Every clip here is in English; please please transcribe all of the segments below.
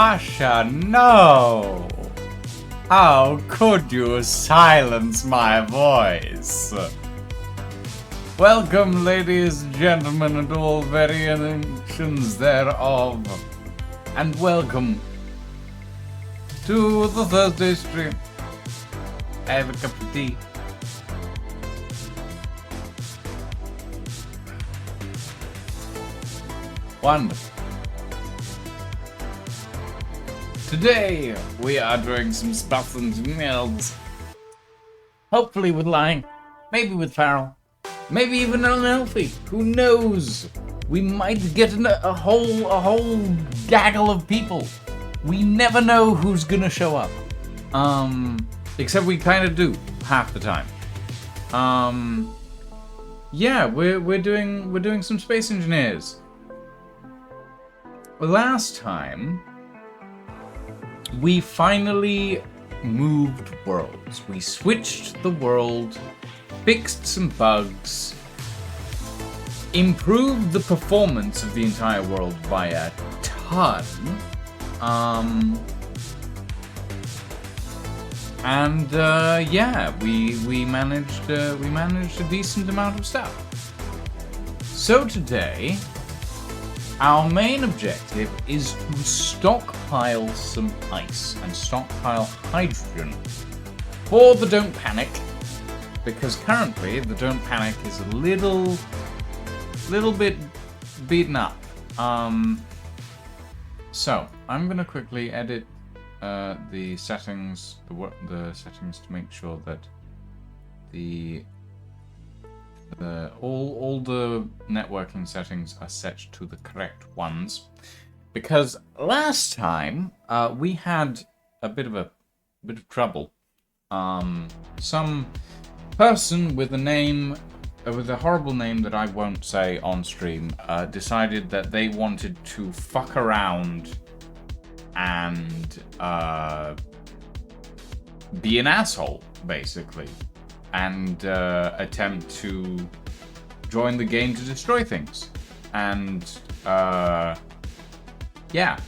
Pasha, no! How could you silence my voice? Welcome, ladies, gentlemen, and all variations thereof. And welcome to the Thursday stream. I have a cup of tea. Wonderful. Today, we are doing some stuff and meals. Hopefully with Lying, maybe with Farrell, maybe even an Elfie. Who knows? We might get a whole gaggle of people. We never know who's gonna show up. Except we kind of do half the time. Yeah, we're doing some Space Engineers. Last time, we finally moved worlds. We switched the world, fixed some bugs, improved the performance of the entire world by a ton, and yeah, we managed a decent amount of stuff. So today, our main objective is to stockpile some ice and stockpile hydrogen for the Don't Panic, because currently the Don't Panic is a little bit beaten up. So I'm gonna quickly edit the settings, the settings to make sure that all the networking settings are set to the correct ones, because last time we had a bit of trouble. Some person with a horrible name that I won't say on stream decided that they wanted to fuck around and be an asshole, basically, and attempt to join the game to destroy things. And yeah,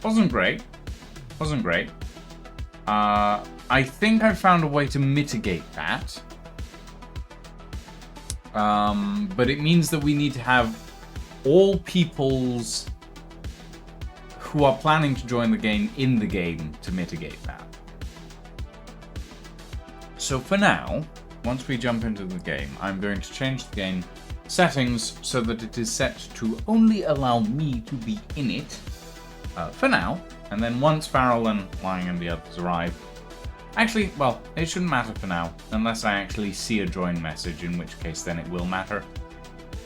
wasn't great. I think I found a way to mitigate that, but it means that we need to have all peoples who are planning to join the game in the game to mitigate that. So for now, once we jump into the game, I'm going to change the game settings so that it is set to only allow me to be in it for now. And then once Farrell and Lying and the others arrive, actually, well, it shouldn't matter for now, unless I actually see a join message, in which case then it will matter.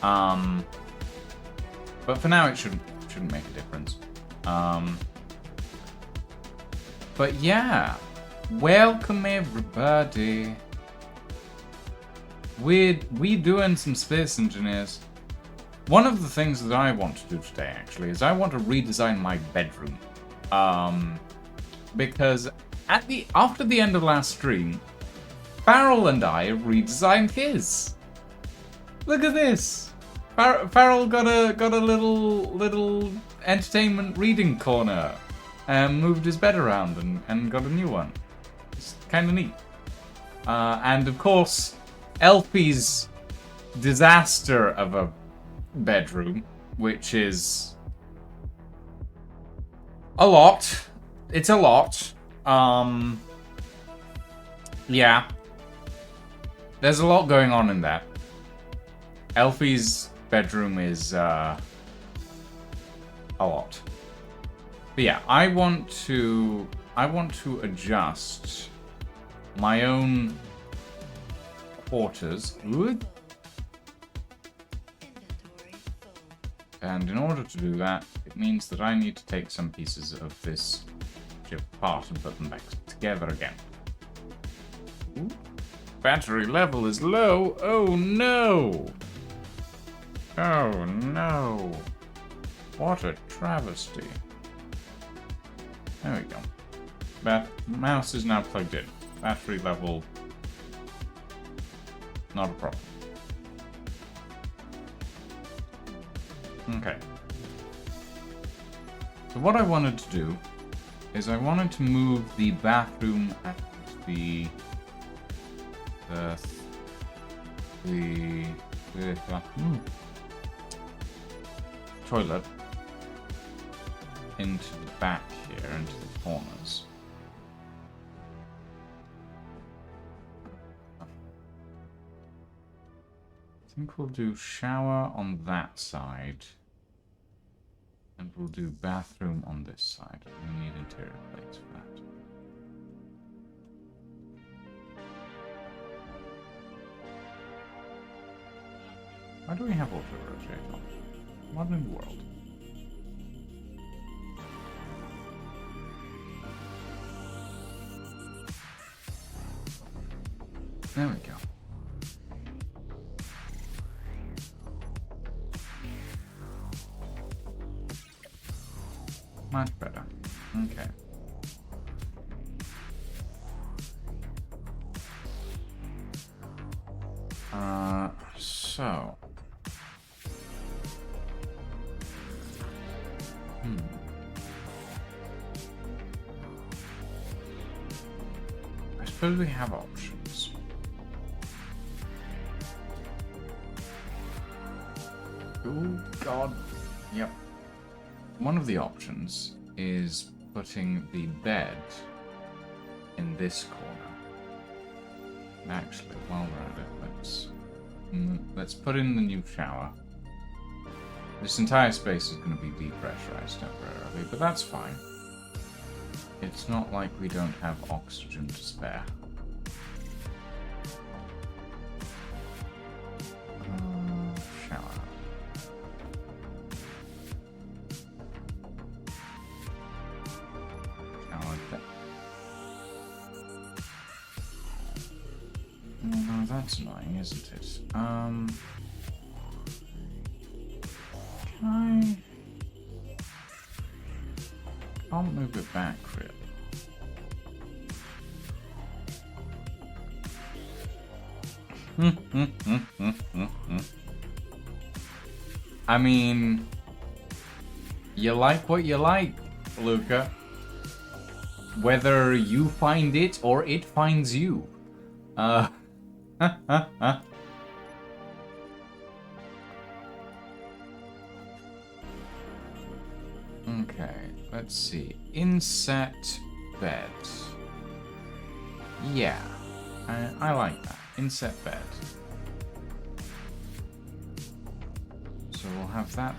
But for now, it shouldn't make a difference. But yeah. Welcome everybody. We doing some Space Engineers. One of the things that I want to do today, actually, is I want to redesign my bedroom. Because after the end of last stream, Farrell and I have redesigned his. Look at this. Farrell got a little entertainment reading corner and moved his bed around and got a new one. It's kind of neat. And of course, Elfie's disaster of a bedroom, which is a lot. It's a lot. Yeah. There's a lot going on in that. Elfie's bedroom is a lot. But yeah, I want to adjust my own quarters. And in order to do that, it means that I need to take some pieces of this ship apart and put them back together again. Ooh. Battery level is low. Oh no! Oh no! What a travesty. There we go. Mouse is now plugged in. Battery level, not a problem. Okay. So what I wanted to do is I wanted to move the bathroom and the toilet into the back here, into the corners. I think we'll do shower on that side. And we'll do bathroom on this side. We need interior plates for that. Why do we have auto-rotate on? What in the world? There we go. Much better. Okay. So. I suppose we have options. Oh, God. Yep. One of the options is putting the bed in this corner. Actually, while we're at it, let's put in the new shower. This entire space is going to be depressurized temporarily, but that's fine. It's not like we don't have oxygen to spare. Shower. No, that's annoying, isn't it? Can I... Can't move it back, really. I mean... You like what you like, Luca. Whether you find it or it finds you. Okay, let's see. Inset bed. Yeah, I like that. Inset bed. So we'll have that.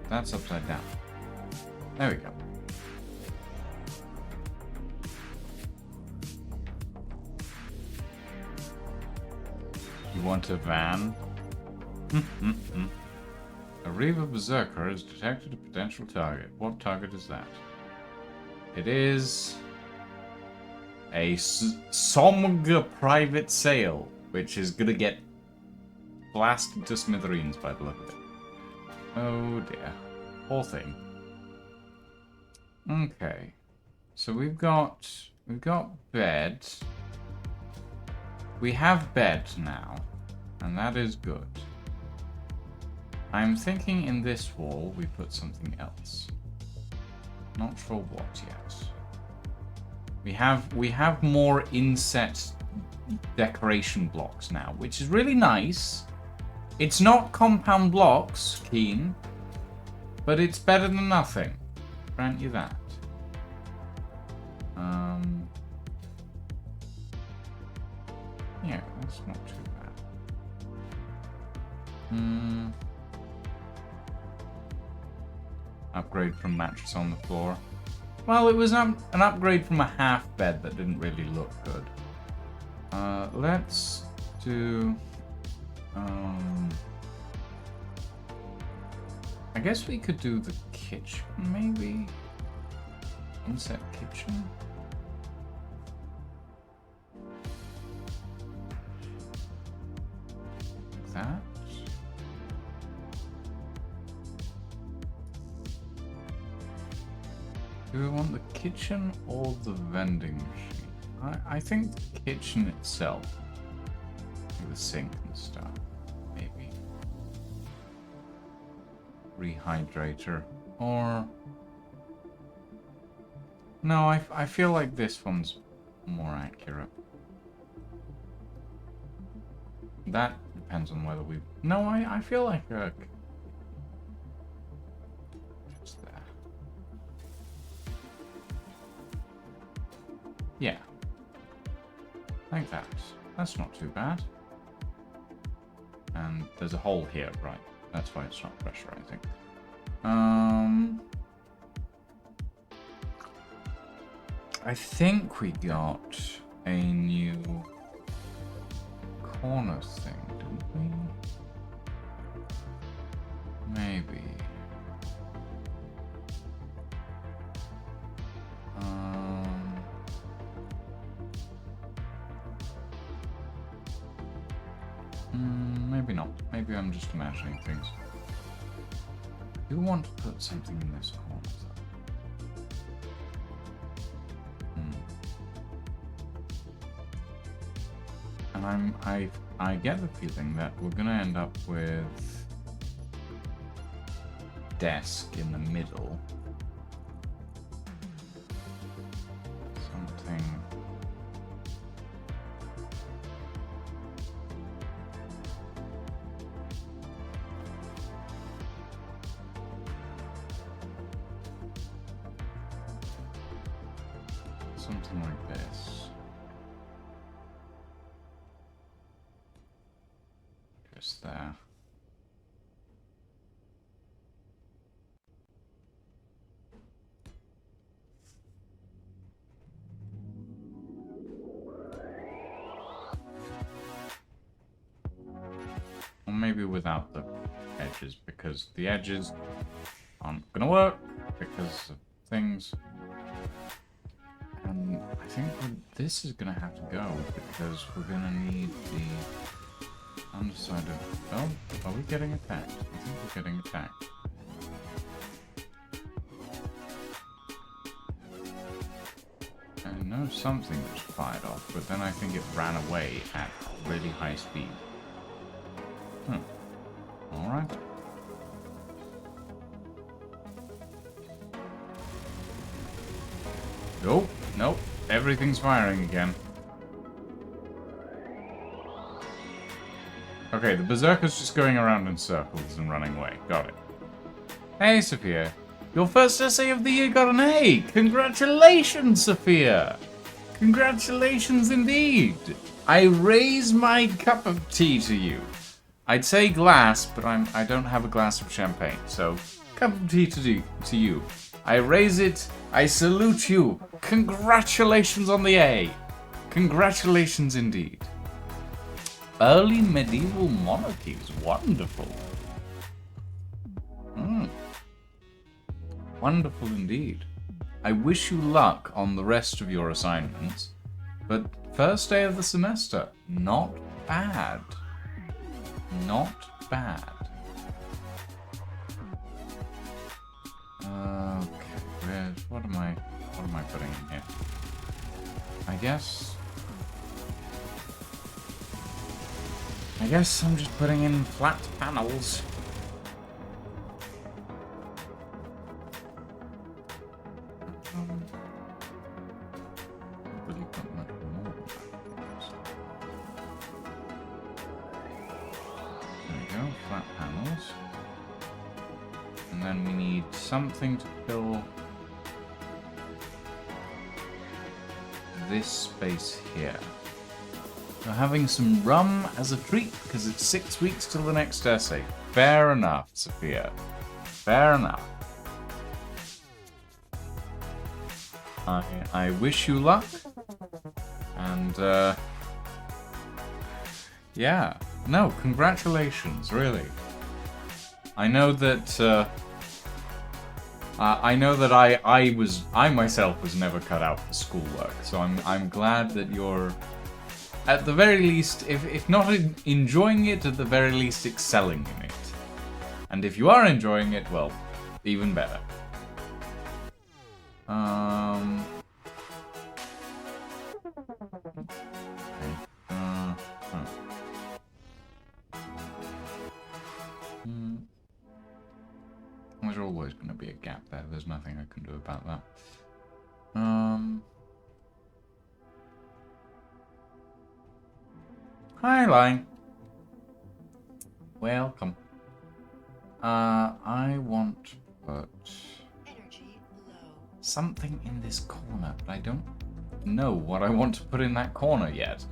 That's upside down. There we go. You want a van? A Reaver Berserker has detected a potential target. What target is that? It is a Somg private sale, which is gonna get blasted to smithereens by the look of it. Oh dear. Poor thing. Okay. So we've got bed. We have bed now, and that is good. I'm thinking in this wall we put something else. Not sure what yet. We have more inset decoration blocks now, which is really nice. It's not compound blocks, Keen, but it's better than nothing. Grant you that. Yeah, that's not too bad. Upgrade from mattress on the floor. Well, it was an upgrade from a half bed that didn't really look good. Let's do... I guess we could do the kitchen, maybe? Inset kitchen? Like that? Do we want the kitchen or the vending machine? I think the kitchen itself. Like the sink and stuff. Maybe. Rehydrator. Or No, I feel like this one's more accurate. That depends on whether we... No, I feel like... just there. Yeah. Like that. That's not too bad. And there's a hole here, right? That's why it's not pressurizing. I think we got a new corner thing, didn't we? Maybe. Maybe not. Maybe I'm just imagining things. I do want to put something in this corner, though. And I get the feeling that we're gonna end up with desk in the middle. Something. Something like this. Just there. Or maybe without the edges, because the edges aren't gonna work because of things. And I think this is gonna have to go because we're gonna need the underside of... Oh, are we getting attacked? I think we're getting attacked. I know something was fired off, but then I think it ran away at really high speed. Alright. Nope, nope. Everything's firing again. Okay, the Berserker's just going around in circles and running away. Got it. Hey, Sophia. Your first essay of the year got an A! Congratulations, Sophia! Congratulations indeed! I raise my cup of tea to you. I'd say glass, but I don't have a glass of champagne, so cup of tea to you. I raise it, I salute you. Congratulations on the A. Congratulations indeed. Early medieval monarchies, wonderful. Wonderful indeed. I wish you luck on the rest of your assignments, but first day of the semester, not bad. Not bad. Okay, what am I putting in here? I guess I'm just putting in flat panels. Flat panels. And then we need something to fill this space here. We're having some rum as a treat because it's 6 weeks till the next essay. Fair enough, Sophia. Fair enough. I wish you luck. And yeah. No, congratulations, really. I know that I myself was never cut out for schoolwork, so I'm glad that you're at the very least, if not enjoying it, at the very least excelling in it. And if you are enjoying it, well, even better. There's always going to be a gap there. There's nothing I can do about that. Hi, Line. Welcome. I want to put something in this corner, but I don't know what I want to put in that corner yet.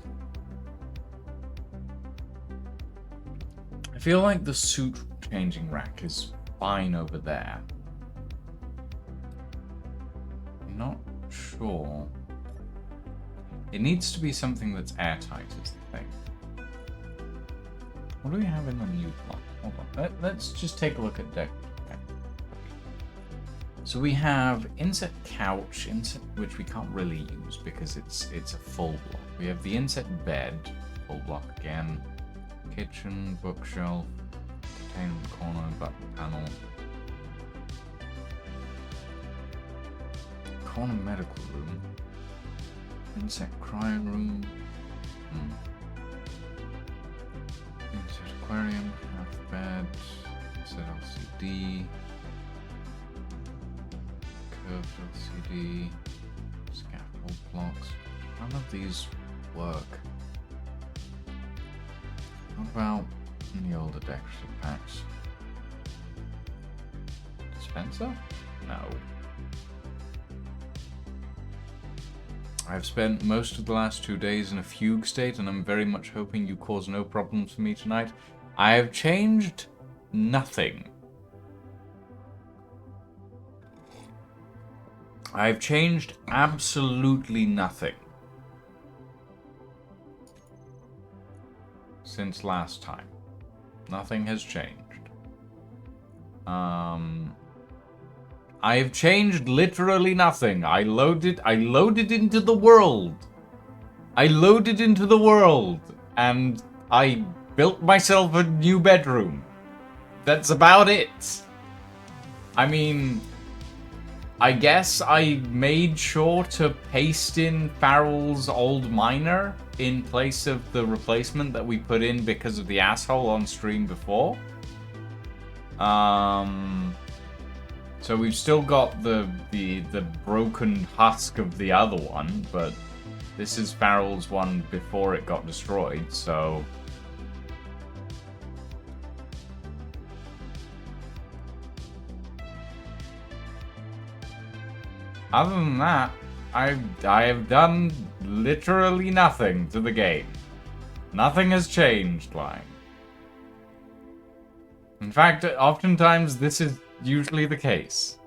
I feel like the suit changing rack is fine over there. I'm not sure. It needs to be something that's airtight is the thing. What do we have in the new block? Hold on. Let's just take a look at deck. So we have inset couch, inset which we can't really use because it's a full block. We have the inset bed, full block again. Kitchen, bookshelf, entertainment corner, button panel. Corner medical room. Inset cryo room. Inset aquarium, half bed, inset LCD. Curved LCD. Scaffold blocks. None of these work. What about the older Dexter packs? Dispenser? No. I've spent most of the last 2 days in a fugue state, and I'm very much hoping you cause no problems for me tonight. I have changed nothing. I've changed absolutely nothing since last time. Nothing has changed. I've changed literally nothing. I loaded into the world. And I built myself a new bedroom. That's about it. I mean, I guess I made sure to paste in Farrell's old miner in place of the replacement that we put in because of the asshole on stream before. So we've still got the broken husk of the other one, but this is Farrell's one before it got destroyed, so... Other than that, I have done literally nothing to the game. Nothing has changed, Line. In fact, oftentimes this is usually the case.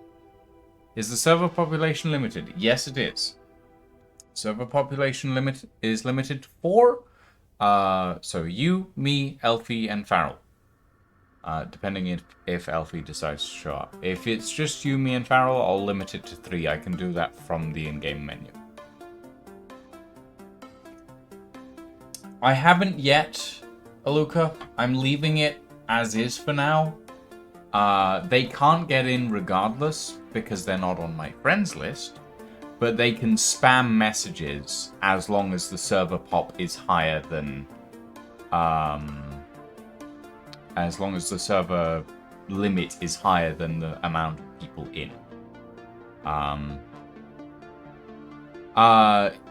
Is the server population limited? Yes, it is. Server population limit is limited to 4. So you, me, Elfie, and Farrell. Depending if Elfie decides to show up. If it's just you, me, and Farrell, I'll limit it to 3. I can do that from the in-game menu. I haven't yet, Aluka. I'm leaving it as is for now. They can't get in regardless because they're not on my friends list, but they can spam messages as long as the server pop is higher than, as long as the server limit is higher than the amount of people in.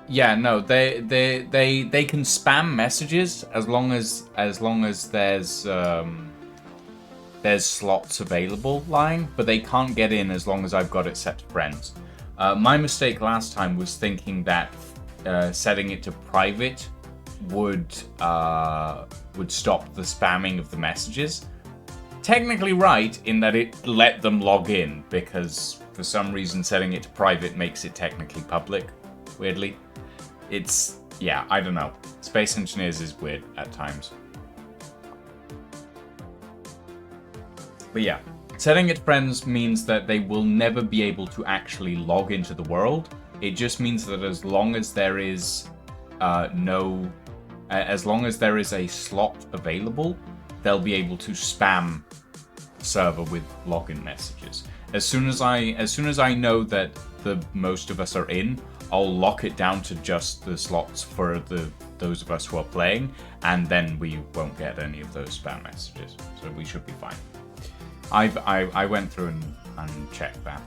Yeah, no, they can spam messages as long as there's slots available lying, but they can't get in as long as I've got it set to friends. My mistake last time was thinking that setting it to private would stop the spamming of the messages. Technically right in that it let them log in, because for some reason setting it to private makes it technically public, weirdly. It's, yeah, I don't know. Space Engineers is weird at times. But yeah, setting it to friends means that they will never be able to actually log into the world. It just means that as long as there is as long as there is a slot available, they'll be able to spam the server with login messages. As soon as I know that the most of us are in, I'll lock it down to just the slots for those of us who are playing, and then we won't get any of those spam messages. So we should be fine. I went through and checked that.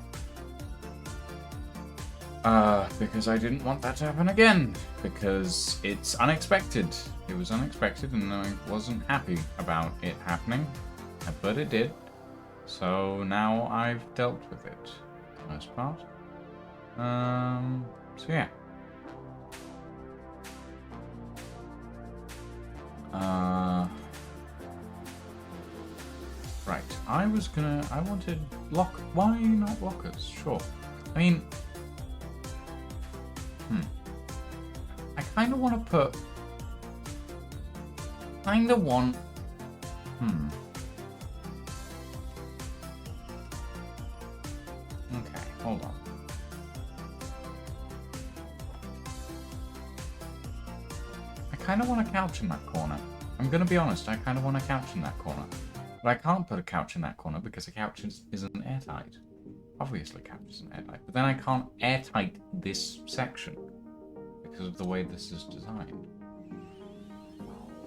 Because I didn't want that to happen again. Because it's unexpected. It was unexpected and I wasn't happy about it happening. But it did. So now I've dealt with it, for the most part. So yeah. Right, I wanted why not lockers? Sure. I mean, I kind of want to put, okay, hold on. I kind of want a couch in that corner. I'm going to be honest, I kind of want a couch in that corner. But I can't put a couch in that corner because a couch isn't airtight. Obviously, a couch isn't airtight. But then I can't airtight this section because of the way this is designed.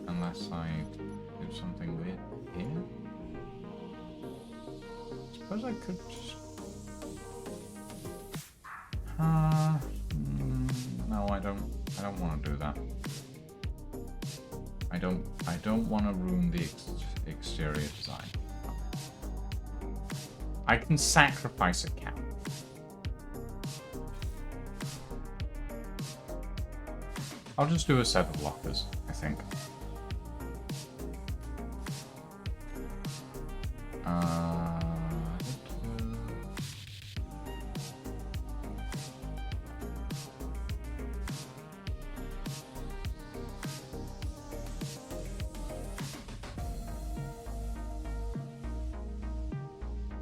Unless I do something weird here. I suppose I could just... no, I don't want to do that. I don't want to ruin the exterior design. I can sacrifice a couch. I'll just do a set of lockers, I think.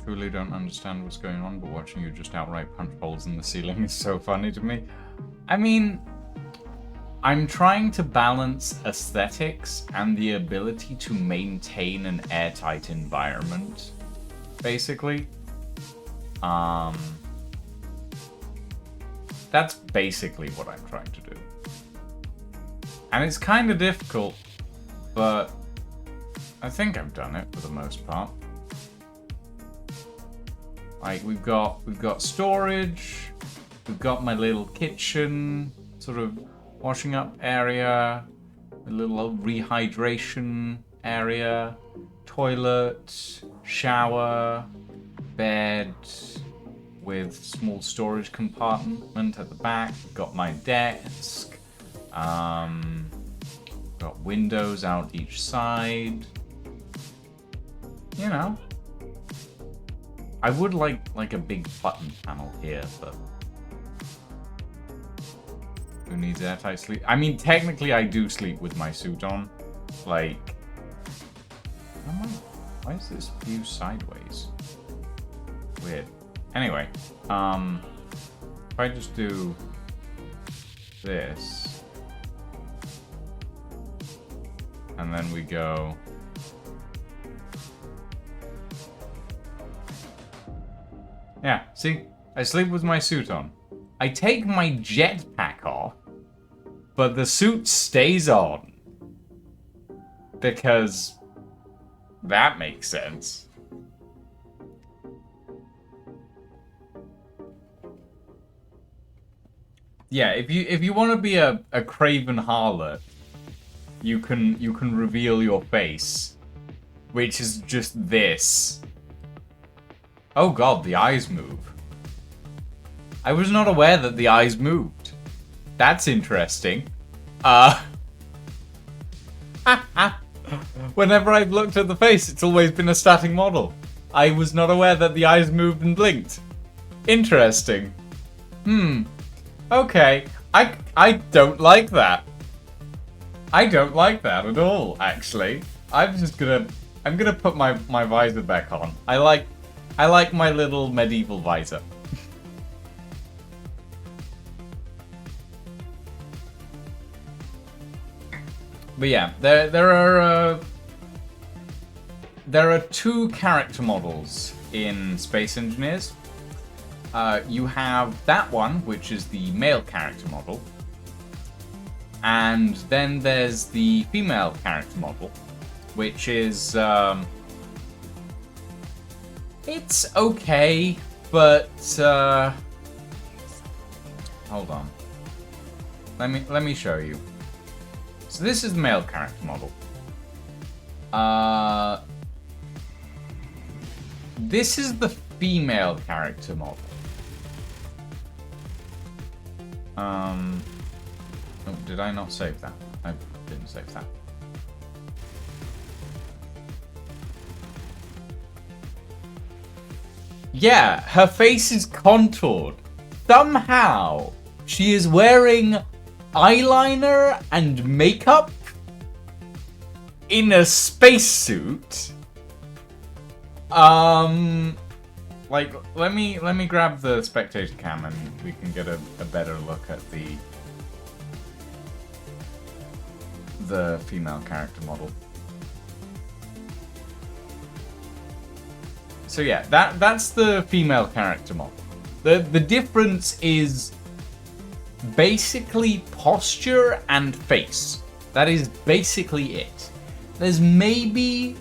Truly don't understand what's going on, but watching you just outright punch holes in the ceiling is so funny to me. I mean, I'm trying to balance aesthetics and the ability to maintain an airtight environment, basically. That's basically what I'm trying to do. And it's kind of difficult, but I think I've done it for the most part. Like, we've got storage, we've got my little kitchen, sort of washing up area, a little rehydration area, toilet, shower, bed, with small storage compartment at the back. Got my desk, got windows out each side. You know. I would like a big button panel here, but who needs airtight sleep? I mean, technically I do sleep with my suit on. Like, why is this view sideways? Weird. Anyway, if I just do this, and then we go. Yeah, see? I sleep with my suit on. I take my jetpack off, but the suit stays on. Because that makes sense. Yeah, if you want to be a craven harlot, you can reveal your face, which is just this. Oh god, the eyes move. I was not aware that the eyes moved. That's interesting. Whenever I've looked at the face, it's always been a static model. I was not aware that the eyes moved and blinked. Interesting. Okay. I don't like that. I don't like that at all, actually. I'm gonna put my visor back on. I like my little medieval visor. But yeah, there are two character models in Space Engineers. You have that one, which is the male character model, and then there's the female character model, which is it's okay, but hold on. Let me show you. So this is the male character model. This is the female character model. Oh, did I not save that? I didn't save that. Yeah, her face is contoured. Somehow, she is wearing eyeliner and makeup in a spacesuit. Like, let me grab the spectator cam and we can get a better look at the female character model. So yeah, that's the female character model. The difference is basically posture and face. That is basically it. There's maybe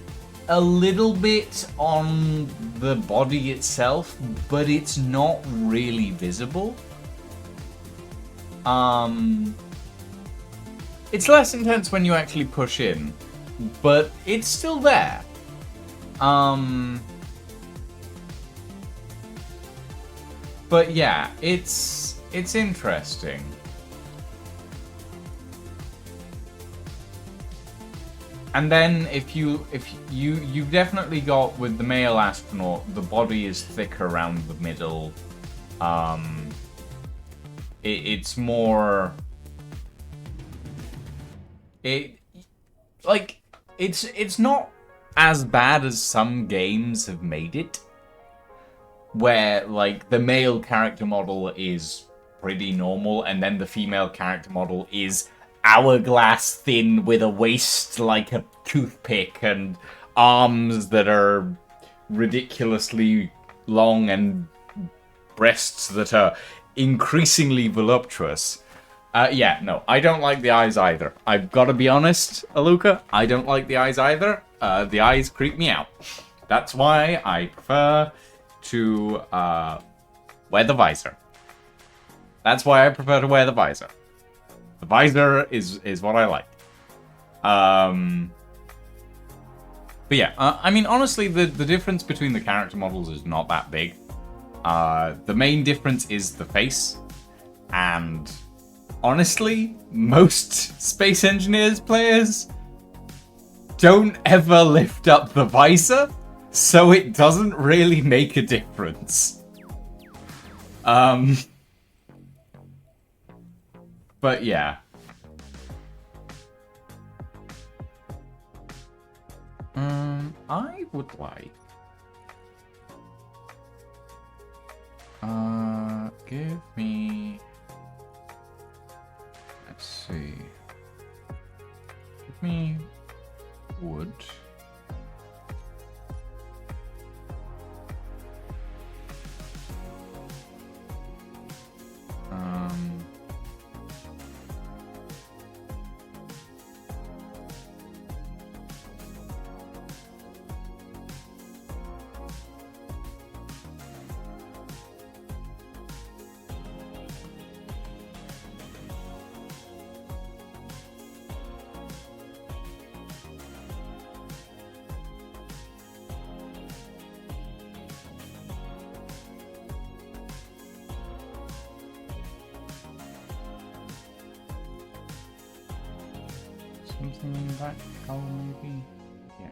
a little bit on the body itself, but it's not really visible. It's less intense when you actually push in, but it's still there. But yeah, it's interesting. And then if you've definitely got, with the male astronaut, the body is thicker around the middle. It's more. It's not as bad as some games have made it, where like the male character model is pretty normal and then the female character model is hourglass thin with a waist like a toothpick and arms that are ridiculously long and breasts that are increasingly voluptuous. Yeah, no, I don't like the eyes either. I've got to be honest, Aluka, I don't like the eyes either. The eyes creep me out. That's why I prefer to wear the visor. That's why I prefer to wear the visor. The visor is what I like. But yeah, I mean, honestly, the difference between the character models is not that big. The main difference is the face, and honestly, most Space Engineers players don't ever lift up the visor, so it doesn't really make a difference. But yeah. I would like... give me... Let's see. Give me wood. Something in that color, maybe? Yeah.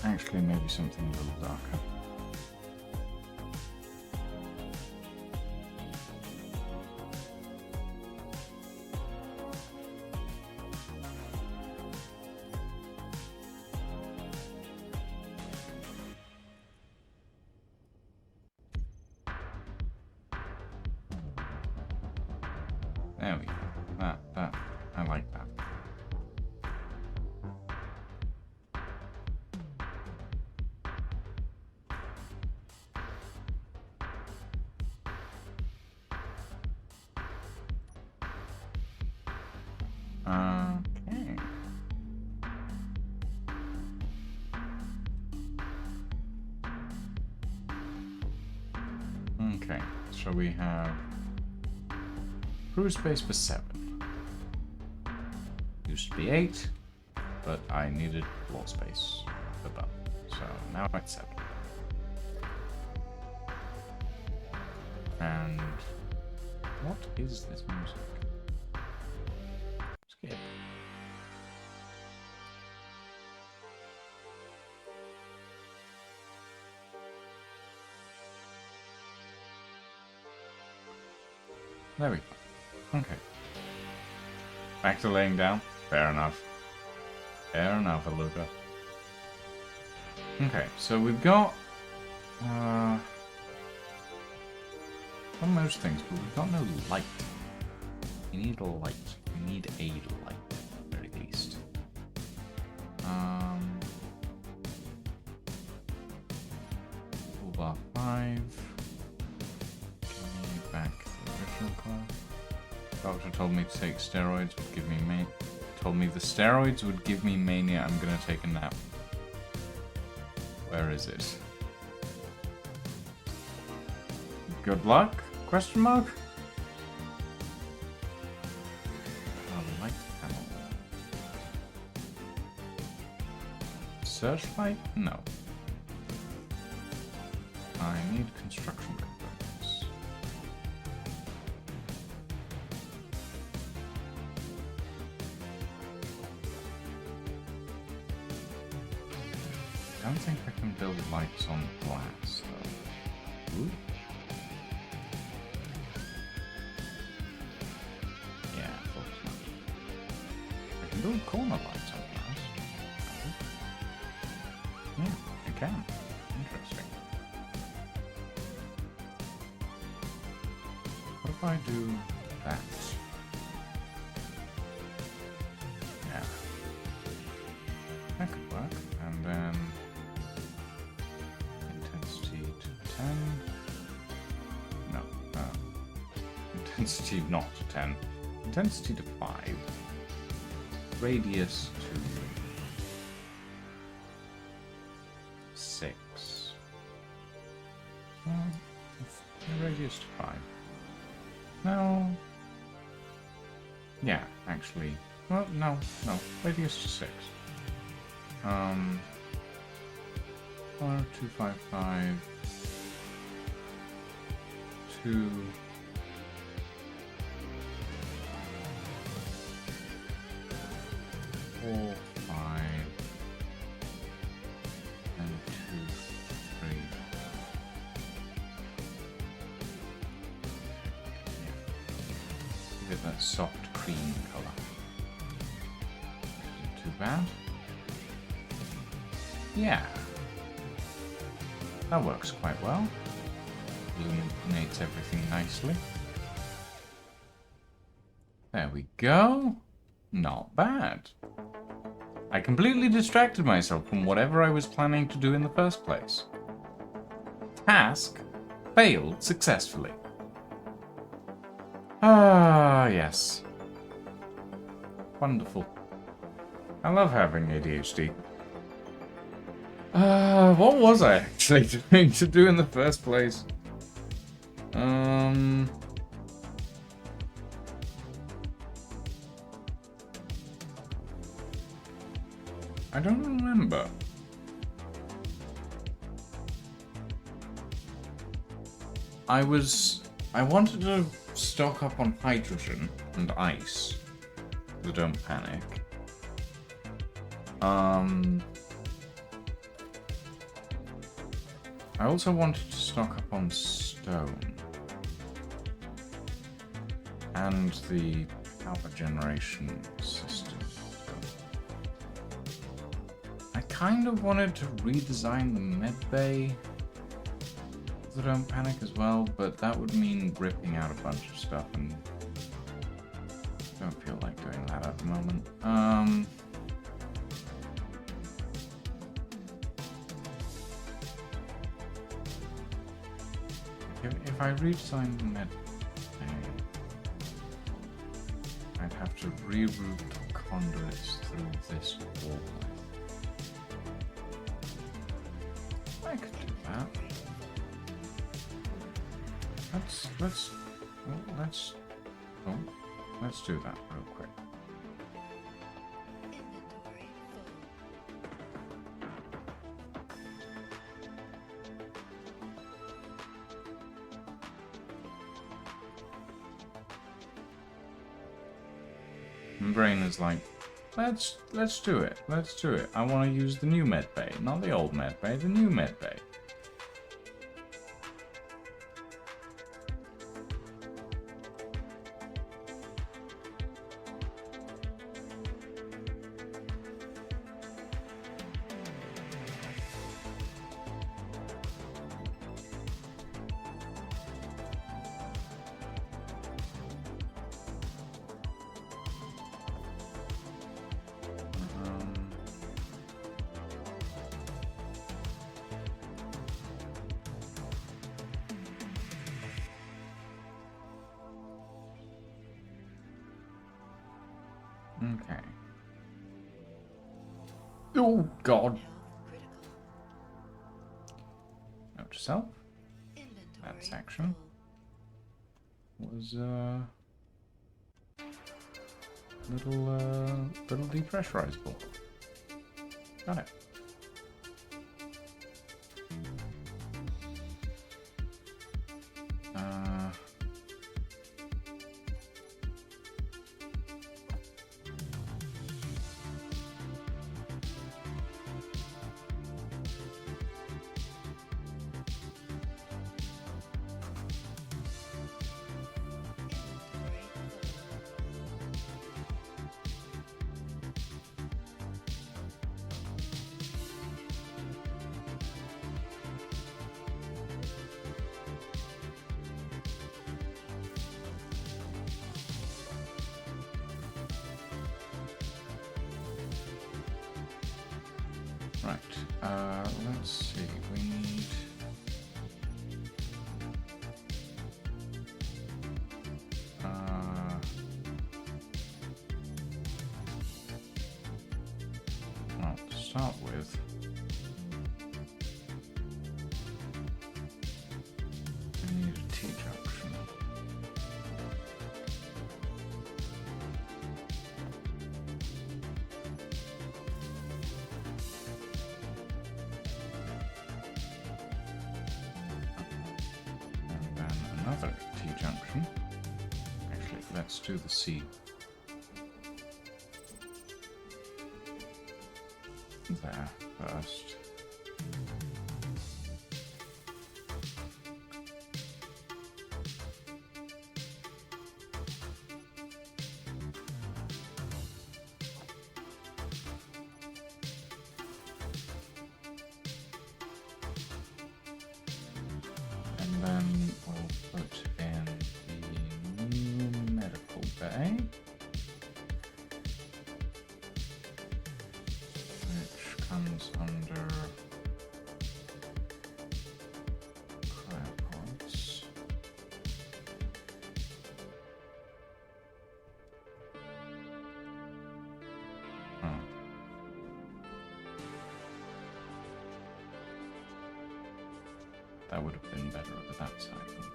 Actually, maybe something a little darker. There we go. That, I like that. Okay. Okay, so we have crew space for 7. Used to be 8, but I needed floor space above. So now it's 7. And what is this music? Skip. There we go. Okay. Back to laying down. Fair enough. Fair enough, Aluka. Okay, so we've got most things, but we've got no light. We need a light. We need a light, at the very least. Toolbar 5. Give me back the original class. Doctor told me to take steroids, would give me told me the steroids would give me mania. I'm gonna take a nap. Where is it? Good luck? Question mark? Light panel. Searchlight? No. I need construction components. I don't think I can build lights on glass, though. Ooh. Yeah, I thought so. I can build corner lights on glass. Yeah, I can. Interesting. What if I do that? Yeah. That could work. And then intensity to 10. No. Intensity not to 10. Intensity to 5. Radius to 6. Radius to 5. No. Yeah, actually. Well, no. Radius to 6. 255. 2. 4, 5. And 2, 3. Yeah. Give it that soft cream color. Isn't too bad. Yeah. That works quite well. Illuminates everything nicely. There we go. Not bad. I completely distracted myself from whatever I was planning to do in the first place. Task failed successfully. Ah, yes. Wonderful. I love having ADHD. What was I actually trying to do in the first place? I don't remember. I wanted to stock up on hydrogen and ice. So don't panic. I also wanted to stock up on stone. And the power generation system. I kind of wanted to redesign the medbay. So don't panic as well, but that would mean ripping out a bunch of stuff, and don't feel like doing that at the moment. If I redesign the medbay, I'd have to reroute the conduits through this wall. I could do that. Let's do that real quick. My brain is like, let's do it. Let's do it. I want to use the new med bay, not the old med bay, the new med bay. Okay. Oh, God. Note to self. That section was little depressurizable. Got it. Right, let's see, we need... well, to start with, we need a T-junction. Another T-junction. Actually, let's do the C. There first. And then we'll put in the new medical bay, which comes under cryopods. Oh. That would have been better over that side, wouldn't it?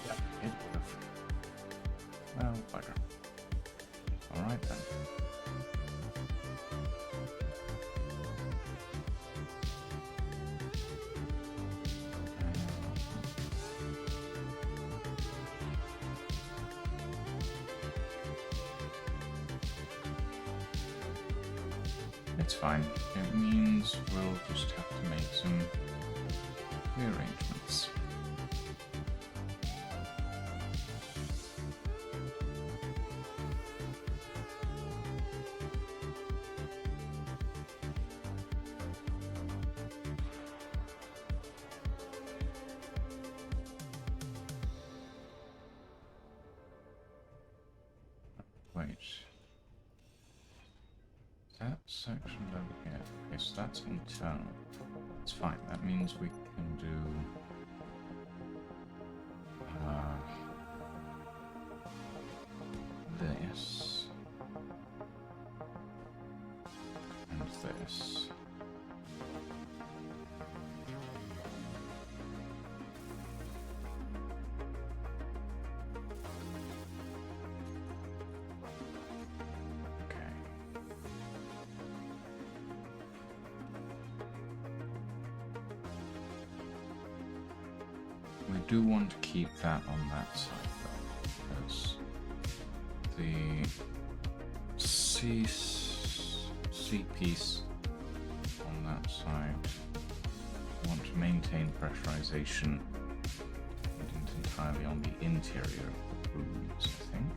Yeah, it would have. Well, bugger. Alright then. It's fine. It means we'll just have to make some rearrangements. Wait. That section over here. Okay, so that's internal. That's fine. That means we can do this. We do want to keep that on that side though, because the C piece on that side, we want to maintain pressurization entirely on the interior of the rooms, I think.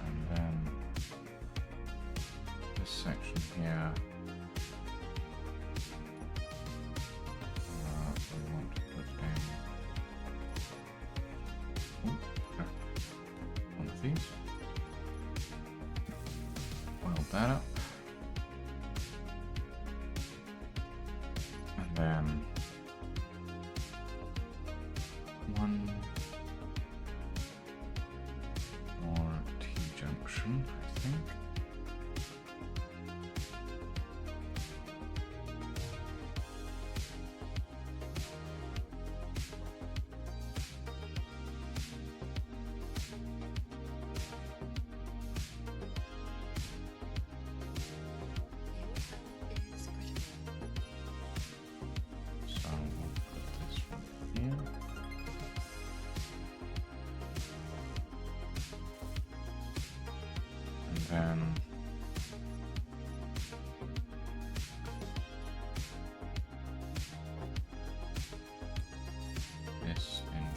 And then this section here. That up, and then one more T-junction, I think. Then this in here.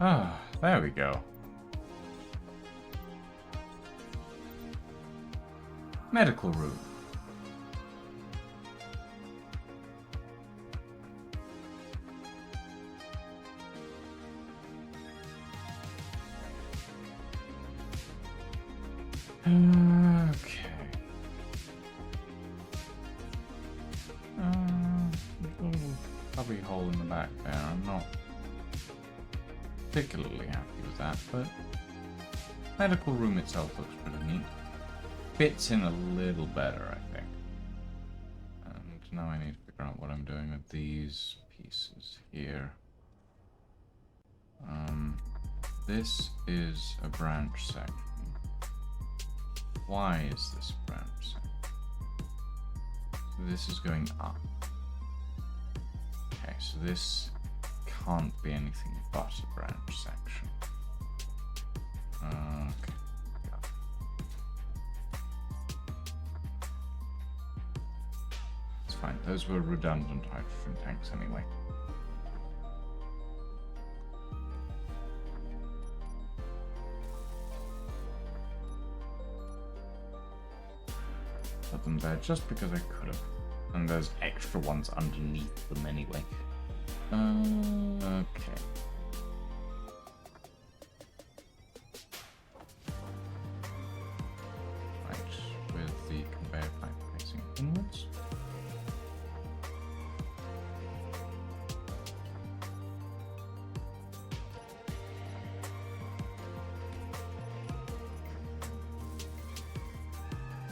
Ah, there we go. Medical room. Okay. Little cubby hole in the back there. I'm not particularly happy with that, but medical room itself looks pretty neat. Fits in a little better, I think. And now I need to figure out what I'm doing with these pieces here. This is a branch section. Why is this a branch section? So this is going up. Okay, so this can't be anything but a branch section. Okay. It's fine. Those were redundant hydrogen tanks anyway. Put them there just because I could have. And there's extra ones underneath them anyway. Okay. Right, with the conveyor pipe facing inwards.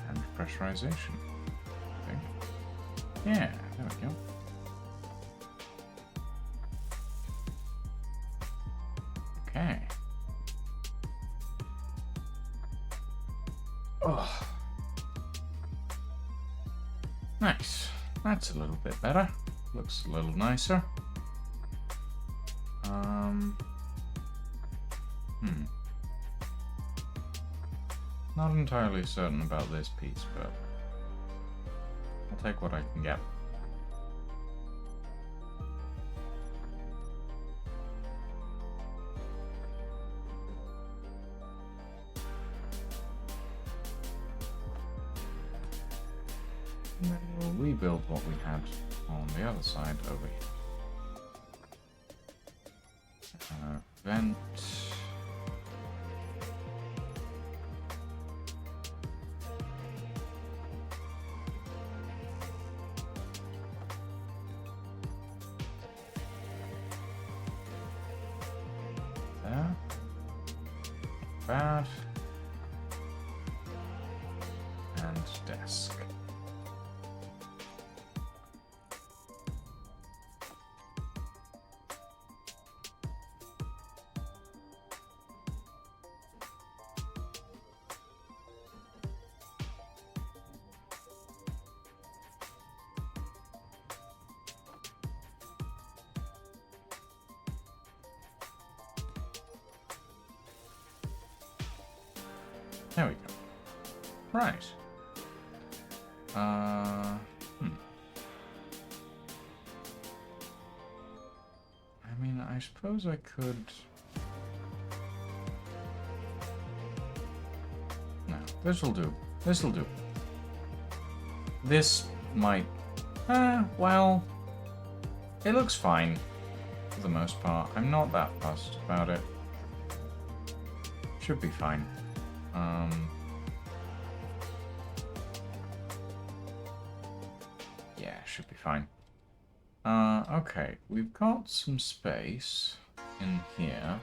And pressurization. Okay. Yeah, there we go. Okay. Oh. Nice. That's a little bit better. Looks a little nicer. Not entirely certain about this piece, but I'll take what I can get. And then we'll rebuild what we had on the other side over here. Vent. There. Bad. And desk. There we go. Right. I mean, I suppose I could... No, this'll do. This'll do. This might... well... It looks fine, for the most part. I'm not that fussed about it. Should be fine. Yeah, should be fine. Okay, we've got some space in here.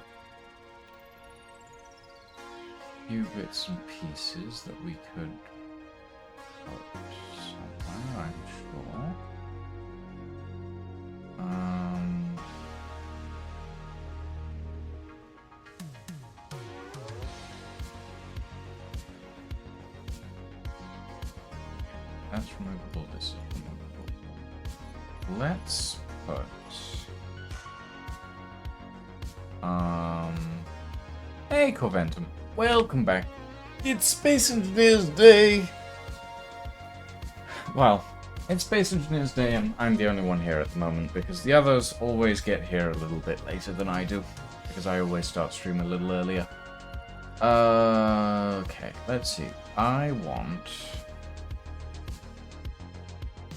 A few bits and pieces that we could put somewhere, I'm sure. That's removable, this is removable. Let's put... Hey, Corventum. Welcome back. It's Space Engineers Day! Well, it's Space Engineers Day and I'm the only one here at the moment because the others always get here a little bit later than I do. Because I always start stream a little earlier. Okay, let's see. I want...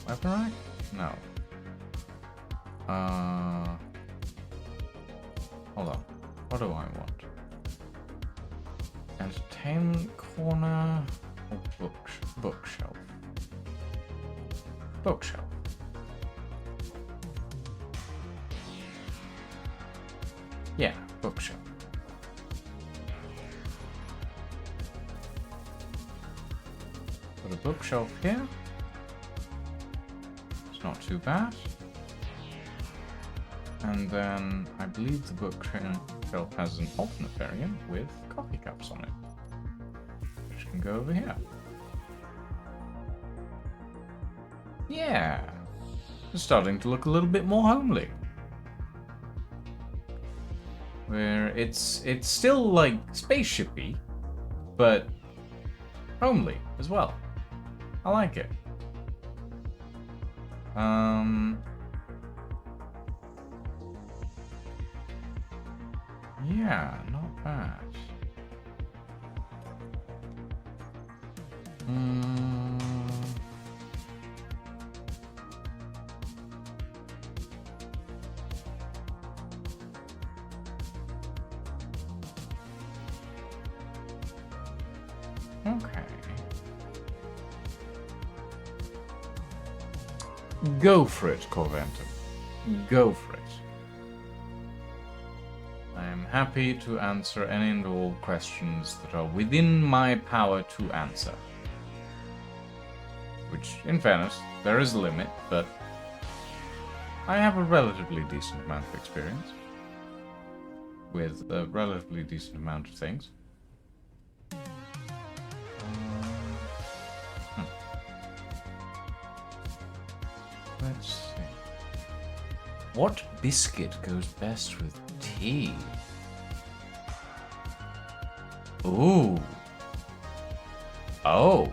Weapon rack? No. Hold on. What do I want? Entertainment corner or bookshelf? Bookshelf. Yeah, bookshelf. Put a bookshelf here. Not too bad. And then I believe the bookshelf has an alternate variant with coffee cups on it, which can go over here. Yeah, it's starting to look a little bit more homely. Where it's still like spaceshipy, but homely as well. I like it. Yeah, not bad. Okay. Go for it, Corventum. Go for it. I am happy to answer any and all questions that are within my power to answer. Which, in fairness, there is a limit, but I have a relatively decent amount of experience with a relatively decent amount of things. Let's see. What biscuit goes best with tea? Ooh. Oh.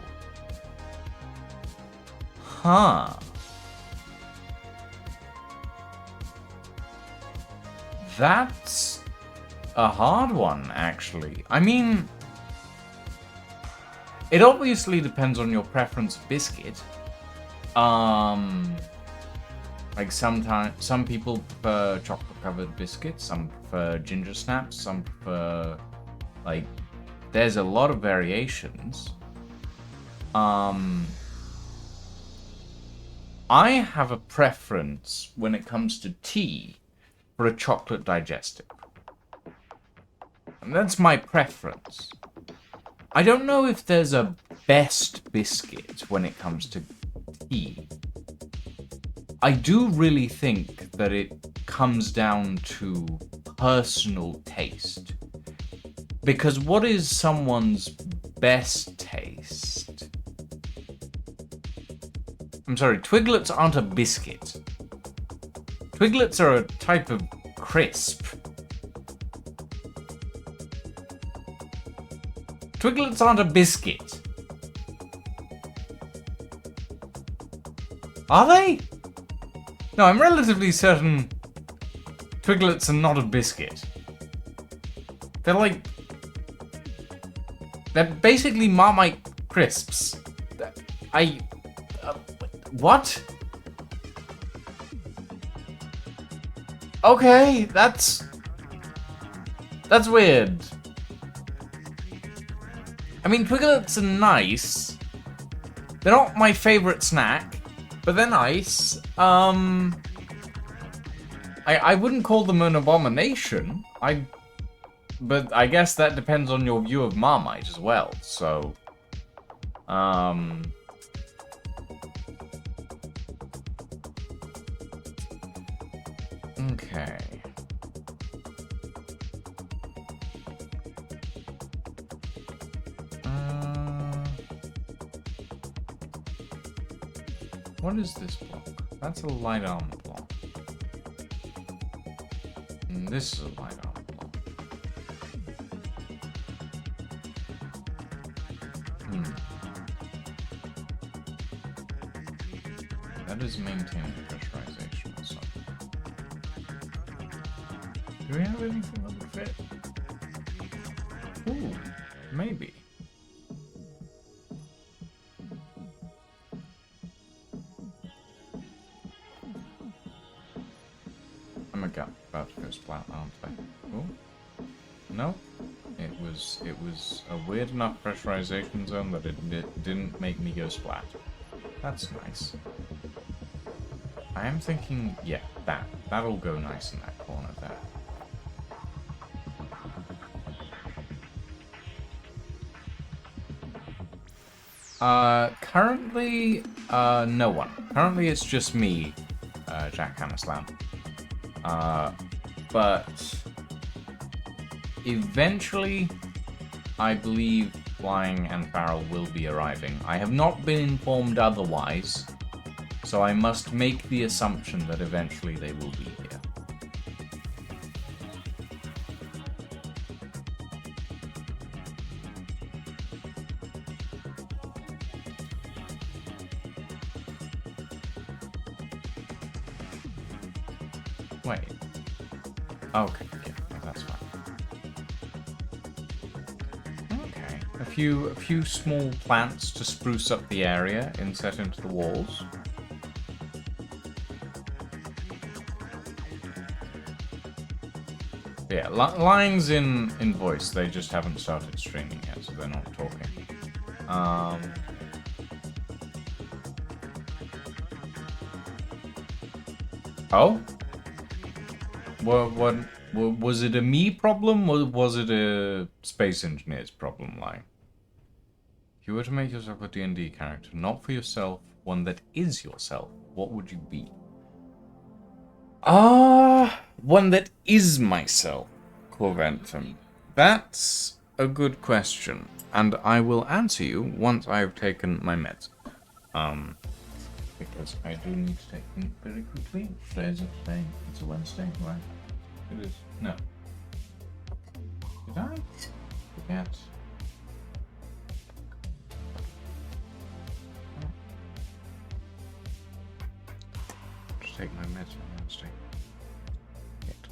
Huh. That's a hard one, actually. I mean, it obviously depends on your preference of biscuit. Like sometimes some people prefer chocolate covered biscuits, some prefer ginger snaps, some prefer like there's a lot of variations. I have a preference when it comes to tea for a chocolate digestive. And that's my preference. I don't know if there's a best biscuit when it comes to tea. I do really think that it comes down to personal taste. Because what is someone's best taste? I'm sorry, Twiglets aren't a biscuit. Twiglets are a type of crisp. Twiglets aren't a biscuit. Are they? No, I'm relatively certain Twiglets are not a biscuit. They're like... They're basically Marmite crisps. What? Okay, that's weird. I mean, Twiglets are nice. They're not my favorite snack, but they're nice. I wouldn't call them an abomination. But I guess that depends on your view of Marmite as well, so... Okay. What is this block? That's a light armor block. And this is a light armor block. That is maintaining pressurization or something. Do we have anything that would fit? Ooh, maybe. I'm about to go splat, aren't I? Oh, no. It was a weird enough pressurization zone that it didn't make me go splat. That's nice. I am thinking, yeah, that'll go nice in that corner there. Currently, no one. Currently, it's just me, Jack Hammerslam. But eventually, I believe Flying and Farrell will be arriving. I have not been informed otherwise, so I must make the assumption that eventually they will be here. Wait. Okay, yeah, that's fine. Okay. A few small plants to spruce up the area inset into the walls. Yeah, lines in voice, they just haven't started streaming yet, so they're not talking. Oh? What was it a me problem, or was it a Space Engineer's problem, Line? If you were to make yourself a D&D character, not for yourself, one that is yourself, what would you be? One that is myself, Corventum. That's a good question, and I will answer you once I've taken my meds. Because I do need to take them very quickly. What day is it today? It's a Wednesday, right? It is. No. Did I forget? Just take my meds on Wednesday. Yet.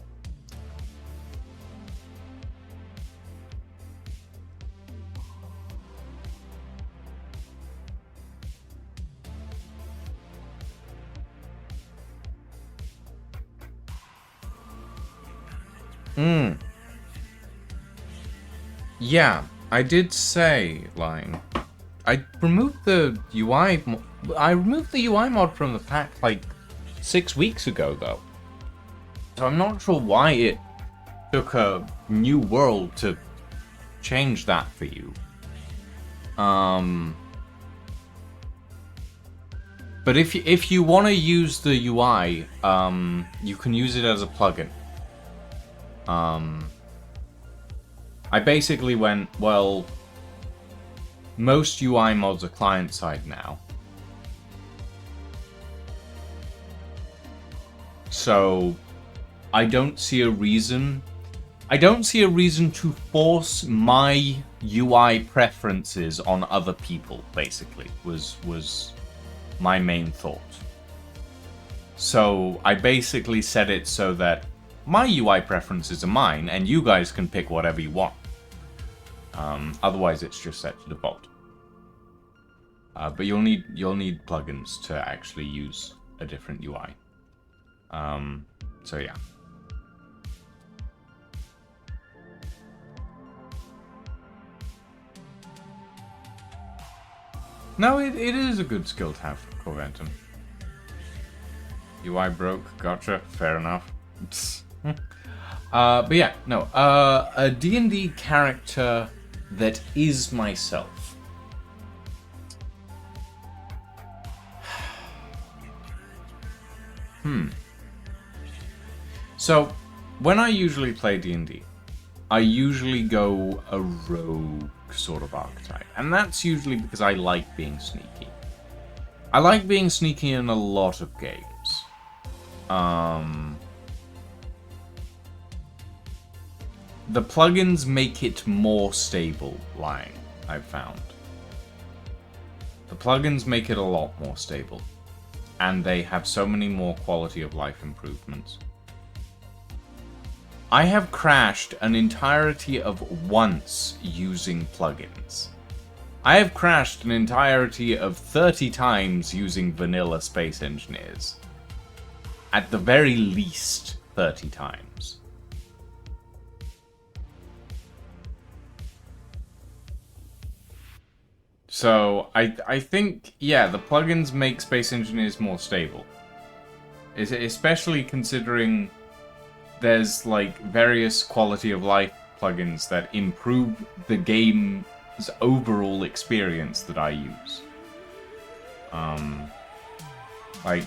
Hmm. Yeah, I did say, Line. I removed the UI. I removed the UI mod from the pack like 6 weeks ago, though. So I'm not sure why it took a new world to change that for you. But if you want to use the UI, you can use it as a plugin. I basically went, well, most UI mods are client-side now. So, I don't see a reason to force my UI preferences on other people, basically, was my main thought. So, I basically set it so that my UI preferences are mine, and you guys can pick whatever you want. Otherwise, it's just set to default. But you'll need plugins to actually use a different UI. So yeah. No, it is a good skill to have, Corventum. UI broke, gotcha, fair enough. But yeah, no, a D&D character that is myself. So, when I usually play D&D, I usually go a rogue sort of archetype. And that's usually because I like being sneaky. I like being sneaky in a lot of games. The plugins make it more stable, lying, I've found. The plugins make it a lot more stable. And they have so many more quality of life improvements. I have crashed an entirety of once using plugins. I have crashed an entirety of 30 times using vanilla Space Engineers. At the very least, 30 times. So, I think, yeah, the plugins make Space Engineers more stable. Especially considering there's, like, various quality of life plugins that improve the game's overall experience that I use. Like,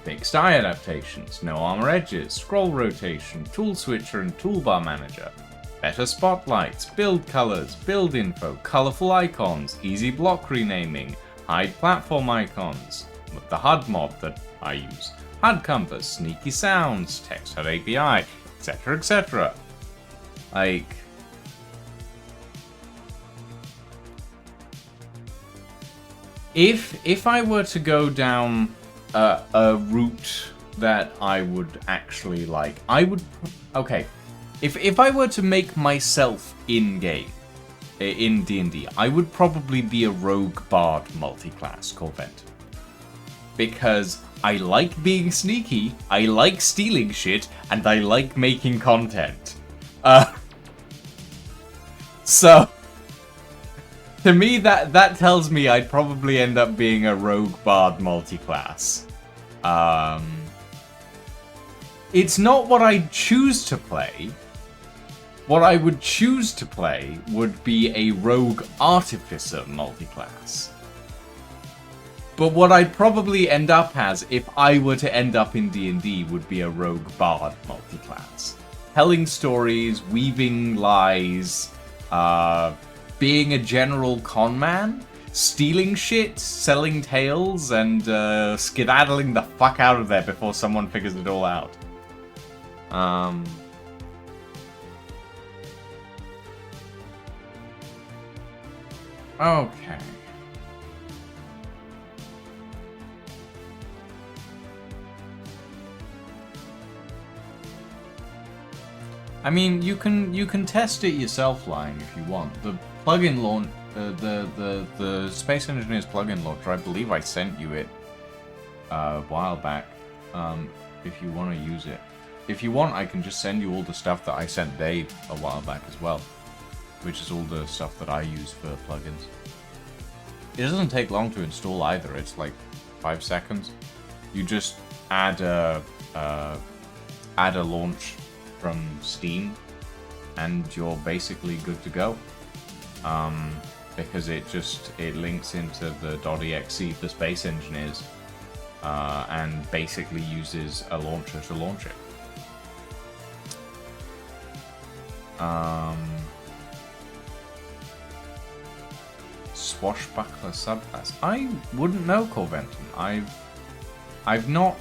fixed eye adaptations, no armor edges, scroll rotation, tool switcher and toolbar manager, better spotlights, build colors, build info, colorful icons, easy block renaming, hide platform icons, the HUD mod that I use, HUD compass, sneaky sounds, text HUD API, etc, etc. Like, if I were to go down a route that I would actually like, I would, okay, if I were to make myself in-game, in D&D, I would probably be a rogue bard multi-class Corventum. Because I like being sneaky, I like stealing shit, and I like making content. So, to me, that tells me I'd probably end up being a rogue bard multi-class. It's not what I'd choose to play. What I would choose to play would be a rogue artificer multi-class. But what I'd probably end up as, if I were to end up in D&D, would be a rogue bard multi-class. Telling stories, weaving lies, being a general con man, stealing shit, selling tales, and skedaddling the fuck out of there before someone figures it all out. Okay. I mean, you can test it yourself, Line, if you want. The plugin launch, the Space Engineers plugin launcher, I believe I sent you it a while back. If you want to use it. if you want, I can just send you all the stuff that I sent Dave a while back as well, which is all the stuff that I use for plugins. It doesn't take long to install either. It's like 5 seconds. You just add a launch from Steam, and you're basically good to go. Because it links into the .exe for Space Engineers, and basically uses a launcher to launch it. Swashbuckler subclass. I wouldn't know, Corventum. I've not.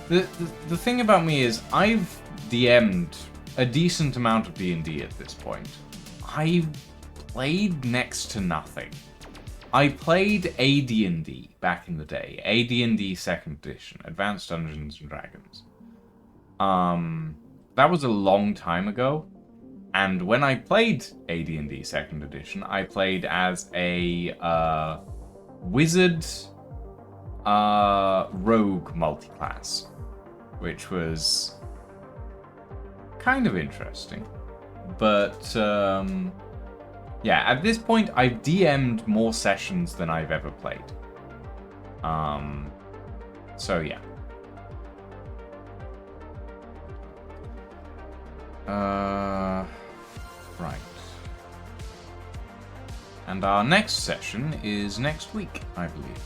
The thing about me is I've DM'd a decent amount of D&D at this point. I've played next to nothing. I played AD&D back in the day. AD&D 2nd Edition, Advanced Dungeons and Dragons. That was a long time ago. And when I played AD&D 2nd Edition, I played as a wizard rogue multiclass, which was kind of interesting. But yeah, at this point, I've DM'd more sessions than I've ever played. So yeah. Right. And our next session is next week, I believe.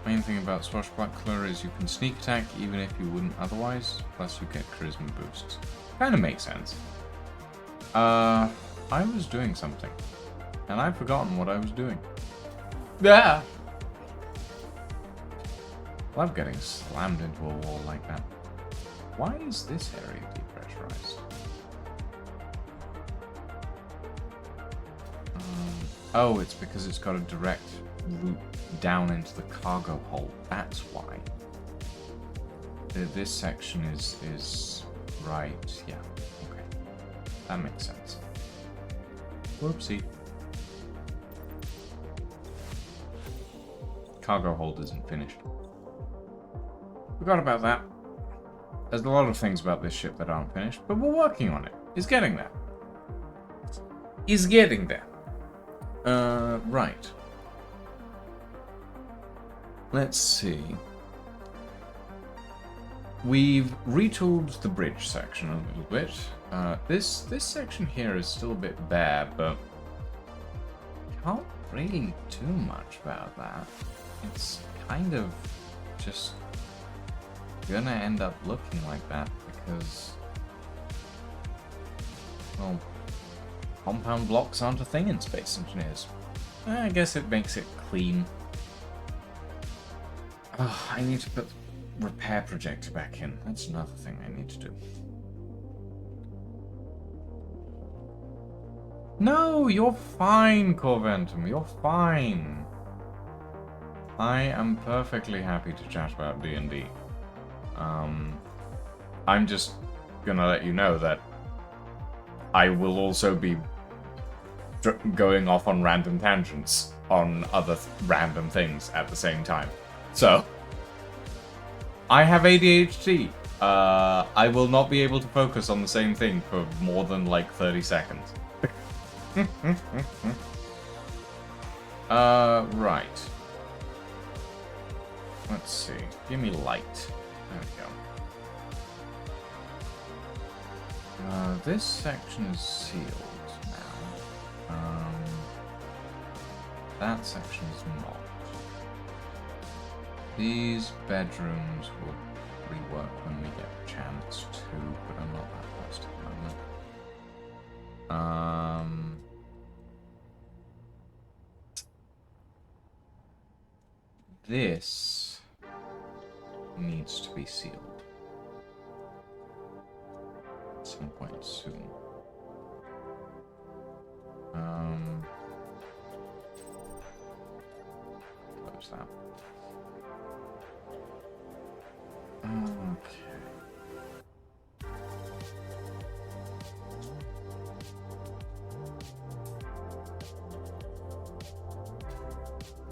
Main thing about Swashbuckler is you can sneak attack even if you wouldn't otherwise, plus you get charisma boosts. Kinda makes sense. I was doing something, and I've forgotten what I was doing. Yeah. Love getting slammed into a wall like that. Why is this area depressurized? Oh, it's because it's got a direct route down into the cargo hold. That's why. This section is right. Yeah. Okay. That makes sense. Whoopsie. Cargo hold isn't finished. Forgot about that. There's a lot of things about this ship that aren't finished, but we're working on it. It's getting there. It's getting there. Right. Let's see. We've retooled the bridge section a little bit. This section here is still a bit bare, but can't really do much about that. It's kind of just gonna end up looking like that because, well, compound blocks aren't a thing in Space Engineers. I guess it makes it clean. Oh, I need to put the repair projector back in. That's another thing I need to do. No, you're fine, Corventum. You're fine. I am perfectly happy to chat about D&D. I'm just gonna let you know that I will also be going off on random tangents on other random things at the same time. So, I have ADHD. I will not be able to focus on the same thing for more than like 30 seconds. Right. Let's see. Give me light. There we go. This section is sealed now. That section is not. These bedrooms will rework when we get a chance to, but I'm not that fast at the moment. This needs to be sealed at some point soon. Close that. Okay.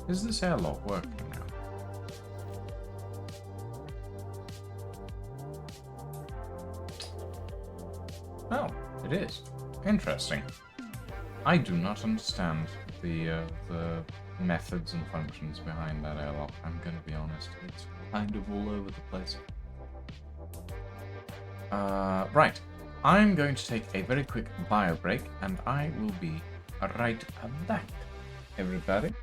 Is this airlock working now? Oh, it is. Interesting. I do not understand the methods and functions behind that airlock. I'm gonna be honest. It's kind of all over the place. Right. I'm going to take a very quick bio break, and I will be right back, everybody.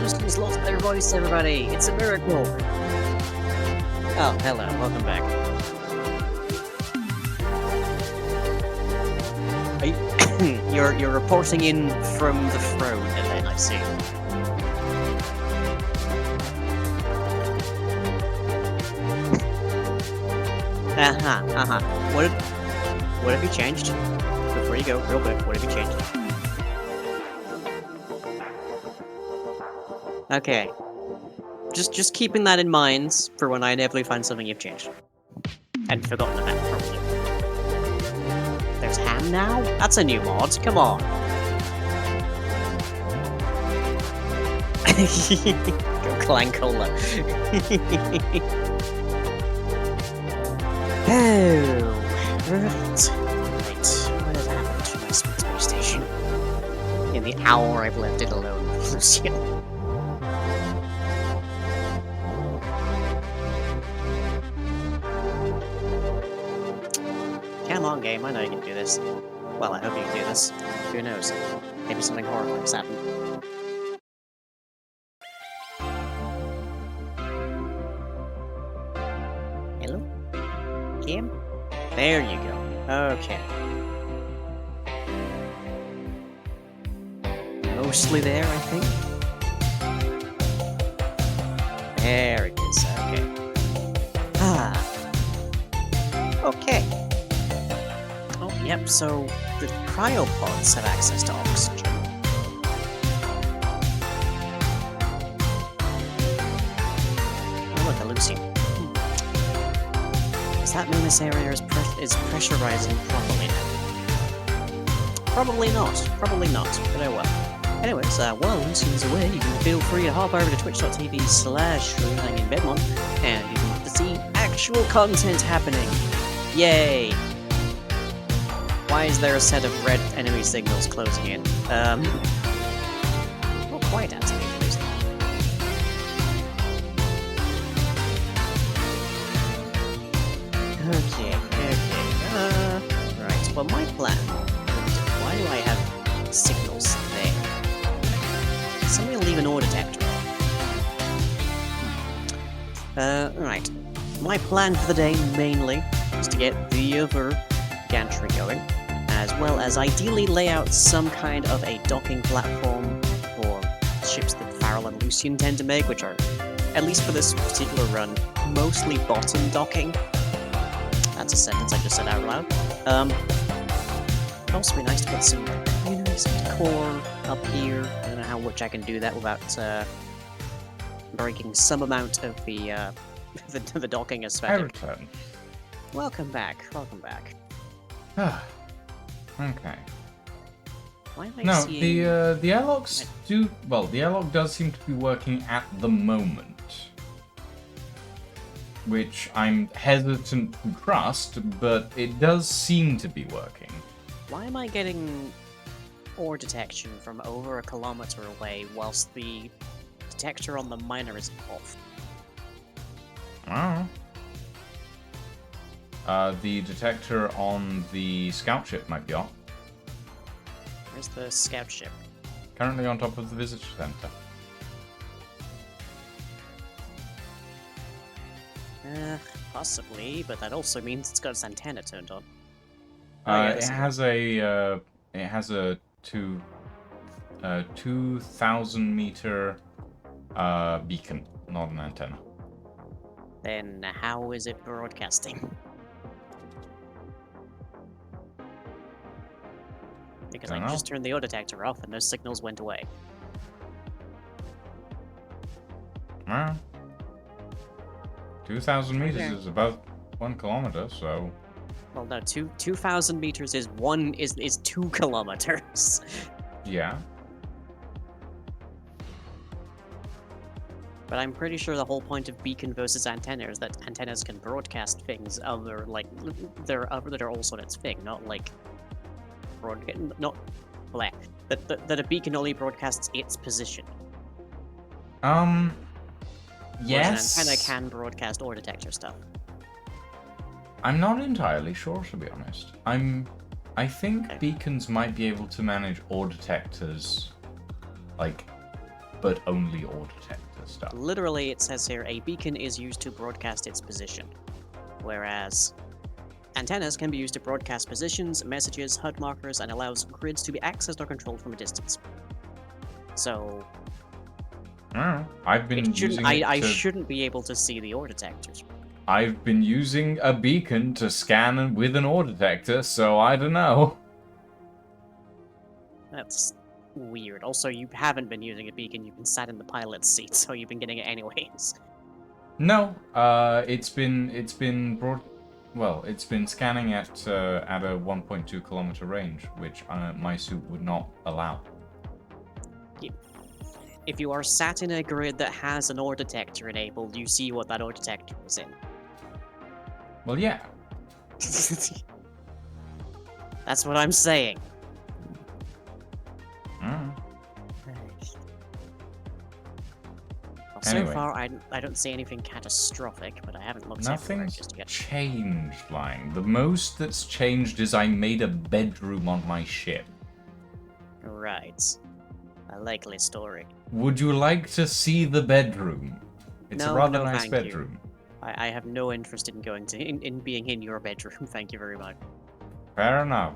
Lucy's lost their voice, everybody! It's a miracle! Oh, hello, welcome back. Are you're reporting in from the throne, and then I see. What have you changed? Before you go, real quick, what have you changed? Okay. Just keeping that in mind for when I inevitably find something you've changed. And forgotten about, probably. There's ham now? That's a new mod, come on. Go Clan Cola. Oh, right. What has happened to my space station? In the hour I've left it alone with Lucian. Come on, game, I know you can do this. Well, I hope you can do this. Who knows? Maybe something horrible has happened. Hello? Game? There you go. Okay. Mostly there, I think. There it is, okay. Okay. Oh, yep, so the cryopods have access to oxygen. Oh, look, a Lucy. Does that mean this area is pressurizing properly now? Probably not. Probably not, but oh well. Anyways, while Lucian's away, you can feel free to hop over to twitch.tv/RuneHangingBedmon, and you can see actual content happening. Yay! Why is there a set of red enemy signals closing in? Not quite activated, at least. Okay. Right, well my plan... Why do I have signals there? Somebody leave an ore detector on. Right. My plan for the day, mainly, is to get the other gantry going, as well as ideally lay out some kind of a docking platform for ships that Farrell and Lucian tend to make, which are, at least for this particular run, mostly bottom docking. That's a sentence I just said out loud. It'd also be nice to put some, some decor up here. I don't know how much I can do that without breaking some amount of the the docking aesthetic. Return. Welcome back. Welcome back. Okay. Why am I No, seeing... the airlocks do... Well, the airlock does seem to be working at the moment. Which I'm hesitant to trust, but it does seem to be working. Why am I getting ore detection from over a kilometer away whilst the detector on the miner is off. I don't know. The detector on the scout ship might be off. Where's the scout ship? Currently on top of the visitor center. Possibly, but that also means it's got its antenna turned on. It has a 2,000 meter beacon, not an antenna. Then how is it broadcasting? Because I Dunno. just turned the ore detector off and those signals went away. Well, 2,000 meters Okay. is about 1 kilometer, so Well, no, 2,000 meters is 2 kilometers. yeah. But I'm pretty sure the whole point of beacon versus antenna is that antennas can broadcast things other like that are also its thing, not like that a beacon only broadcasts its position. Yes. Whereas an antenna can broadcast ore detector stuff. I'm not entirely sure, to be honest. I think Okay. beacons might be able to manage ore detectors, like, but only ore detector stuff. Literally, it says here, a beacon is used to broadcast its position, whereas antennas can be used to broadcast positions, messages, HUD markers, and allows grids to be accessed or controlled from a distance. So, I don't know. I've been it shouldn't, using I it to, shouldn't be able to see the ore detectors. I've been using a beacon to scan with an ore detector, so I don't know. That's weird. Also, you haven't been using a beacon, you've been sat in the pilot's seat, so you've been getting it anyways. No, it's been scanning at a 1.2 kilometer range, which my suit would not allow. If you are sat in a grid that has an ore detector enabled, you see what that ore detector is in. Well, yeah. That's what I'm saying. Mm. Well, so Anyway. far, I don't see anything catastrophic, but I haven't looked everywhere Nothing's just yet. changed, Lang. The most that's changed is I made a bedroom on my ship. Right. A likely story. Would you like to see the bedroom? It's a No, rather no, nice thank you. bedroom. I have no interest in going to in being in your bedroom. Thank you very much. Fair enough.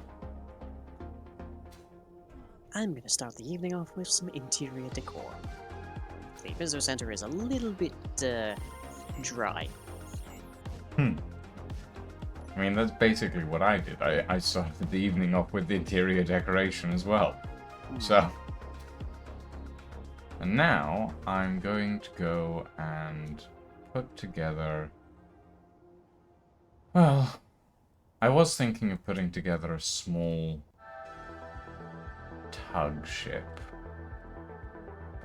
I'm gonna start the evening off with some interior decor. The visitor center is a little bit dry. I mean, that's basically what I did. I started the evening off with the interior decoration as well. So. And now I'm going to go and put together. Well, I was thinking of putting together a small tug ship.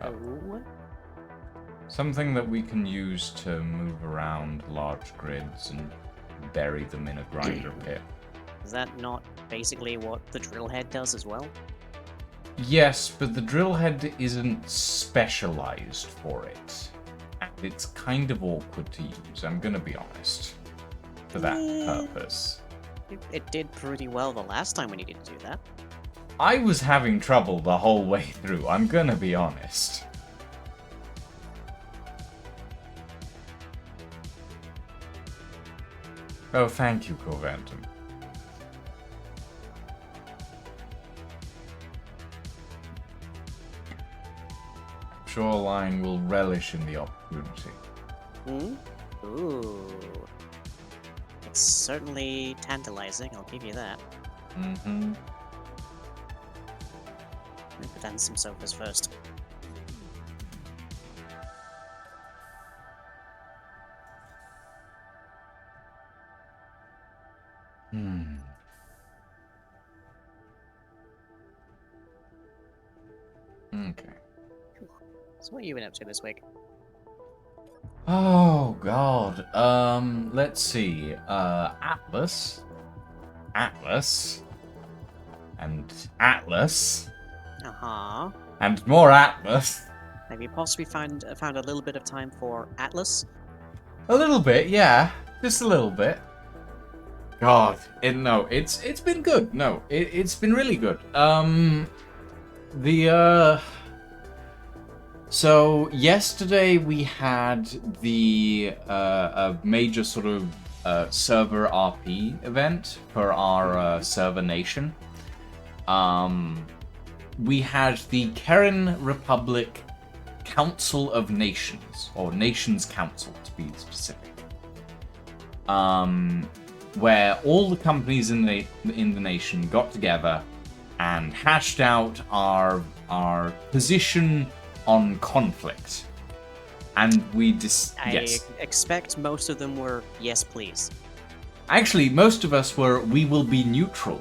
Oh, Something that we can use to move around large grids and bury them in a grinder pit. is that not basically what the drill head does as well? Yes, but the drill head isn't specialized for it. And it's kind of awkward to use, I'm gonna be honest. For that purpose. It did pretty well the last time we needed to do that. I was having trouble the whole way through, I'm gonna be honest. Oh, thank you, Corventum. Shoreline will relish in the opportunity. Hmm? Ooh. It's certainly tantalizing, I'll give you that. Mm-hmm. Let me put down some sofas first. Okay. So what have you been up to this week? Oh god. Let's see. Atlas, and Atlas, Uh-huh. And more Atlas. Have you possibly found a little bit of time for Atlas? A little bit, yeah. Just a little bit. God, it's been good. No, it's been really good. So yesterday we had the a major sort of server RP event for our server nation. We had the Karen Republic Council of Nations, or Nations Council to be specific, where all the companies in the nation got together and hashed out our position on conflict, and we I expect most of them were yes, please. Actually, most of us were we will be neutral.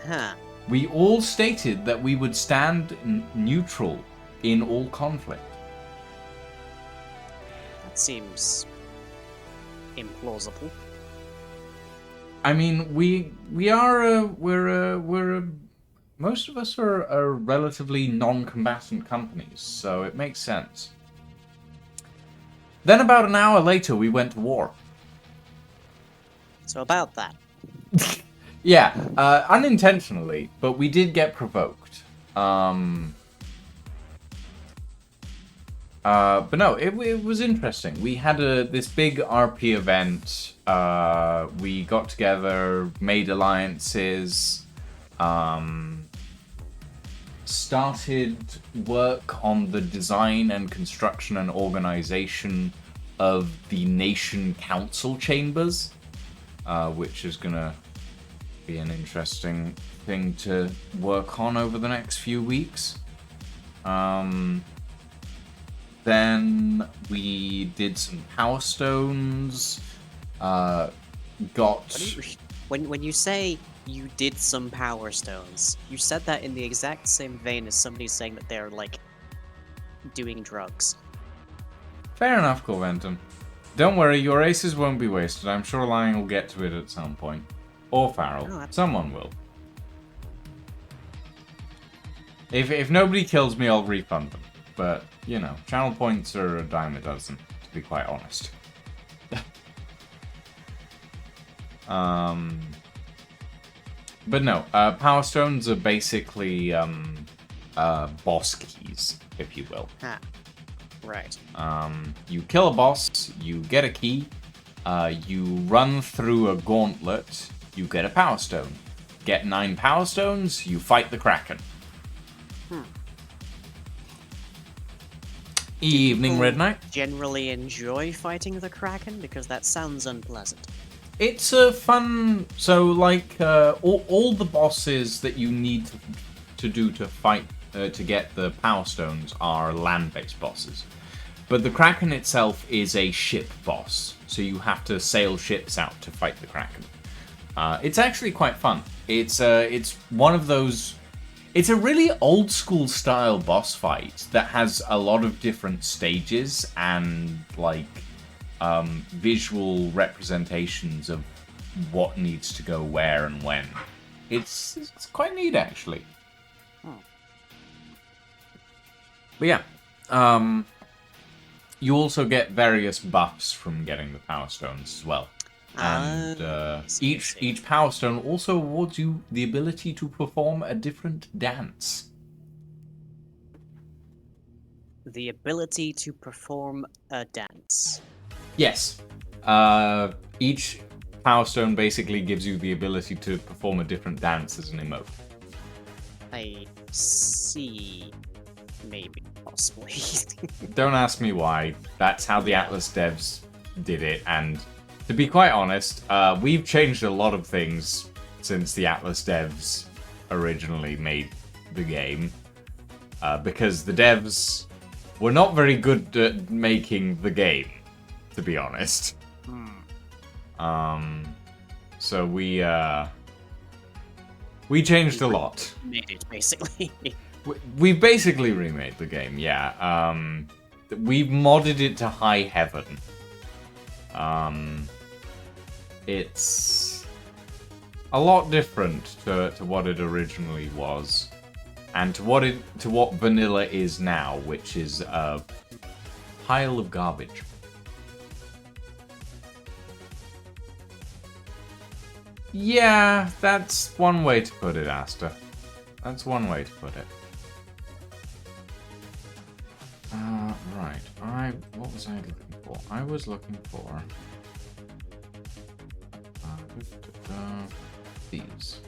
Huh. We all stated that we would stand neutral in all conflict. That seems implausible. I mean, most of us are relatively non-combatant companies, so it makes sense. Then about an hour later, we went to war. So about that. Yeah, unintentionally, but we did get provoked. But no, it was interesting. We had this big RP event. We got together, made alliances, started work on the design and construction and organization of the Nation Council Chambers, which is gonna be an interesting thing to work on over the next few weeks. Then we did some Power Stones. When you say you did some Power Stones, you said that in the exact same vein as somebody saying that they're like doing drugs. Fair enough, Corventum. Don't worry, your aces won't be wasted. I'm sure Lion will get to it at some point. Or Farrell. Oh, Someone will. If nobody kills me, I'll refund them. But, you know, channel points are a dime a dozen, to be quite honest. But no, Power Stones are basically boss keys, if you will. Ah, right. You kill a boss, you get a key, you run through a gauntlet, you get a Power Stone. Get 9 Power Stones, you fight the Kraken. Evening, Red Knight. Generally enjoy fighting the Kraken because that sounds unpleasant. It's a fun. So, like, all the bosses that you need to do to fight to get the Power Stones are land-based bosses, but the Kraken itself is a ship boss. So you have to sail ships out to fight the Kraken. It's actually quite fun. It's one of those. It's a really old school style boss fight that has a lot of different stages and like visual representations of what needs to go where and when. It's quite neat actually. But yeah, you also get various buffs from getting the Power Stones as well. And each Power Stone also awards you the ability to perform a different dance. The ability to perform a dance. Yes. Each Power Stone basically gives you the ability to perform a different dance as an emote. I see. Maybe. Possibly. Don't ask me why. That's how the Atlas devs did it, and to be quite honest, we've changed a lot of things since the Atlas devs originally made the game, because the devs were not very good at making the game, to be honest. So we changed a lot. Made it, basically. We've basically remade the game, yeah. We've modded it to high heaven. It's a lot different to what it originally was. And to what vanilla is now, which is a pile of garbage. Yeah, that's one way to put it, Asta. That's one way to put it. Right. What was I looking for? I was looking for these.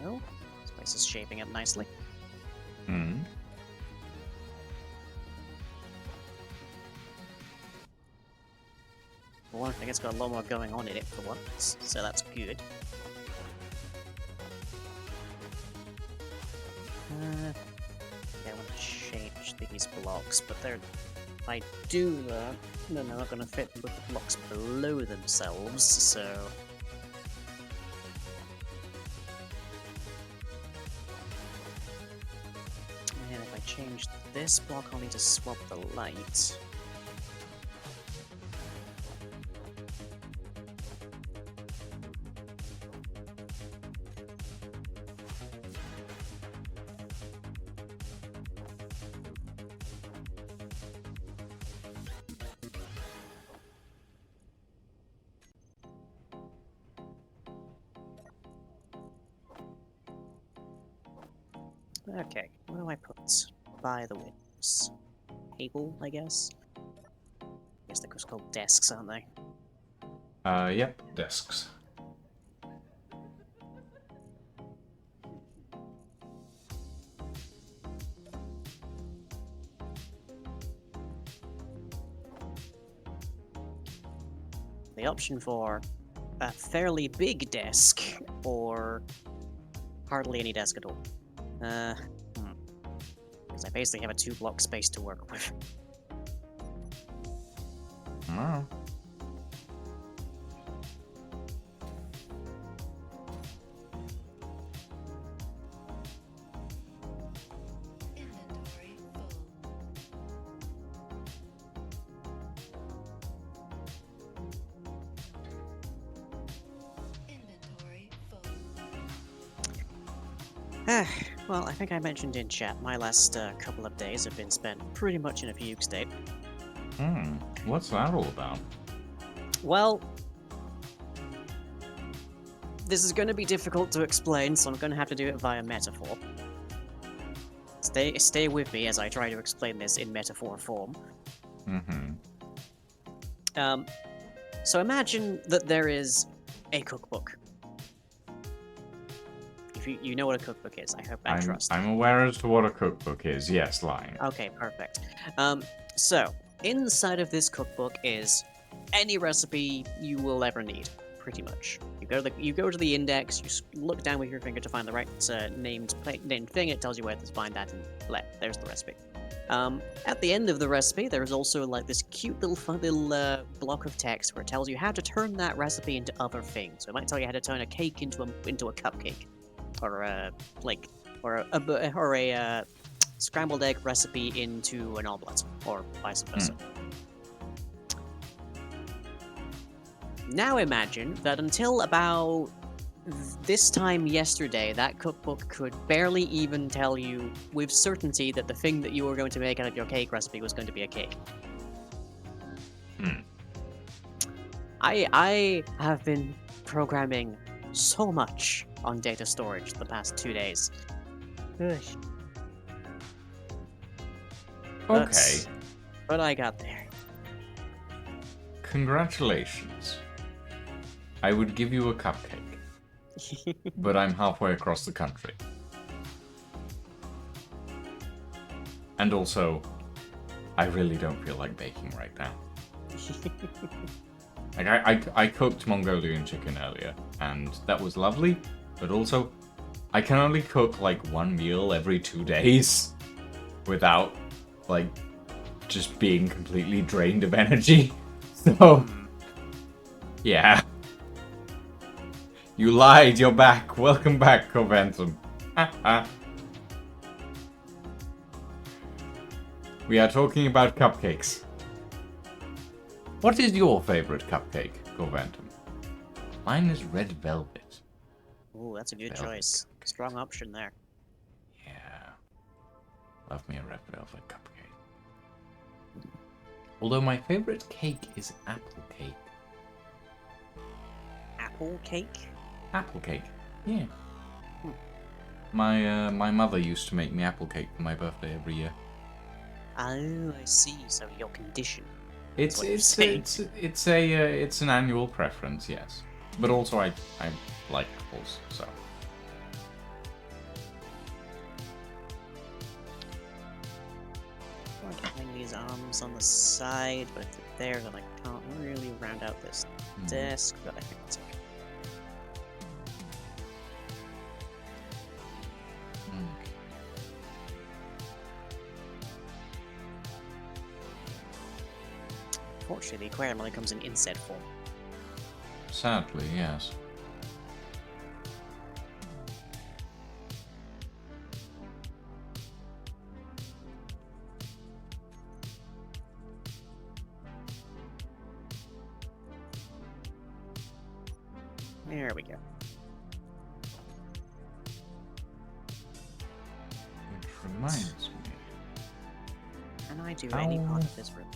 Oh, this place is shaping up nicely. Hmm. For one thing, it's got a lot more going on in it for once, so that's good. Yeah, I want to change these blocks, but they're... If I do that, then they're not going to fit with the blocks below themselves, so... And if I change this block, I'll need to swap the light. Okay, what do I put by the windows? Table, I guess? I guess they're just called desks, aren't they? Yep, desks. The option for a fairly big desk, or hardly any desk at all. Because I basically have a 2-block space to work with. Oh. Inventory full. Inventory full. Well, I think I mentioned in chat, my last couple of days have been spent pretty much in a fugue state. What's that all about? Well, this is going to be difficult to explain, so I'm going to have to do it via metaphor. Stay with me as I try to explain this in metaphor form. So imagine that there is a cookbook. If you know what a cookbook is, I hope I trust. I'm aware as to what a cookbook is. Yes, lying. Okay, perfect. So inside of this cookbook is any recipe you will ever need, pretty much. You go to the index, you look down with your finger to find the right named thing. It tells you where to find that, and there's the recipe. At the end of the recipe, there is also like this cute little fun little block of text where it tells you how to turn that recipe into other things. So it might tell you how to turn a cake into a cupcake, or a scrambled egg recipe into an omelette, or vice versa. Now imagine that until about this time yesterday, that cookbook could barely even tell you with certainty that the thing that you were going to make out of your cake recipe was going to be a cake. I have been programming so much on data storage the past 2 days. Okay. But I got there. Congratulations. I would give you a cupcake. But I'm halfway across the country. And also, I really don't feel like baking right now. Like, I cooked Mongolian chicken earlier, and that was lovely, but also, I can only cook, like, one meal every 2 days without, like, just being completely drained of energy. So, yeah. You lied, you're back. Welcome back, Coventum. We are talking about cupcakes. What is your favorite cupcake, Coventum? Mine is red velvet. Ooh, that's a good Velvet choice. cupcake. Strong option there. Yeah. Love me a red velvet cupcake. Although my favorite cake is apple cake. Apple cake? Apple cake? Yeah. My mother used to make me apple cake for my birthday every year. Oh, I see. So you're conditioned. It's what you're it's saying. it's an annual preference, yes. But also I like apples, so. I want to hang these arms on the side, but if they're there, then I can't really round out this desk, but I think it's okay. Fortunately, the aquarium only comes in inset form. Sadly, yes. There we go. Which reminds me. Can I do any part of this room?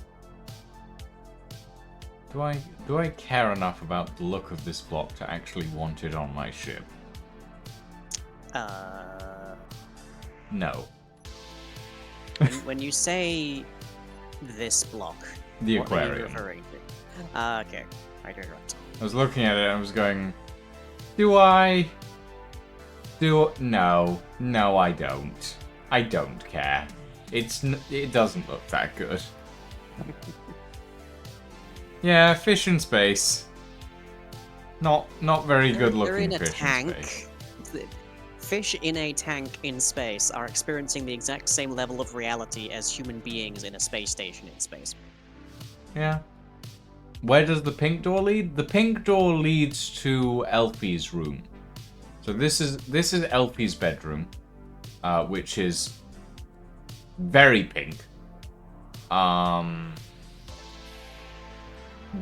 Do I care enough about the look of this block to actually want it on my ship? No. When you say this block, The what are you aquarium. referring to? Okay, I do right. I was looking at it and I was going, do I? No, I don't. I don't care. It doesn't look that good. Yeah, fish in space. Not very good looking They're in a fish tank. in space. Fish in a tank in space are experiencing the exact same level of reality as human beings in a space station in space. Yeah. Where does the pink door lead? The pink door leads to Elfie's room. So this is Elfie's bedroom, which is very pink.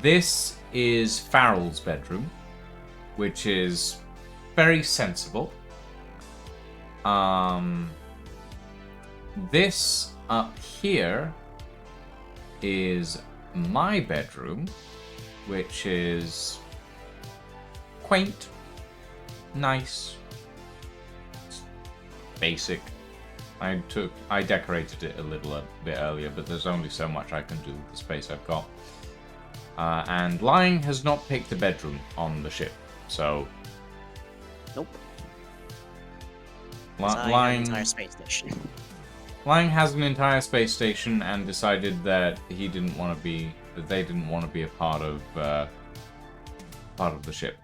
This is Farrell's bedroom, which is very sensible. This up here is my bedroom, which is quaint, nice, basic. I decorated it a little bit earlier, but there's only so much I can do with the space I've got. And Lying has not picked a bedroom on the ship, so Nope. Lying entire space station. Lying has an entire space station and decided that they didn't want to be a part of the ship.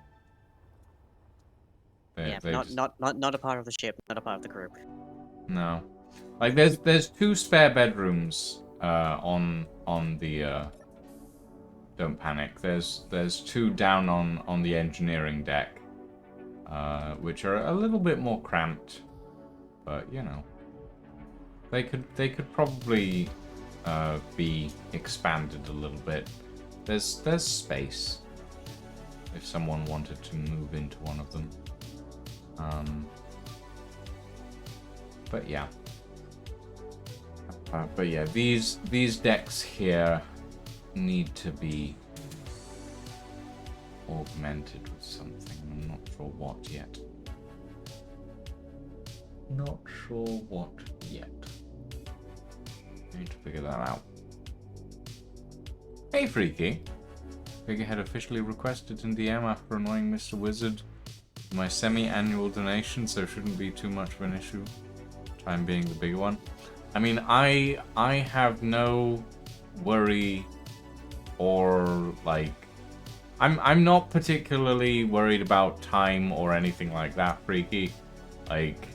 Yeah, not a part of the ship, not a part of the group. No, like there's two spare bedrooms on the. Don't panic. There's two down on the engineering deck, which are a little bit more cramped, but you know, they could probably be expanded a little bit. There's space if someone wanted to move into one of them. But yeah. But yeah, these decks here need to be augmented with something. I'm not sure what yet. Not sure what yet. I need to figure that out. Hey, Freaky. Figurehead officially requested in DM after annoying Mr. Wizard. My semi-annual donation, so shouldn't be too much of an issue. Time being the bigger one. I mean, I have no worry or like I'm not particularly worried about time or anything like that, Freaky. Like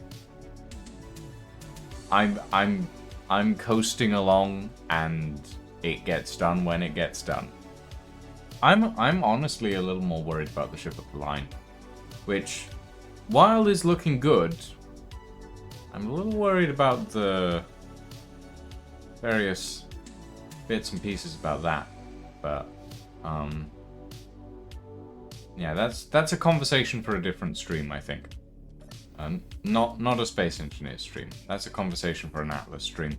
I'm I'm coasting along, and it gets done when it gets done. I'm honestly a little more worried about the ship of the line, which, while is looking good, I'm a little worried about the various bits and pieces about that. But yeah, that's a conversation for a different stream, I think. Not a Space Engineer stream. That's a conversation for an Atlas stream.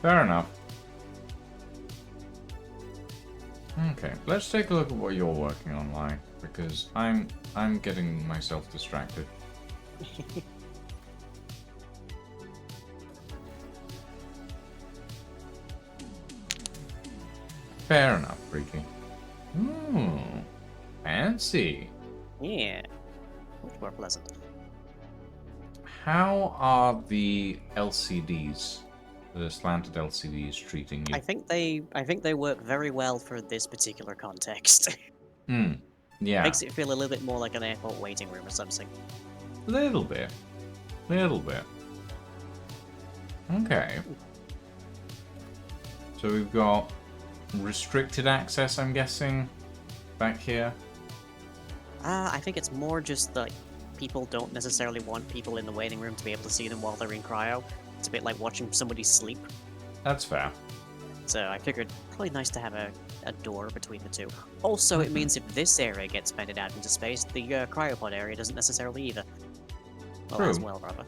Fair enough. Okay, let's take a look at what you're working on, Lai, because I'm getting myself distracted. Fair enough, Freaky. Ooh, fancy. Yeah, much more pleasant. How are the LCDs, the slanted LCDs, treating you? I think they work very well for this particular context. Yeah. Makes it feel a little bit more like an airport waiting room or something. Little bit. Little bit. Okay. So we've got restricted access, I'm guessing, back here. I think it's more just that people don't necessarily want people in the waiting room to be able to see them while they're in cryo. It's a bit like watching somebody sleep. That's fair. So I figured probably nice to have a door between the two. Also, it means if this area gets expanded out into space, the cryopod area doesn't necessarily either. Well, as True. well, rather.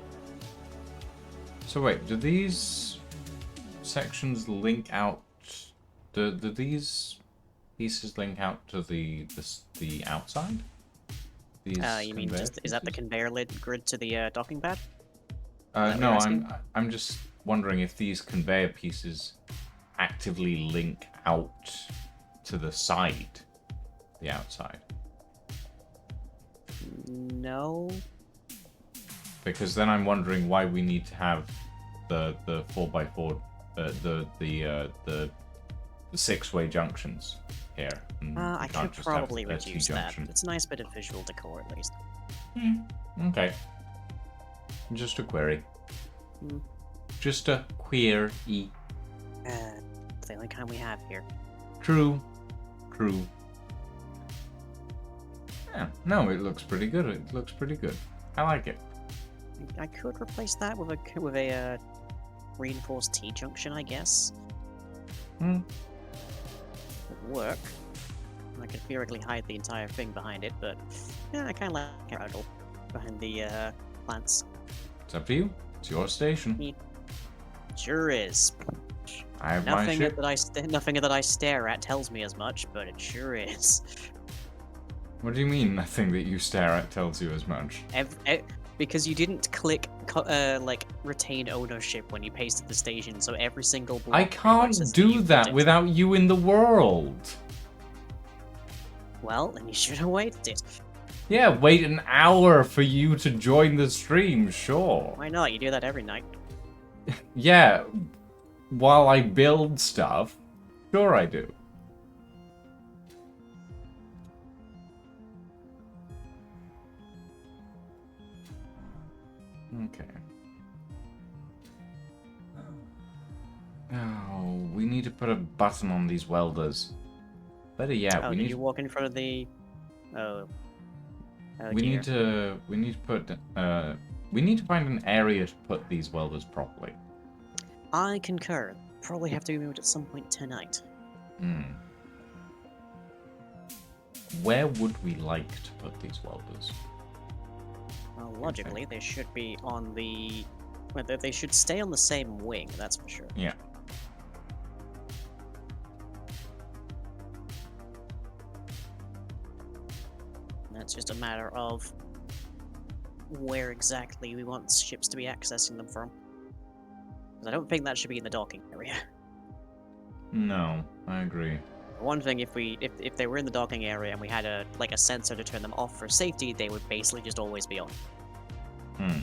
So wait, do these sections link out? Do these pieces link out to the outside? These You mean conveyor just is that the pieces? conveyor grid to the docking pad? that what No, you're asking? I'm just wondering if these conveyor pieces actively link out to the side, the outside. No. Because then I'm wondering why we need to have the 4x4, the 6-way junctions here. And I we can't could just have probably a reduce that. T-junction. It's a nice bit of visual decor, at least. Okay. Just a query. Hmm. Just a query. It's the only kind we have here. True. True. Yeah, no, it looks pretty good. It looks pretty good. I like it. I could replace that with a reinforced T-junction, I guess. Hmm. Would work. I could theoretically hide the entire thing behind it, but yeah, I kind of like a rattle behind the plants. It's up to you. It's your station. Sure is. I have my Nothing ship. nothing that I stare at tells me as much, but it sure is. What do you mean nothing that you stare at tells you as much? Because you didn't click like retain ownership when you pasted the station, so every single block I can't realizes do you that put it. without you in the world. Well, then you should have waited. Yeah, wait an hour for you to join the stream, sure. Why not? You do that every night. Yeah, while I build stuff, sure I do. Okay. Oh, we need to put a button on these welders. Better yet, Oh, we did need you walk in front of the? Oh. Oh we dear. need to put we need to find an area to put these welders properly. I concur. Probably have to be moved at some point tonight. Hmm. Where would we like to put these welders? Well, logically, they should be on the. Well, they should stay on the same wing. That's for sure. Yeah. That's just a matter of where exactly we want ships to be accessing them from. 'Cause I don't think that should be in the docking area. No, I agree. One thing, if they were in the docking area and we had a sensor to turn them off for safety, they would basically just always be on. Hmm.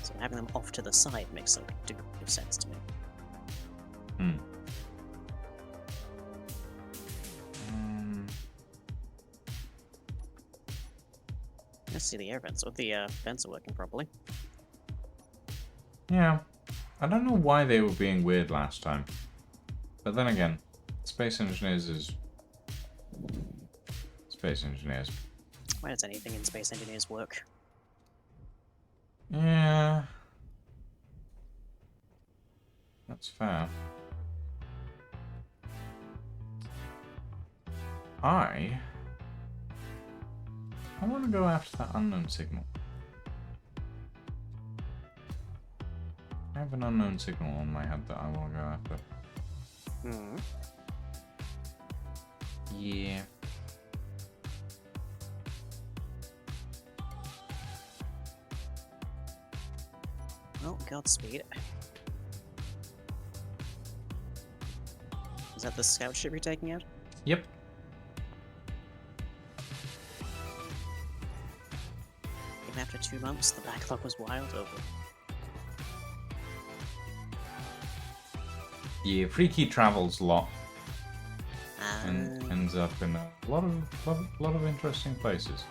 So having them off to the side makes some degree of sense to me. Hmm. Let's see the air vents. Oh, the vents are working properly. Yeah. I don't know why they were being weird last time. But then again, Space Engineers is... Space Engineers. Why does anything in Space Engineers work? Yeah. That's fair. I want to go after that unknown signal. I have an unknown signal on my head that I want to go after. Hmm. Yeah. Well, Godspeed. Is that the scout ship you're taking out? Yep. Even after 2 months, the backlog was wild over. Yeah, Freaky travels a lot and Ah, ends up in a lot of interesting places.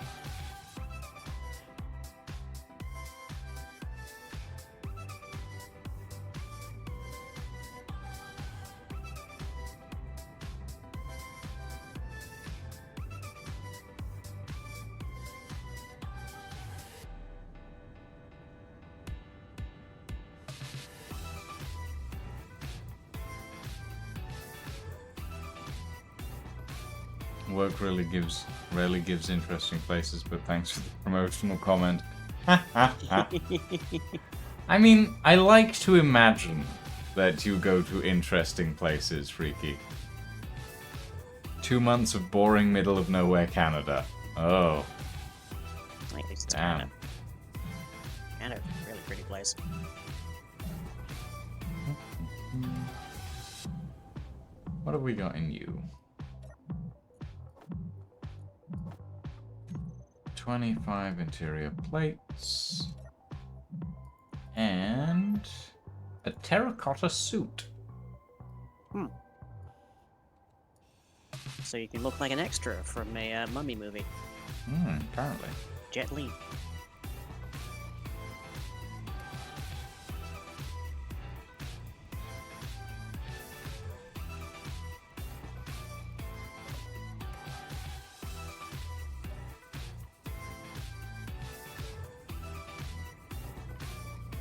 Work rarely gives interesting places, but thanks for the promotional comment. I mean, I like to imagine that you go to interesting places, Freaky. 2 months of boring middle of nowhere Canada. Oh, at least it's damn. kind of really pretty place. What have we got in you? 25 interior plates. And a terracotta suit. So you can look like an extra from a mummy movie. Apparently. Jet Li.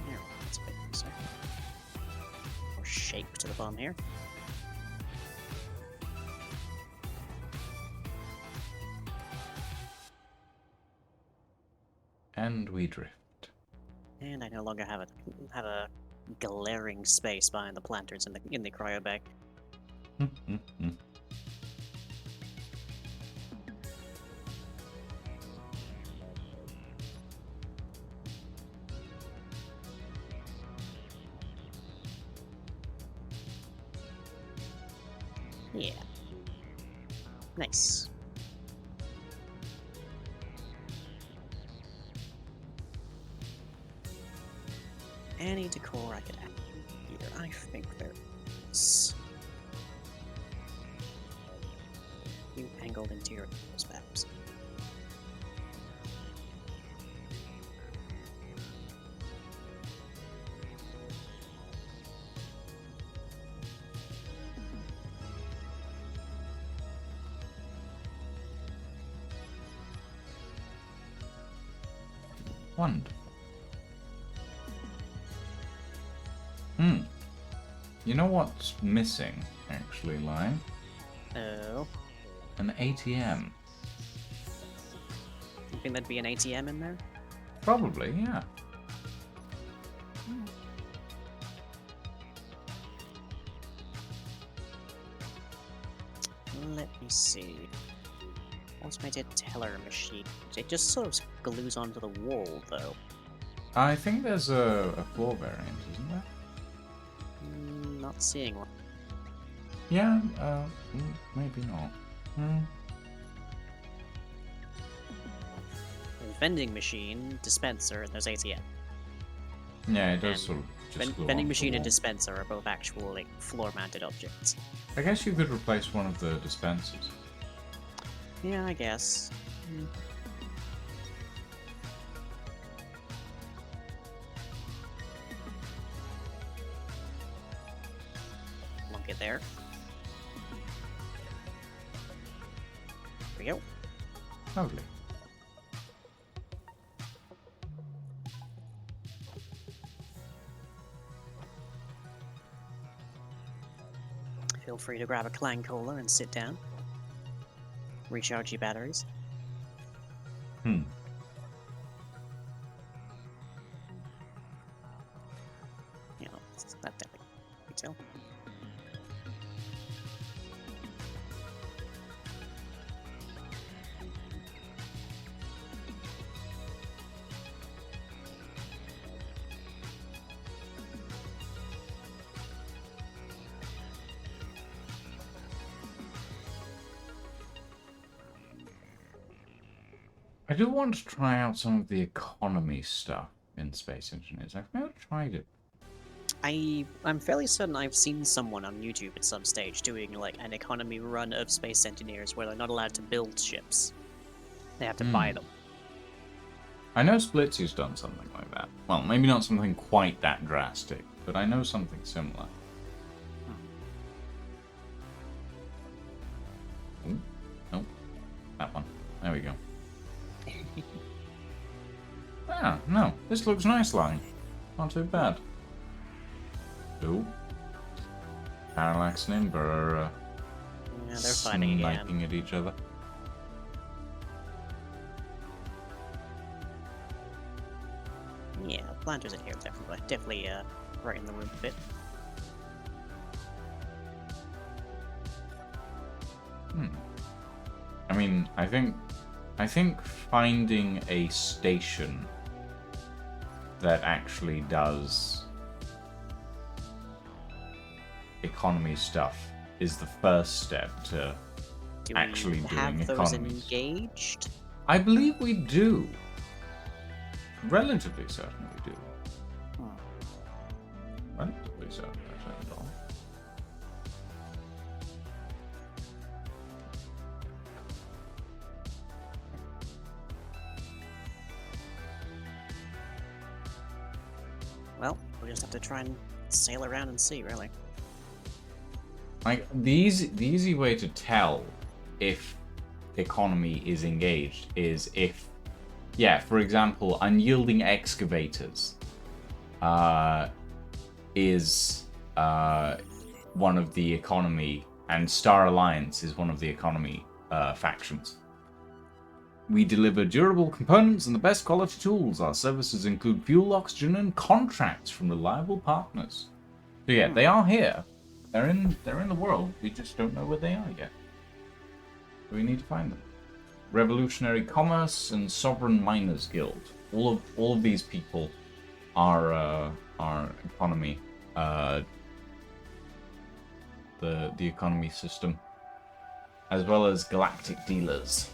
There, that's a bit closer. More shape to the bomb here. And we drift. And I no longer have a glaring space behind the planters in the cryo bag. Yeah. Nice. Any decor I could add here? I think there is. New angled interior perhaps. Wonderful. You know what's missing, actually, Lion? Oh. An ATM. You think there'd be an ATM in there? Probably, yeah. Let me see. Automated teller machine. It just sort of glues onto the wall, though. I think there's a floor variant, isn't there? Not seeing one. Yeah, maybe not. Vending machine, dispenser, and there's ATM. Yeah, it does And sort of just glue vending onto the machine and wall. dispenser are both actual like floor-mounted objects. I guess you could replace one of the dispensers. Yeah, I guess. there. There we go. Lovely. Feel free to grab a Clang Cola and sit down. Recharge your batteries. Hmm. You know, that type of detail. I do want to try out some of the economy stuff in Space Engineers. I've never tried it. I'm fairly certain I've seen someone on YouTube at some stage doing like an economy run of Space Engineers where they're not allowed to build ships. They have to buy them. I know Splitsy's done something like that. Well, maybe not something quite that drastic, but I know something similar. Ooh, nope. That one. There we go. Ah, no. This looks nice, Line. Not too bad. Ooh. Parallax and Imber are Yeah, they're fighting again. sniping at each other. Yeah, planters in here definitely right in the room a bit. I mean, I think finding a station that actually does economy stuff is the first step to Do actually we doing have those economies. engaged? I believe we do. Relatively certain we do. Relatively certain, I don't know. Well, we'll just have to try and sail around and see, really. Like the easy way to tell if economy is engaged is if, yeah, for example, unyielding excavators is one of the economy, and Star Alliance is one of the economy factions. We deliver durable components and the best quality tools. Our services include fuel, oxygen, and contracts from reliable partners. So yeah, they are here. They're in the world. We just don't know where they are yet. So we need to find them. Revolutionary Commerce and Sovereign Miners Guild. All of these people are economy. The economy system, as well as galactic dealers.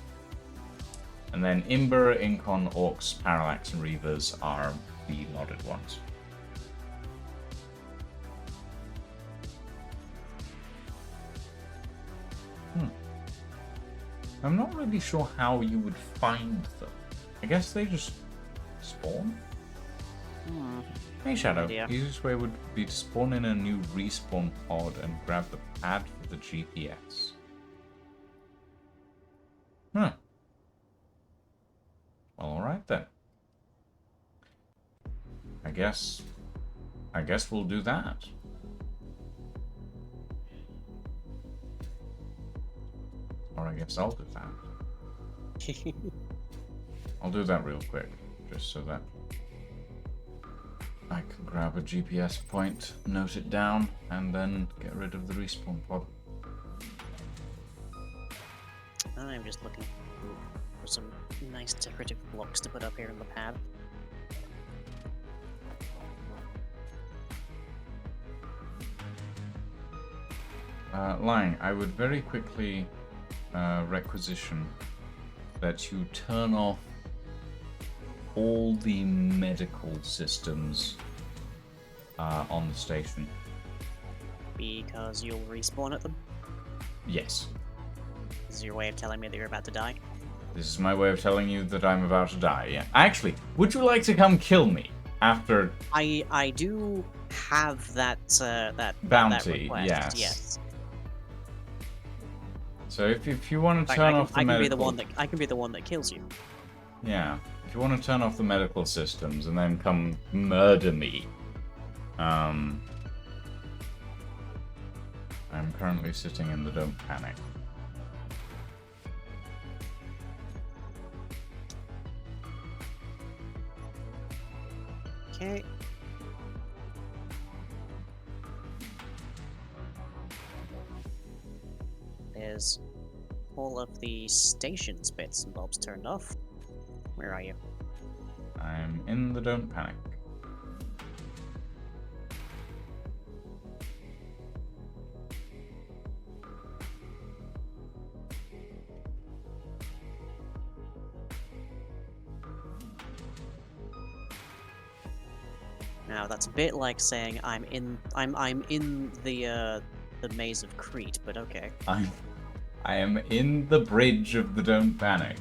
And then Imber, Incon, Orcs, Parallax, and Reavers are the modded ones. I'm not really sure how you would find them. I guess they just spawn? Hey Shadow, idea. the easiest way would be to spawn in a new respawn pod and grab the pad for the GPS. Huh. Well, alright then. I guess we'll do that. Or I guess I'll do that. I'll do that real quick, just so that I can grab a GPS point, note it down, and then get rid of the respawn pod. I'm just looking for some nice decorative blocks to put up here in the pad. Lang, I would very quickly requisition that you turn off all the medical systems on the station. Because you'll respawn at them? Yes. This is your way of telling me that you're about to die? This is my way of telling you that I'm about to die, yeah. Actually, would you like to come kill me? After I do have that Bounty, that request, yes. yes. So if you want In to fact, turn I off the can medical, be the one that I can be the one that kills you. yeah, if you want to turn off the medical systems and then come murder me, I'm currently sitting in the Don't Panic. Okay. There's all of the station's bits and bobs turned off. Where are you? I'm in the Don't Panic. Now that's a bit like saying I'm in the maze of Crete, but okay. I am in the bridge of the Don't Panic.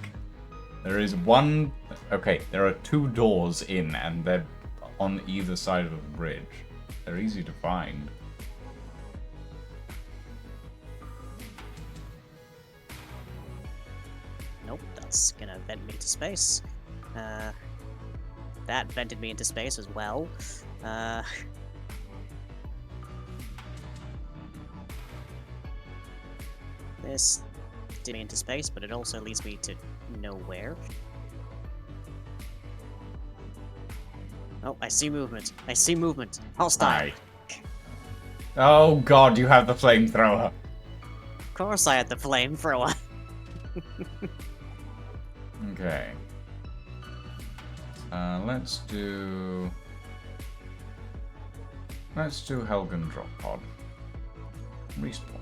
There is one. Okay, there are 2 doors in, and they're on either side of the bridge. They're easy to find. Nope, that's gonna vent me to space. That vented me into space as well. This did me into space, but it also leads me to nowhere. Oh, I see movement. I see movement. Hostile. Hi. Oh god, you have the flamethrower. Of course I had the flamethrower. Okay. Let's do Helgen Drop Pod. Respawn.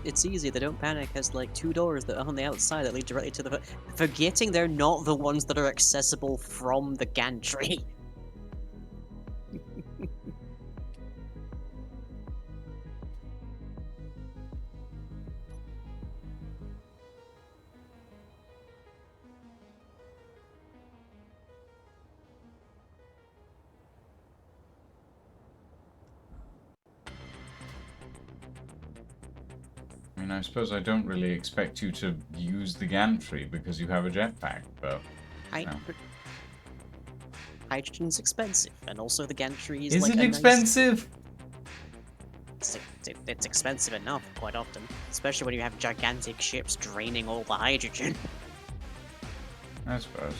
It's easy. They Don't Panic has like 2 doors that are on the outside that lead directly to the. Forgetting they're not the ones that are accessible from the gantry. I mean, I suppose I don't really expect you to use the gantry because you have a jetpack, but I. No. Hydrogen's expensive, and also the gantry is is like it a expensive? It's expensive enough, quite often. Especially when you have gigantic ships draining all the hydrogen. I suppose.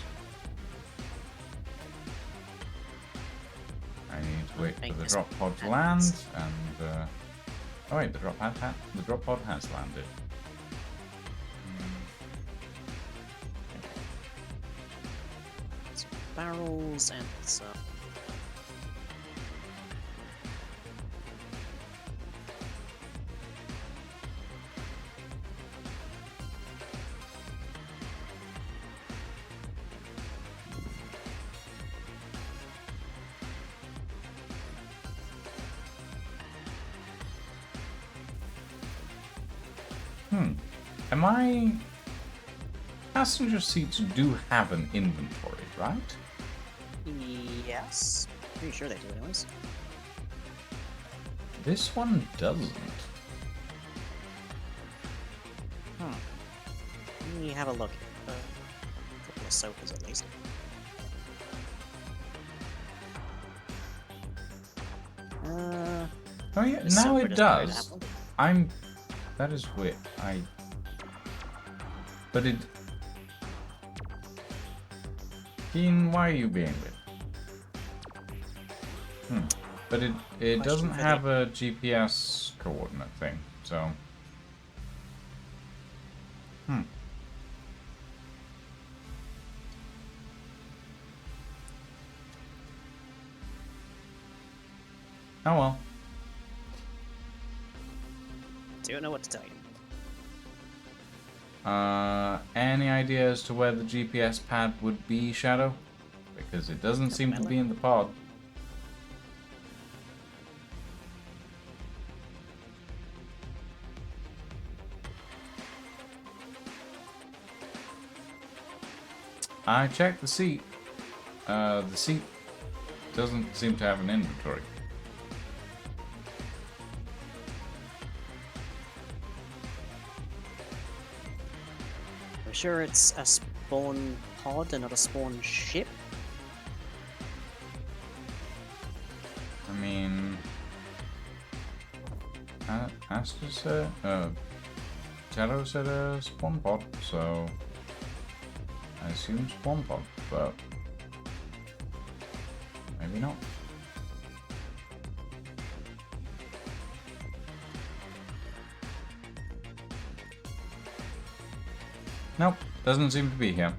I need to wait for the drop pod to land, and oh wait, the drop pod has landed. Barrels and so. Am I... Passenger seats do have an inventory, right? Yes. Pretty sure they do anyways. This one doesn't. Let me have a look. A couple of sofas at least. Oh yeah, this now sofa it doesn't appear to does. have one. I'm... That is weird. But it... Keen, why are you being weird? But it Question doesn't for have a GPS coordinate thing, so... Oh well. Don't know what to tell you. Any idea as to where the GPS pad would be, Shadow? Because it doesn't seem to be in the pod. I checked the seat. The seat doesn't seem to have an inventory. I'm sure it's a spawn pod and not a spawn ship. I mean, Asta said, Shadow said a spawn pod, so I assume spawn pod, but maybe not. Nope, doesn't seem to be here.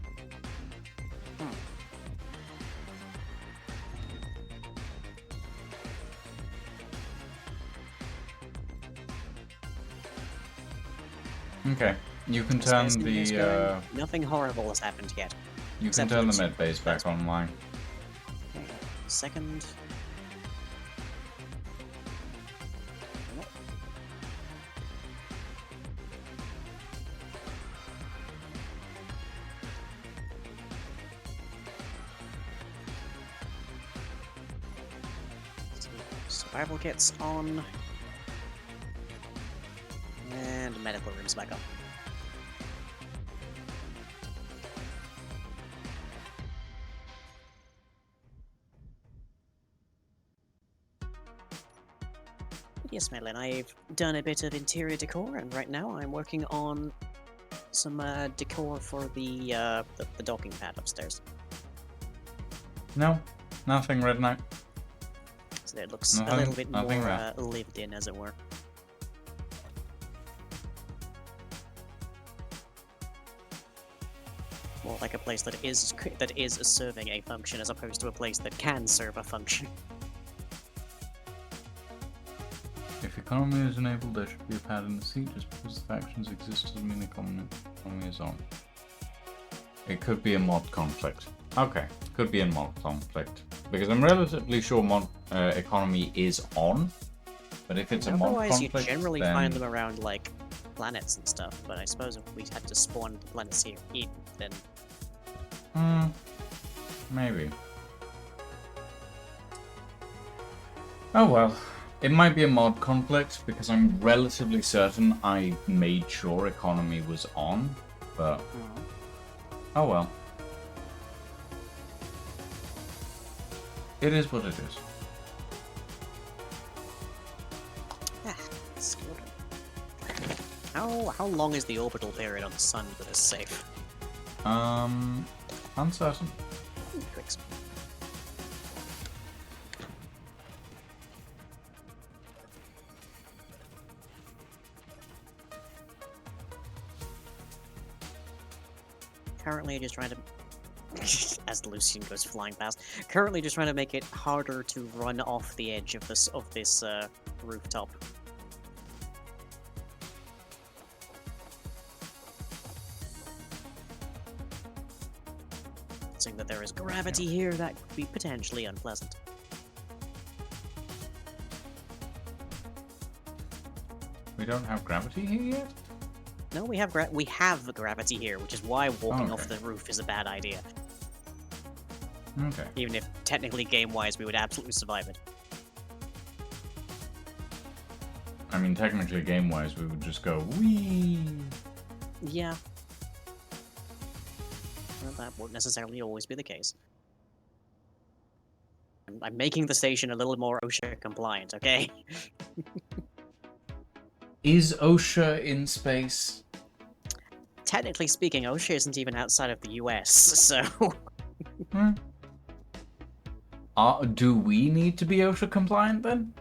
Okay, you can turn the Nothing horrible has happened yet. you can except turn the for med base back online. Okay, second. Nope. Survival kits on. And medical rooms back up. Yes, Madeline, I've done a bit of interior decor, and right now I'm working on some decor for the docking pad upstairs. No, nothing, Red Knight. So it looks a Nothing- little bit nothing more there. lived in, as it were. More like a place that is serving a function, as opposed to a place that can serve a function. If economy is enabled, there should be a pad in the seat. Just because the factions exist doesn't mean the economy is on. It could be a mod conflict. Okay, could be a mod conflict. Because I'm relatively sure mod economy is on. But if it's a mod Otherwise, you conflict, generally then... find them around like planets and stuff. But I suppose if we had to spawn the planets here in, then maybe. Oh well. It might be a mod conflict, because I'm relatively certain I made sure economy was on, but... Oh well. It is what it is. How long is the orbital period on the sun that is safe? Uncertain. Tricks. Currently just trying to as Lucian goes flying past. Currently just trying to make it harder to run off the edge of this rooftop. Saying that there is gravity here, that could be potentially unpleasant. We don't have gravity here yet? No, we have gravity here, which is why walking off Okay. the roof is a bad idea. Okay. Even if technically game-wise we would absolutely survive it. I mean, technically, game-wise, we would just go, wee. Yeah. Well, that won't necessarily always be the case. I'm making the station a little more OSHA compliant, okay? Is OSHA in space? Technically speaking, OSHA isn't even outside of the US, so... Do we need to be OSHA compliant then?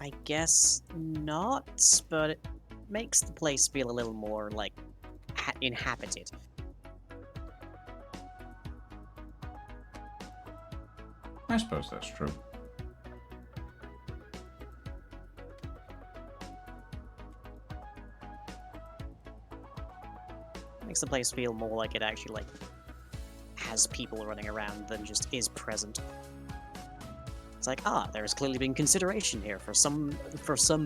I guess not, but it makes the place feel a little more, like, inhabited. I suppose that's true. Makes the place feel more like it actually, like, has people running around than just is present. It's like, there has clearly been consideration here for some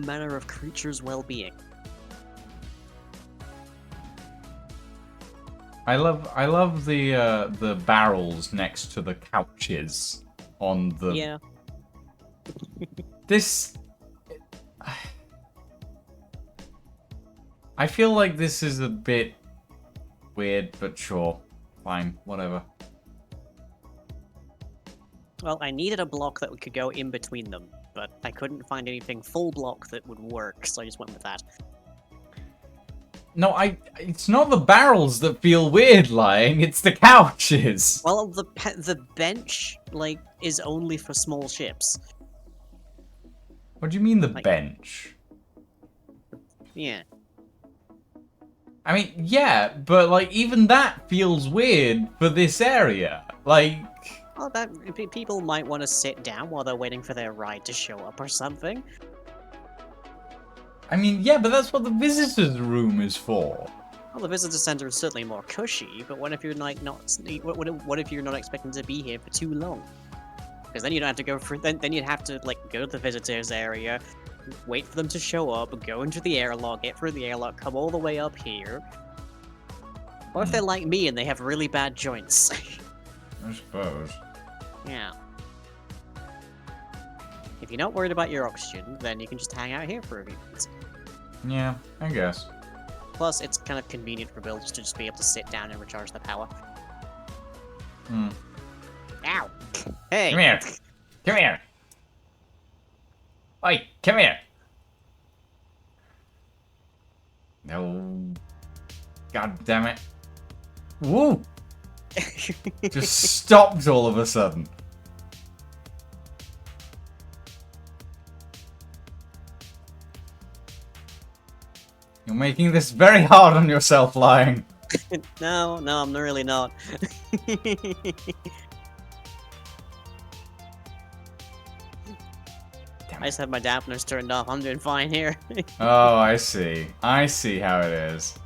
manner of creature's well-being. I love the barrels next to the couches on the. Yeah. This. I feel like this is a bit weird, but sure, fine, whatever. Well, I needed a block that could go in between them, but I couldn't find anything full block that would work, so I just went with that. No, it's not the barrels that feel weird lying, it's the couches. Well, the bench, like, is only for small ships. What do you mean the Like- bench? Yeah. I mean, yeah, but like even that feels weird for this area. Like, Well, people might want to sit down while they're waiting for their ride to show up or something. I mean, yeah, but that's what the visitors' room is for. Well, the visitor center is certainly more cushy, but what if you're like not? What if you're not expecting to be here for too long? Because then you'd have to go for then you'd have to like go to the visitors area, wait for them to show up, go into the airlock, get through the airlock, come all the way up here. Or if they're like me and they have really bad joints. I suppose. Yeah. If you're not worried about your oxygen, then you can just hang out here for a few minutes. Yeah, I guess. Plus, it's kind of convenient for builders to just be able to sit down and recharge the power. Hmm. Ow! Hey! Come here. Come here. Oi, come here. No. God damn it. Woo! Just stopped all of a sudden. You're making this very hard on yourself, lying. No, I'm really not. I just have my dampeners turned off. I'm doing fine here. Oh, I see. I see how it is.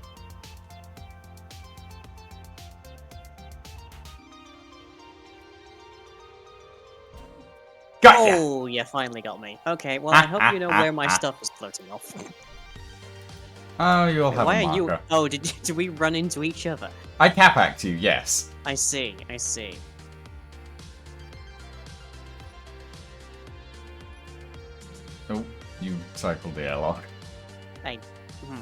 Got ya! Oh, you finally got me. Okay, well, I hope you know where my stuff is floating off. Oh, you'll have Why a are you? marker. Oh, did we run into each other? I capacked you, yes. I see. I see. Oh, you cycled the airlock. Hmm.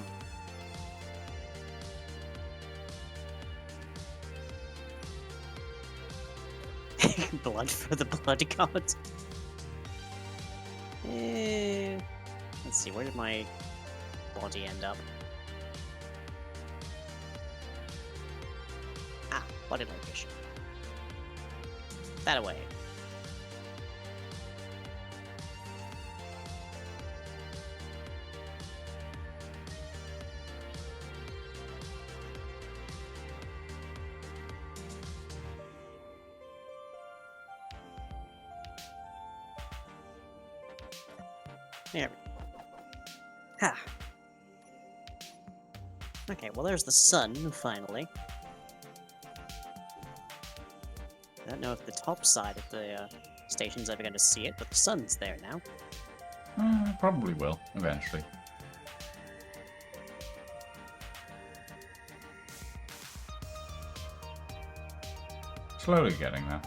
Blood for the blood god. Let's see, where did my body end up? Ah, body location. That away. There we go. Ha! Okay, well there's the sun, finally. I don't know if the top side of the station's ever going to see it, but the sun's there now. Probably will, eventually. Slowly getting there.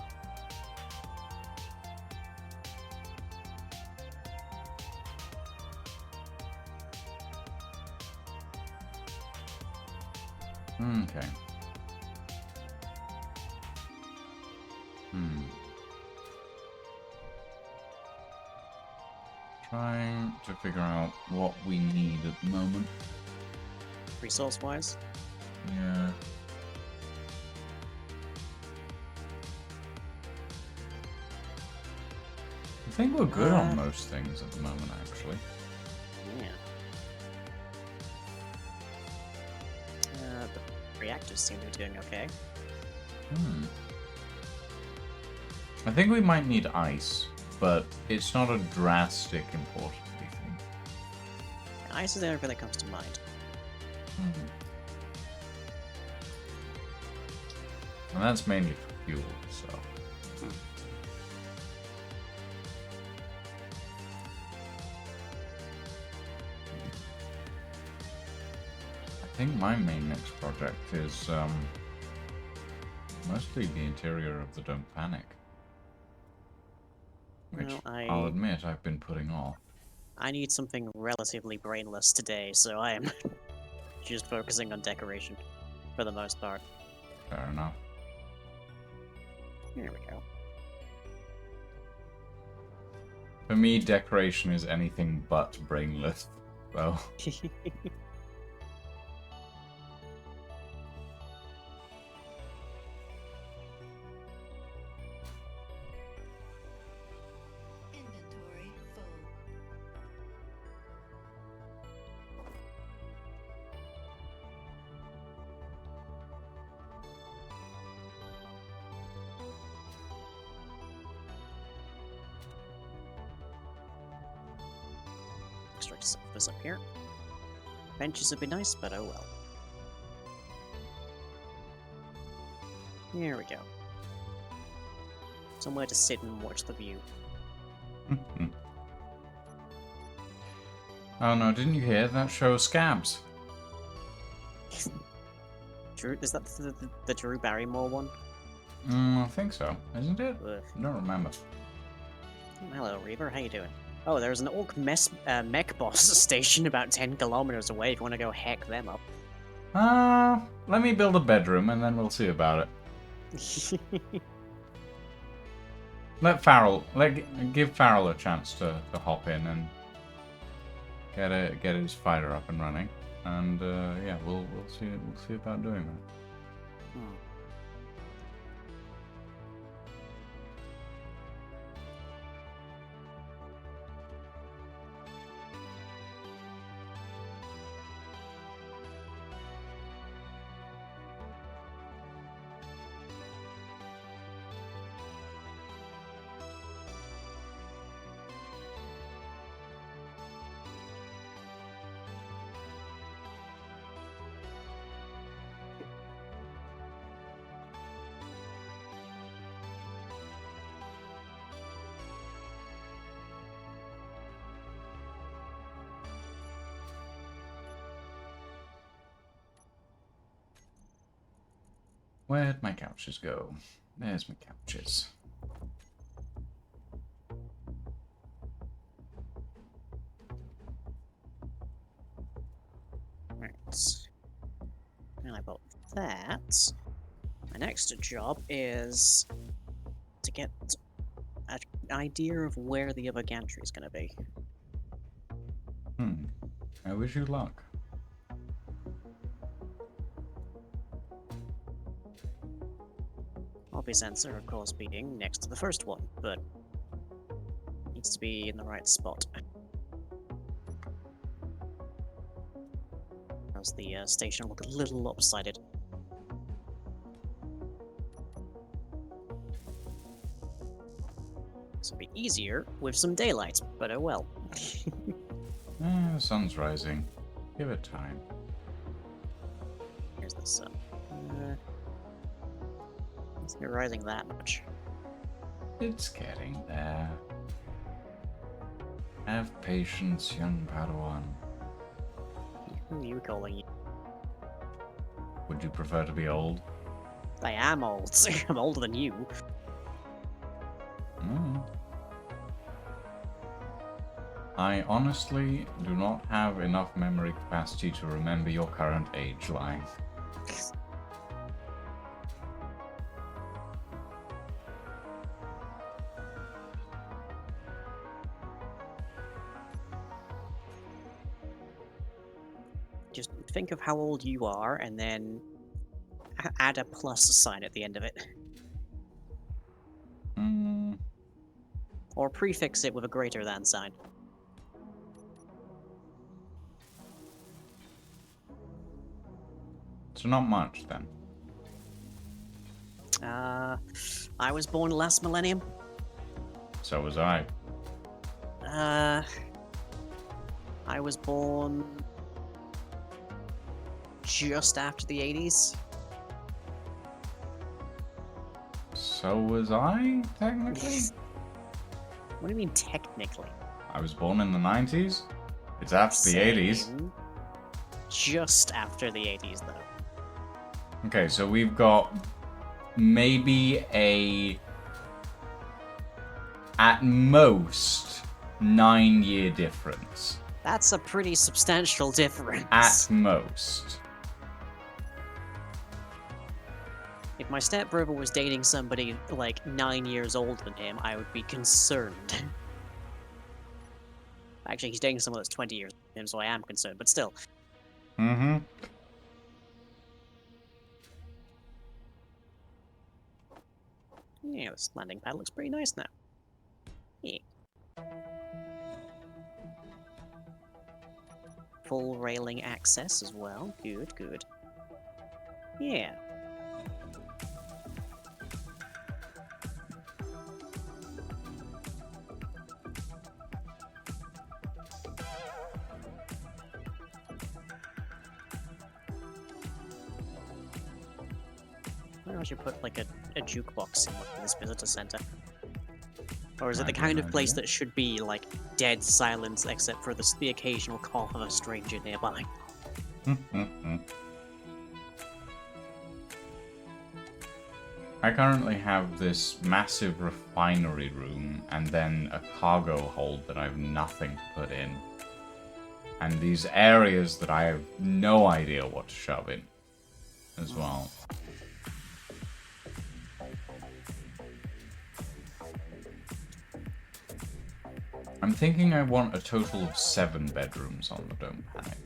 Okay. Trying to figure out what we need at the moment. Resource-wise. Yeah. I think we're good on most things at the moment, actually. Yeah. The reactors seem to be doing okay. I think we might need ice, but it's not a drastic important thing. Ice is everything that comes to mind. And that's mainly for fuel, so. I think my main next project is Mostly the interior of the Don't Panic. Which, Well, I'll admit, I've been putting off. I need something relatively brainless today, so I am just focusing on decoration for the most part. Fair enough. Here we go. For me, decoration is anything but brainless. Well, Inventory full. Extra sofas up here. Benches would be nice, but oh well. Here we go. Somewhere to sit and watch the view. oh no, didn't you hear that show Scabs? Drew, is that the Drew Barrymore one? I think so, isn't it? Ugh. I don't remember. Oh, hello, Reaver. How you doing? Oh, there's an orc mech boss station about 10 kilometers away if you want to go hack them up. Let me build a bedroom and then we'll see about it. Let Farrell, give Farrell a chance to hop in and get his fighter up and running, and yeah, we'll see about doing that. Hmm. Where'd my couches go? There's my couches. Right. And I bought that. My next job is to get an idea of where the other gantry is going to be. I wish you luck. Hobby sensor, of course, being next to the first one, but needs to be in the right spot. As the station look a little lopsided. This will be easier with some daylight, but oh well. The sun's rising. Give it time. Here's the sun. It's not rising that much. It's getting there. Have patience, young Padawan. Who are you calling you? Would you prefer to be old? I am old. I'm older than you. I honestly do not have enough memory capacity to remember your current age line. Just think of how old you are and then add a plus sign at the end of it. Or prefix it with a greater than sign. So not much then. I was born last millennium. So was I. I was born just after the 80s. So was I, technically? What do you mean technically? I was born in the 90s. It's after the 80s. Same. Just after the 80s, though. Okay, so we've got maybe at most 9-year difference. That's a pretty substantial difference. At most. If my stepbrother was dating somebody like 9 years older than him, I would be concerned. Actually, he's dating someone that's 20 years older than him, so I am concerned, but still. Mm-hmm. Yeah, this landing pad looks pretty nice now. Yeah. Full railing access as well. Good, good. Yeah. I should put like a jukebox somewhere in this visitor center. Or is it the kind of place that should be like dead silence except for the occasional cough of a stranger nearby? I currently have this massive refinery room and then a cargo hold that I have nothing to put in. And these areas that I have no idea what to shove in as well. I'm thinking I want a total of 7 bedrooms on the Dome Panic.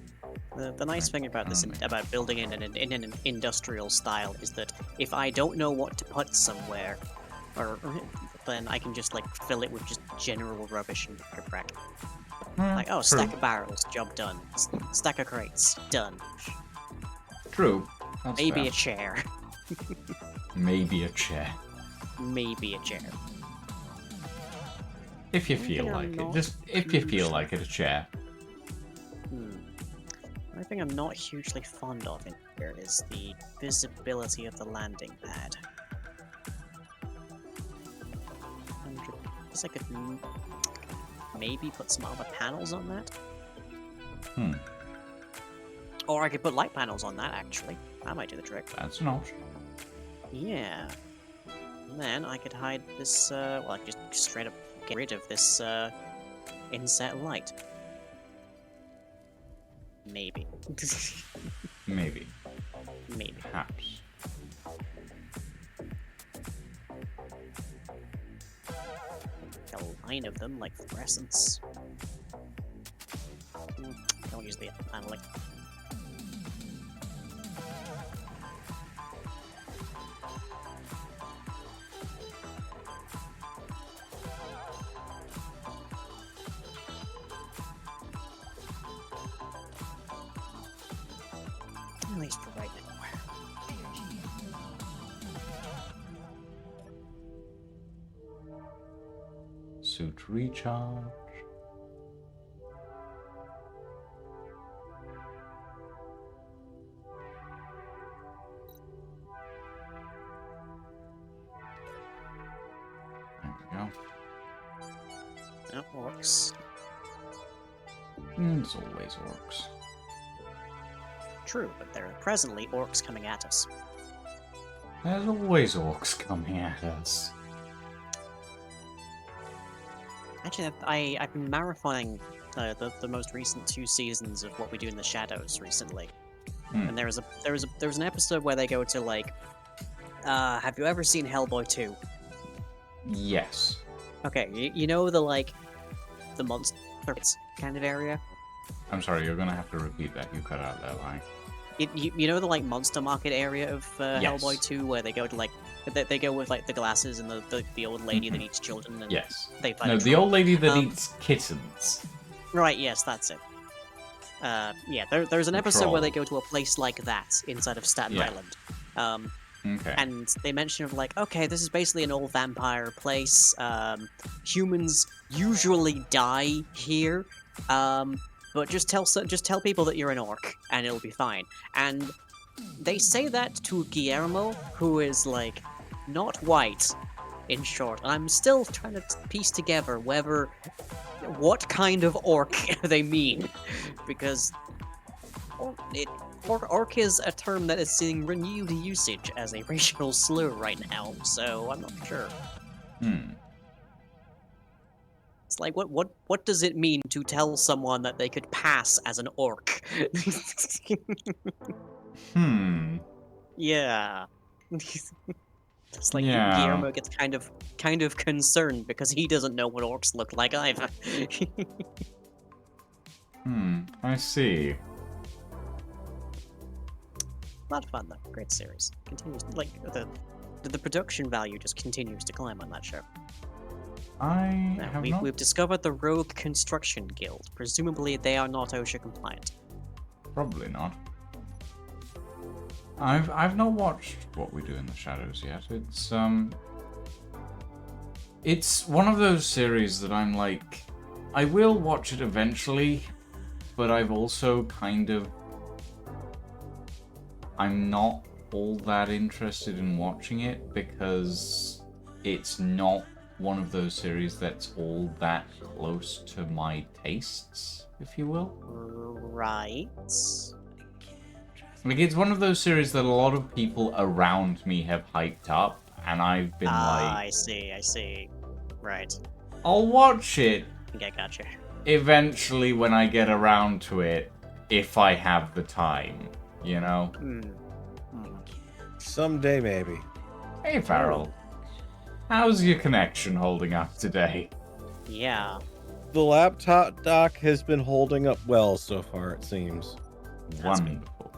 The nice thing about this, about building in an industrial style, is that if I don't know what to put somewhere, then I can just like fill it with just general rubbish and bric-a-brac. Like, oh, stack of barrels, job done. Stack of crates, done. True. That's Maybe fair. a chair. Maybe a chair. Maybe a chair. If you feel like it. Just if you feel like it, a chair. One thing I'm not hugely fond of in here is the visibility of the landing pad. I guess I could maybe put some other panels on that. Or I could put light panels on that, actually. That might do the trick. That's an option. Yeah. And then I could hide this, well, I could just straight up get rid of this, inset light. Maybe. Maybe. Maybe. Perhaps. A line of them, like fluorescents. Don't use the paneling. At least for right now. Suit recharge. There we go. That works. It's always orcs. True, but there are presently orcs coming at us. There's always orcs coming at us. Actually, I've been marathoning the most recent 2 seasons of What We Do in the Shadows recently, and there was an episode where they go to like, have you ever seen Hellboy 2? Yes. Okay, you know the monster kind of area. I'm sorry, you're gonna have to repeat that. You cut out that line. You know the like monster market area of Yes. Hellboy 2 where they go to like they go with like the glasses and the old lady that eats children and Yes. they find No, a the troll. old lady that eats kittens. Right, yes, that's it. Yeah, there's an The episode where they troll. go to a place like that inside of Staten Yeah. Island. Okay. And they mention of like, okay, this is basically an old vampire place. Humans usually die here. But just tell people that you're an orc, and it'll be fine. And they say that to Guillermo, who is like not white, in short. And I'm still trying to piece together what kind of orc they mean, because Orc is a term that is seeing renewed usage as a racial slur right now, so I'm not sure. Hmm. It's like, what does it mean to tell someone that they could pass as an orc? Hmm. Yeah. It's like Yeah. Guillermo gets kind of concerned because he doesn't know what orcs look like either. I see. A lot of fun though. Great series. Continues like the production value just continues to climb on that show. I Now, have not. we've discovered the Rogue Construction Guild. Presumably they are not OSHA compliant. Probably not. I've not watched What We Do in the Shadows yet. It's one of those series that I'm like, I will watch it eventually, but I've also I'm not all that interested in watching it because it's not one of those series that's all that close to my tastes, if you will. Right. Like, it's one of those series that a lot of people around me have hyped up, and I've been I see. Right. I'll watch it I think I gotcha. eventually when I get around to it, if I have the time, you know? Someday, maybe. Hey, Farrell. How's your connection holding up today? Yeah. The laptop dock has been holding up well so far, it seems. That's good. Wonderful.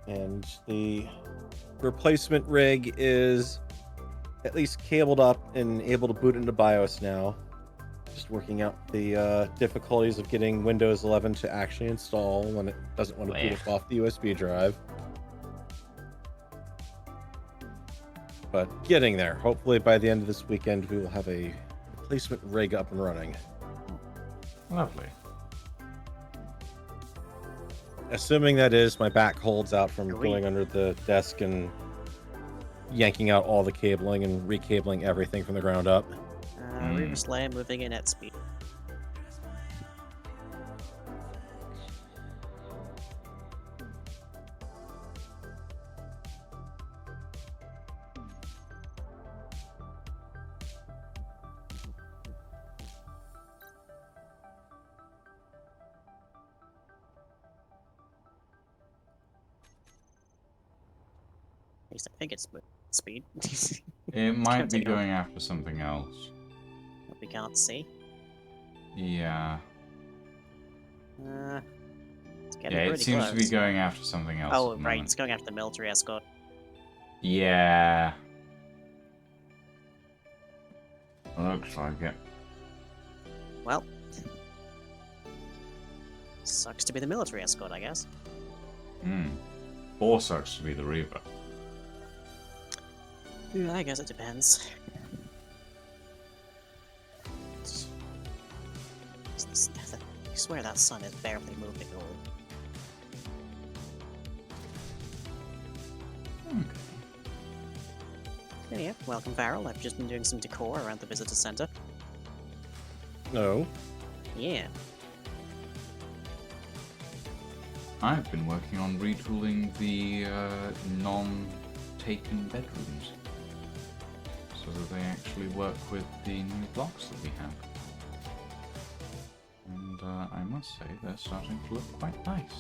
And the replacement rig is at least cabled up and able to boot into BIOS now. Just working out the difficulties of getting Windows 11 to actually install when it doesn't want to boot us off the USB drive. But getting there. Hopefully by the end of this weekend we will have a replacement rig up and running. Lovely. Assuming that is, my back holds out from Sweet. going under the desk and yanking out all the cabling and recabling everything from the ground up. Reaver Slayer moving in at speed. At least I think it's speed. It might be Continue. going after something else. We can't see. Yeah. It's getting Yeah, it pretty seems close. to be going after something else. Oh, at the right. moment. It's going after the military escort. Yeah. Looks like it. Well, sucks to be the military escort, I guess. Or sucks to be the Reaver. Yeah, I guess it depends. I swear that sun is barely moving. Yeah, welcome, Farrell. I've just been doing some decor around the visitor center. No. Yeah. I've been working on retooling the non-taken bedrooms so that they actually work with the new blocks that we have. And I must say, they're starting to look quite nice.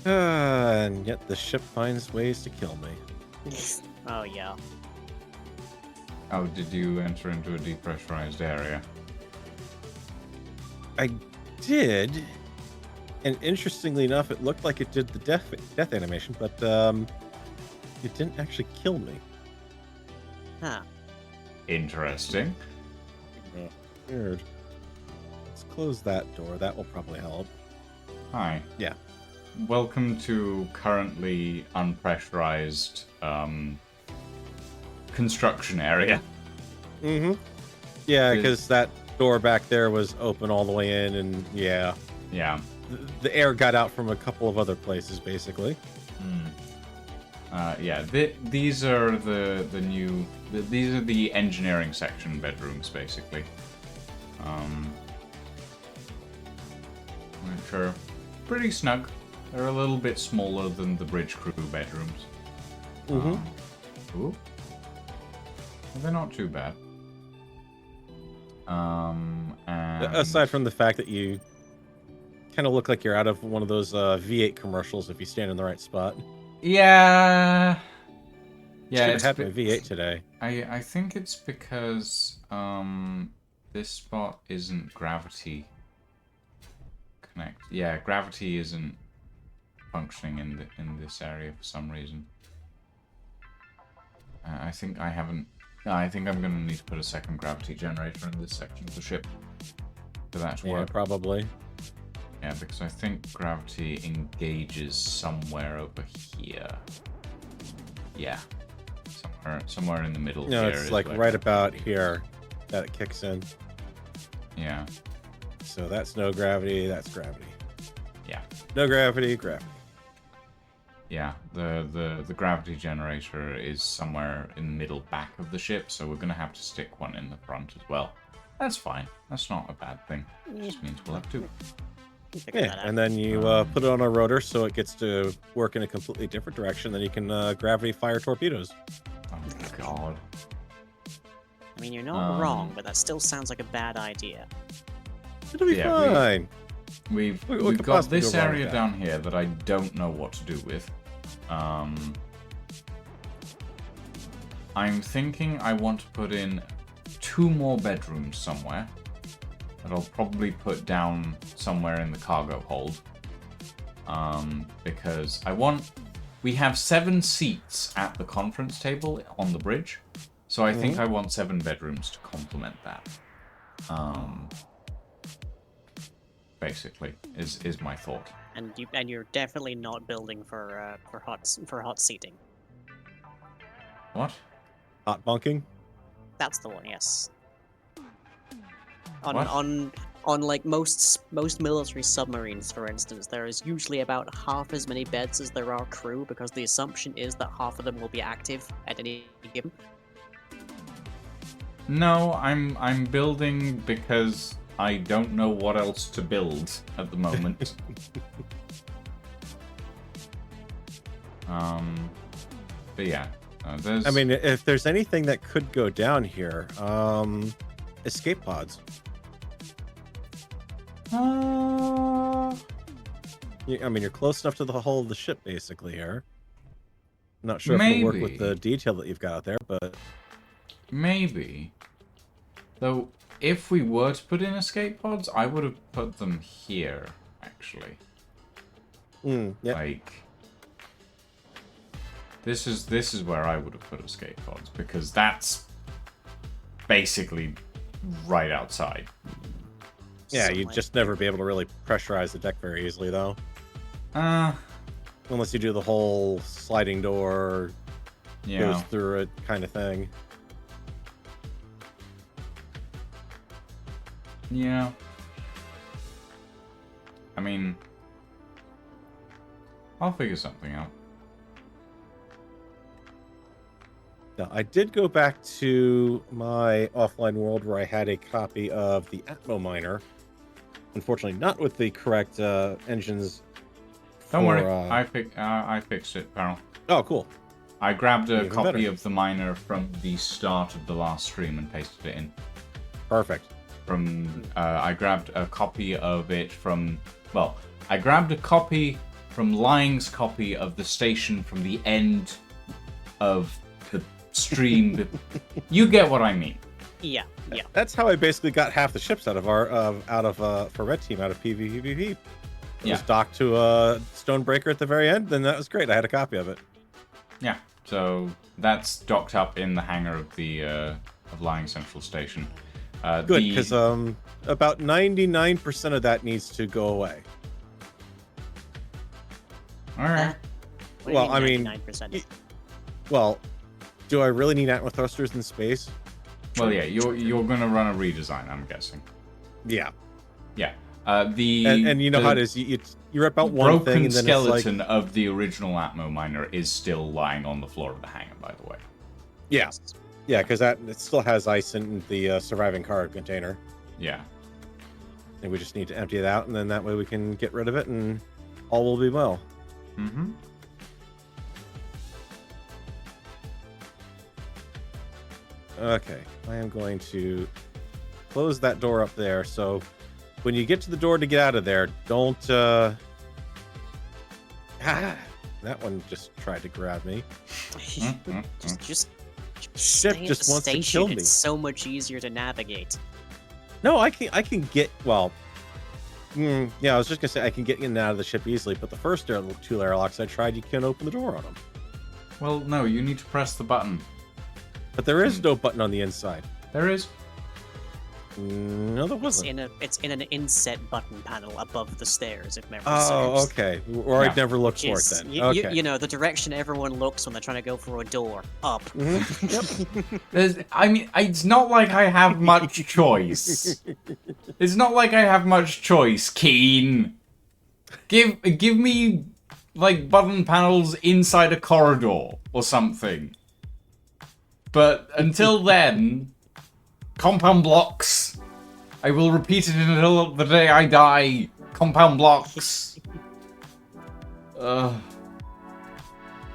And yet the ship finds ways to kill me. Oh, yeah. Oh, did you enter into a depressurized area? I did. And interestingly enough, it looked like it did the death animation, but it didn't actually kill me. Huh. Interesting. Weird. Let's close that door. That will probably help. Hi. Yeah. Welcome to currently unpressurized construction area. Mm-hmm. Yeah, Is- because that door back there was open all the way in, and yeah, Yeah. the air got out from a couple of other places, basically. Yeah, these are the new. These are the engineering section bedrooms, basically. Which are pretty snug. They're a little bit smaller than the bridge crew bedrooms. Ooh. They're not too bad. And Aside from the fact that you kind of look like you're out of one of those V8 commercials if you stand in the right spot. yeah, Should it's have had my V8 today. I think it's because this spot isn't gravity connect. Yeah, gravity isn't functioning in this area for some reason. I think I haven't. I think I'm gonna need to put a second gravity generator in this section of the ship for that to Yeah, work. probably. Yeah, because I think gravity engages somewhere over here. Yeah, somewhere in the middle. No, here it's is like where- right about here that it kicks in. Yeah, So that's no gravity, that's gravity. yeah, No gravity, gravity. yeah. The gravity generator is somewhere in the middle back of the ship, so we're gonna have to stick one in the front as well. That's fine. That's not a bad thing. It just means we'll have two. Figure Yeah, that out. and then you put it on a rotor so it gets to work in a completely different direction. Then you can gravity fire torpedoes. Oh God. I mean, you're not wrong, but that still sounds like a bad idea. It'll be Yeah, fine. We've What we've could got possibly this go wrong with area that? down here that I don't know what to do with. I'm thinking I want to put in 2 more bedrooms somewhere that I'll probably put down somewhere in the cargo hold. Because we have 7 seats at the conference table on the bridge, so I think I want 7 bedrooms to complement that. Basically, is my thought. And you're definitely not building for hot seating. What? Hot bunking. That's the one, yes. What? On like most military submarines, for instance, there is usually about half as many beds as there are crew, because the assumption is that half of them will be active at any given. No, I'm building because I don't know what else to build at the moment. But yeah, there's. I mean, if there's anything that could go down here, escape pods. I mean, you're close enough to the hull of the ship, basically, here. I'm not sure if it'll work with the Maybe. detail that you've got out there, but Maybe. Though, if we were to put in escape pods, I would have put them here, actually. yeah. Like, this is where I would have put escape pods, because that's basically right outside. Yeah, Something you'd like- just never be able to really pressurize the deck very easily, though. Unless you do the whole sliding door, Yeah. goes through it kind of thing. Yeah. I mean, I'll figure something out. Now, I did go back to my offline world where I had a copy of the Atmo Miner. Unfortunately, not with the correct engines. Don't worry, for, I fixed it, Parallel. Oh, cool. I grabbed a Even copy better. of the miner from the start of the last stream and pasted it in. Perfect. I grabbed a copy of it from. Well, I grabbed a copy from Lying's copy of the station from the end of the stream. You get what I mean. Yeah. That's how I basically got half the ships out of for Red Team out of PvP. It Yeah. was docked to a Stonebreaker at the very end, then that was great. I had a copy of it. Yeah. So that's docked up in the hangar of the of Lying Central Station. Good, because about 99% of that needs to go away. All right. What do you Well, I mean, 99%? Well, do I really need Atmo thrusters in space? Well, yeah, you're gonna run a redesign, I'm guessing. Yeah. Yeah. And you know how it is. You rip out one broken thing, and then skeleton of the original Atmo miner is still lying on the floor of the hangar, by the way. it's like, yeah, because it still has ice in the surviving cargo container, Yeah. and we just need to empty it out, and then that way we can get rid of it, and all will be well. Mm-hmm. Okay, I am going to close that door up there. So when you get to the door to get out of there, don't. That one just tried to grab me. just Ship stay at just the wants to station. kill me. It's so much easier to navigate. No, I can get well. Yeah, I was just gonna say I can get in and out of the ship easily, but the first two airlocks I tried, you can't open the door on them. Well, no, you need to press the button. But there is no button on the inside. There is. No, there It's wasn't. it's in an inset button panel above the stairs, if memory Oh, serves. okay. Or Yeah. I'd never looked Which for is, it then. you, Okay. you know, the direction everyone looks when they're trying to go for a door. Up. I mean, it's not like I have much choice. It's not like I have much choice, Keen. Give me, like, button panels inside a corridor or something. But until then, compound blocks. I will repeat it until the day I die. Compound blocks.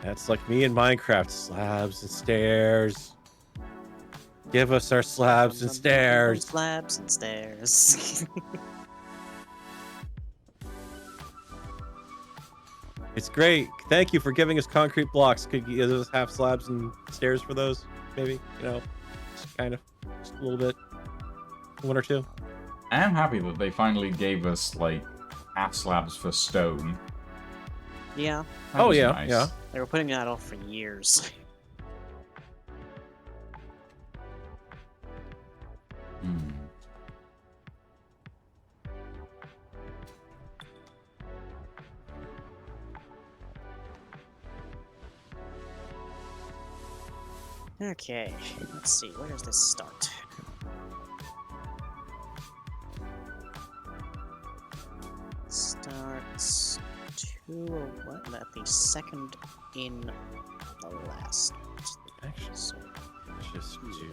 That's like me in Minecraft. Slabs and stairs. Give us our slabs and stairs. Slabs and stairs. It's great. Thank you for giving us concrete blocks. Could you give us half slabs and stairs for those? Maybe, just kind of, just a little bit, one or two. I am happy that they finally gave us, like, half slabs for stone. Yeah, That Oh, was yeah, nice. yeah. they were putting that off for years. Hmm. Okay, let's see, where does this start? Starts at the second in the last. Actually, So, just two.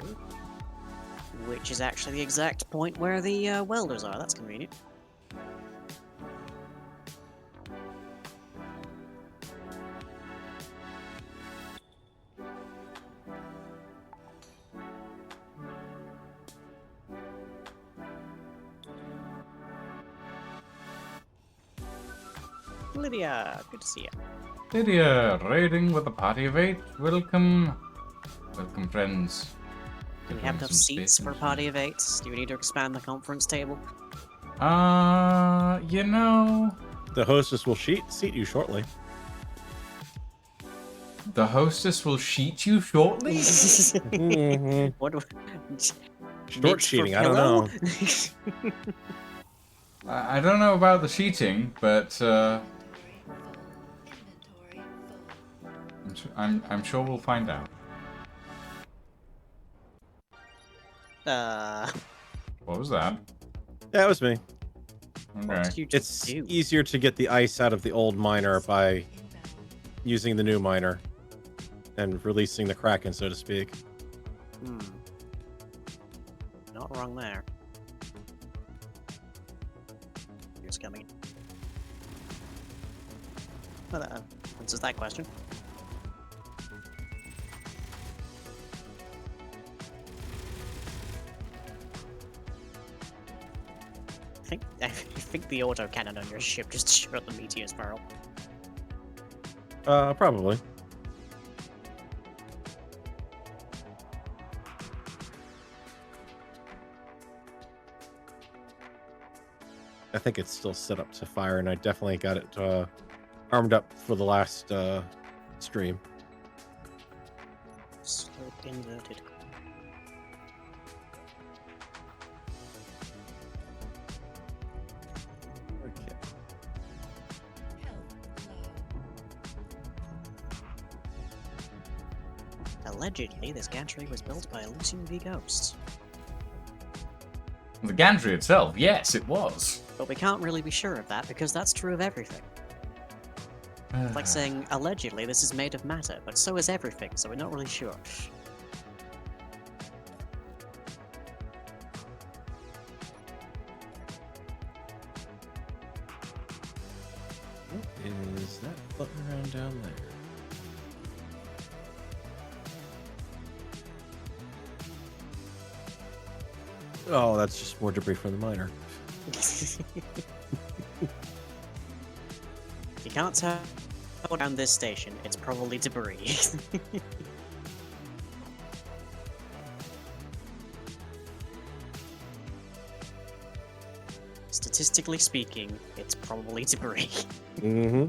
which is actually the exact point where the welders are. That's convenient. Lydia, good to see you. Lydia, raiding with a party of 8. Welcome. Welcome, friends. Do we have enough seats for a party of 8? Do we need to expand the conference table? You know, The hostess will seat you shortly. the hostess will sheet you shortly? Mhm. What do Short sheeting, I don't know. I don't know about the sheeting, but Inventory full. I'm sure we'll find out. What was that? That was me. What Okay. did you It's just do? easier to get the ice out of the old miner by using the new miner and releasing the Kraken, so to speak. Hmm. Not wrong there. Here's coming. Well, that answers that question. I think the autocannon on your ship just shot the meteor's barrel. Probably. I think it's still set up to fire, and I definitely got it armed up for the last stream. Slope inverted. Okay. Health low. Allegedly, this gantry was built by Lucian V. Ghosts. The gantry itself, yes, it was. But we can't really be sure of that because that's true of everything. It's like saying, allegedly, this is made of matter, but so is everything, so we're not really sure. What is that floating around down there? Oh, that's just more debris from the miner. If you can't tell around this station, it's probably debris. Statistically speaking, it's probably debris. Mm-hmm.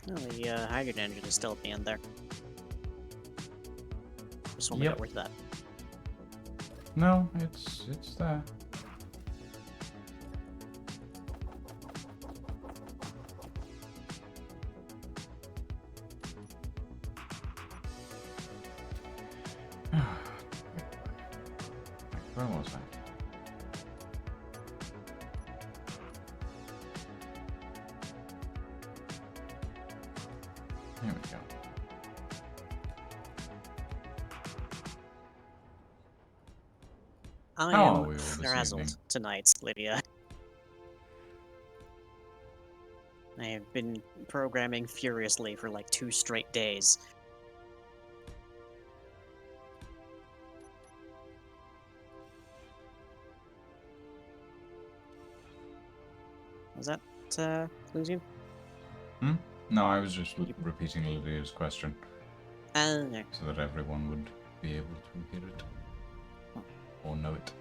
Oh, the hydrogen engine is still at the end there. Just want to Yep. get rid of that. No, it's there. Where was I? Here we go. I How are am we all this frazzled evening? tonight, Lydia. I have been programming furiously for like 2 straight days. Was that, Lucian? No, I was just repeating Lydia's question No. so that everyone would be able to hear it or know it.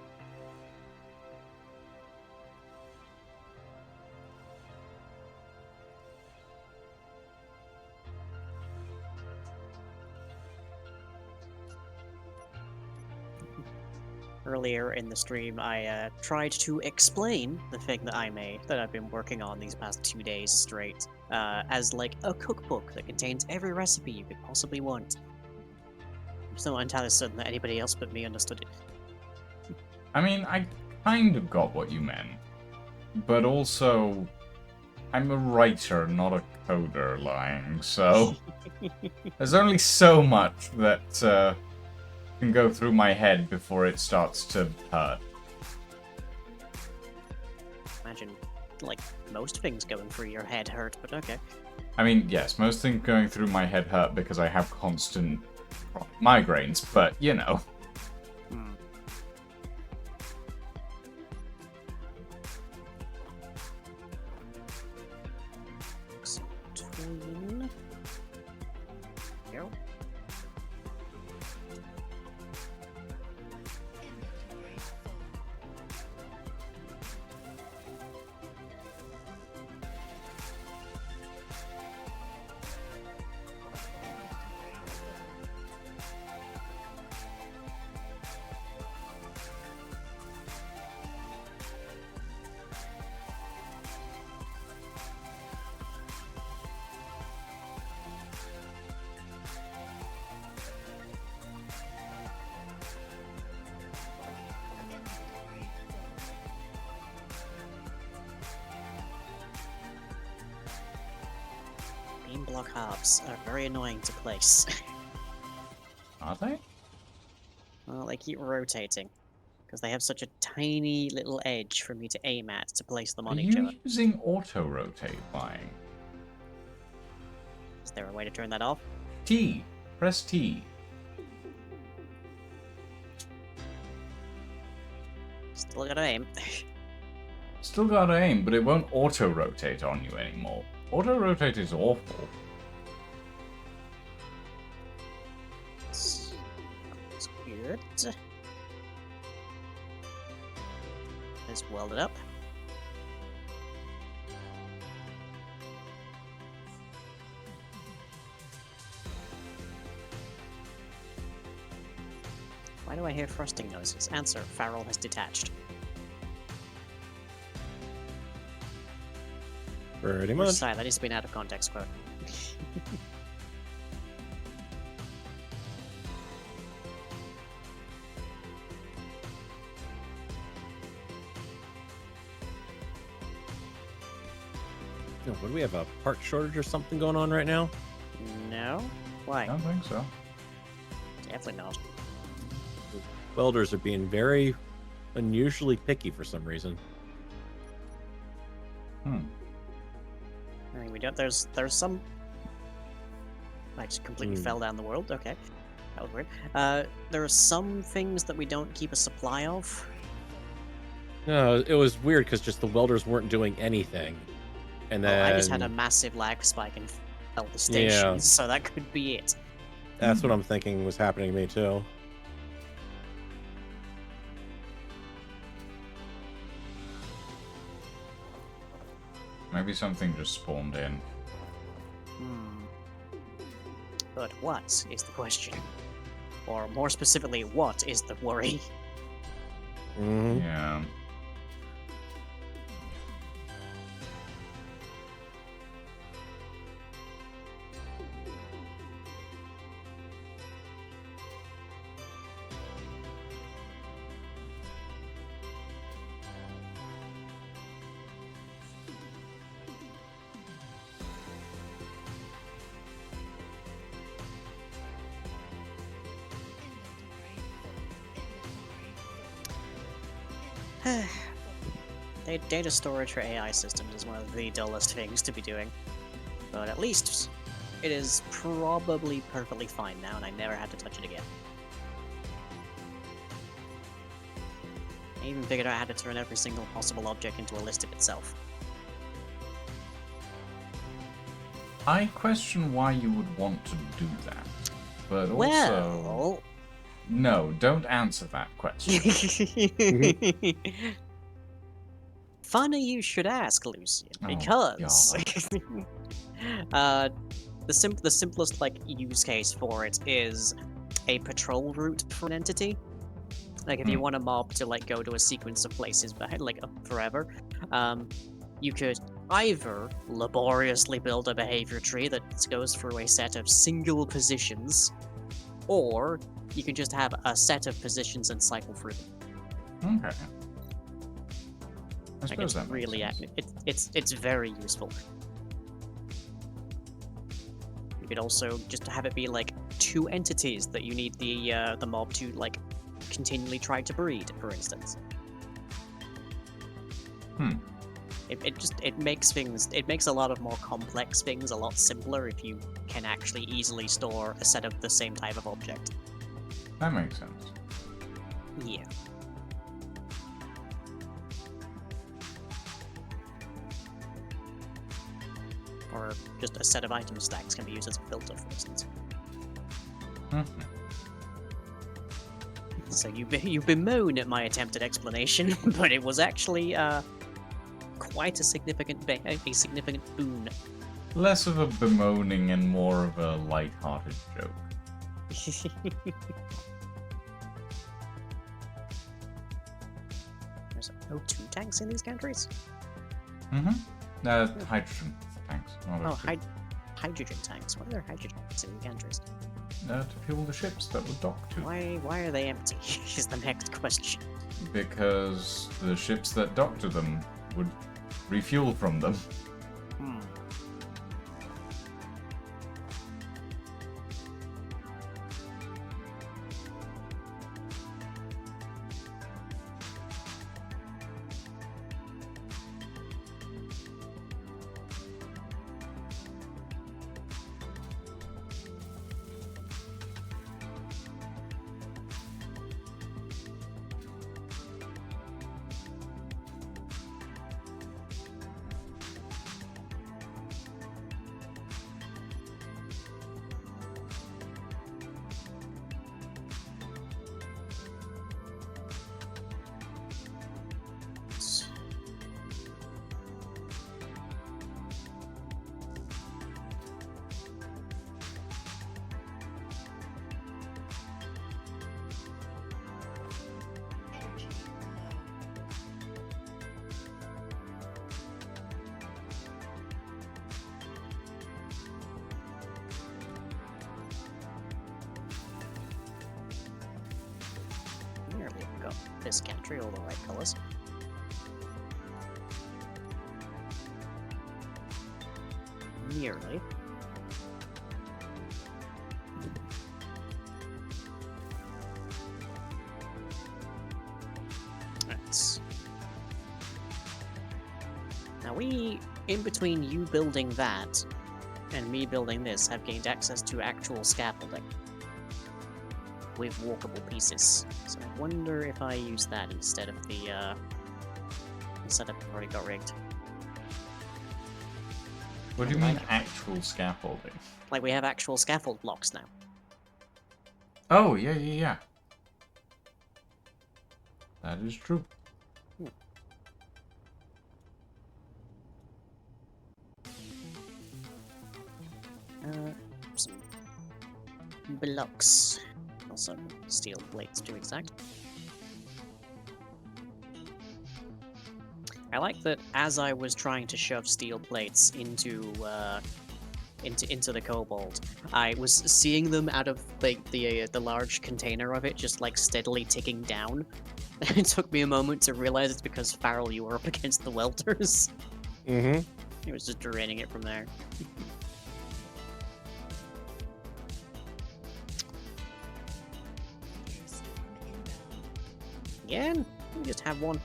Earlier in the stream, I tried to explain the thing that I made, that I've been working on these past 2 days straight, as like a cookbook that contains every recipe you could possibly want. I'm still not entirely certain that anybody else but me understood it. I mean, I kind of got what you meant, but also, I'm a writer, not a coder lying, so there's only so much that can go through my head before it starts to hurt. Imagine, like, most things going through your head hurt, but okay. I mean, yes, most things going through my head hurt because I have constant migraines, but you know. Hmm. Between... Go. Inventory full. Inventory full. Beam block halves are very annoying to place. Are they? Well, they keep rotating, because they have such a tiny little edge for me to aim at to place them Are on each you other. using auto-rotate lying? Is there a way to turn that off? T. Press T. Still gotta aim. Still gotta aim, but it won't auto-rotate on you anymore. Auto-rotate is awful. That's good. Let's weld it up. Why do I hear thrusting noises? Answer, Farrell has detached. Pretty much. Sorry, that needs to be an out of context quote. No, what do we have? A part shortage or something going on right now? No? I Why? don't think so. Definitely not. Welders are being very unusually picky for some reason. Hmm. I mean, we don't. There's some. I just completely fell down the world. Okay, that was weird. There are some things that we don't keep a supply of. No, it was weird because just the welders weren't doing anything. And then I just had a massive lag spike and fell the station, so that could be it. that's what I'm thinking was happening to me too. Maybe something just spawned in. Hmm. But what is the question? Or more specifically, what is the worry? Hmm. Yeah. Data storage for AI systems is one of the dullest things to be doing. But at least it is probably perfectly fine now, and I never had to touch it again. I even figured out how to turn every single possible object into a list of itself. I question why you would want to do that. But also... Well... No, don't answer that question. Funny you should ask, Lucian, Oh, because the simplest like use case for it is a patrol route for an entity. Like if you want a mob to like go to a sequence of places, but like forever, you could either laboriously build a behavior tree that goes through a set of single positions, or you can just have a set of positions and cycle through them. Okay. I Like suppose it's that makes really sense. it's very useful. You could also just have it be like two entities that you need the mob to like continually try to breed, for instance. It makes a lot of more complex things a lot simpler if you can actually easily store a set of the same type of object. That makes sense. Yeah. Or just a set of item stacks can be used as a filter, for instance. So you bemoan at my attempted explanation, but it was actually quite a significant boon. Less of a bemoaning and more of a light-hearted joke. There's no two tanks in these countries. Hydrogen tanks. Oh, hydrogen tanks. Why are there hydrogen tanks in these countries? To fuel the ships that would dock to. Why are they empty? Is the next question. Because the ships that dock to them would refuel from them. Hmm. this gantry all the right colors. Nearly. Right. Now we, in between you building that and me building this, have gained access to actual scaffolding with walkable pieces. So I wonder if I use that instead of the setup I've already got rigged. What do you mean actual scaffolding? Like we have actual scaffold blocks now. Oh, yeah. That is true. Some blocks. Also steel plates to be exact. I like that as I was trying to shove steel plates into the kobold, I was seeing them out of the large container of it just like steadily ticking down. It took me a moment to realize it's because Farrell, you were up against the welters. Mm-hmm. It was just draining it from there. Again, we just have one.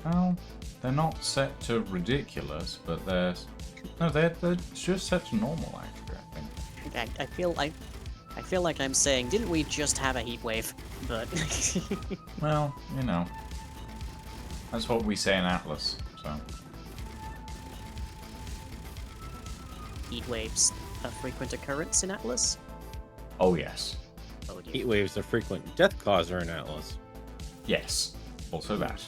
Well, they're not set to ridiculous, but they're just set to normal. Actually, I think. I feel like I'm saying, didn't we just have a heat wave? But Well, you know, that's what we say in Atlas. So heat waves a frequent occurrence in Atlas? oh yes, Oh dear. Heat waves are frequent death causer in Atlas. yes, also that.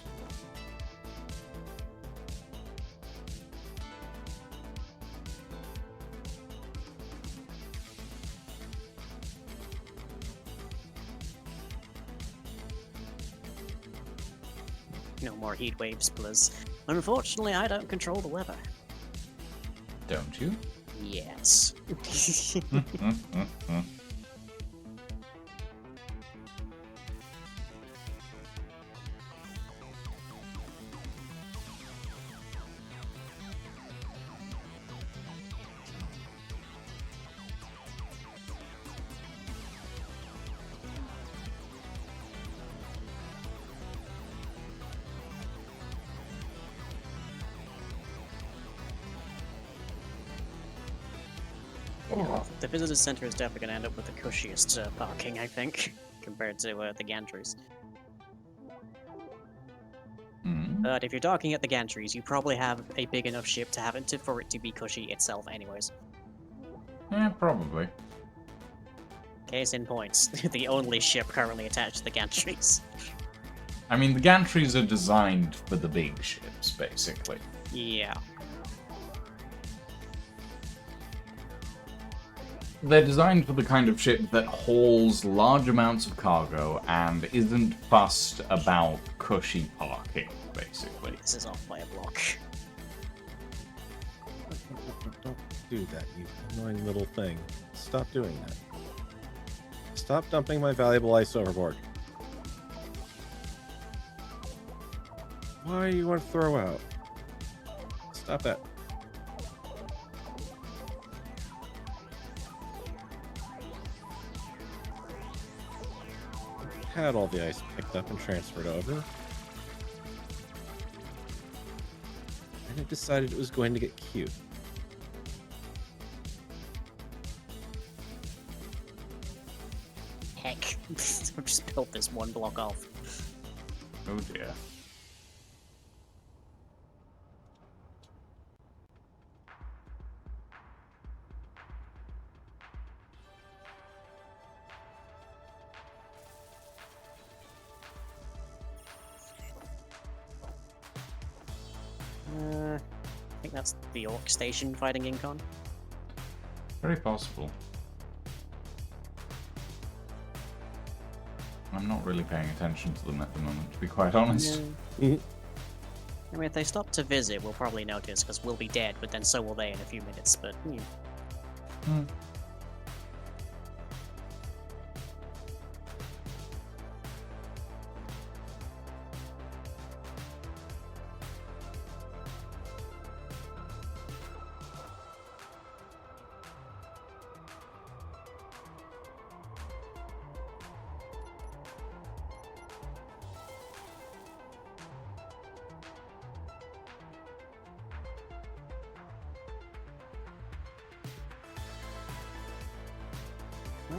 No more heat waves, Blizz. Unfortunately, I don't control the weather. Don't you? Yes. The visitor center is definitely going to end up with the cushiest parking, I think, compared to the gantries. Hmm. But if you're docking at the gantries, you probably have a big enough ship to have it for it to be cushy itself, anyways. Yeah, probably. Case in point, the only ship currently attached to the gantries. I mean, the gantries are designed for the big ships, basically. Yeah. They're designed for the kind of ship that hauls large amounts of cargo and isn't fussed about cushy parking, basically. This is off by a block. Don't do that, you annoying little thing. Stop doing that. Stop dumping my valuable ice overboard. Why you want to throw out? Stop that. Had all the ice picked up and transferred over. And it decided it was going to get cute. Heck. I've just built this one block off. Oh dear. I think that's the Orc Station fighting Incon. Very possible. I'm not really paying attention to them at the moment, to be quite honest. Mhm. I mean, if they stop to visit, we'll probably notice, because we'll be dead, but then so will they in a few minutes, but... Hmm.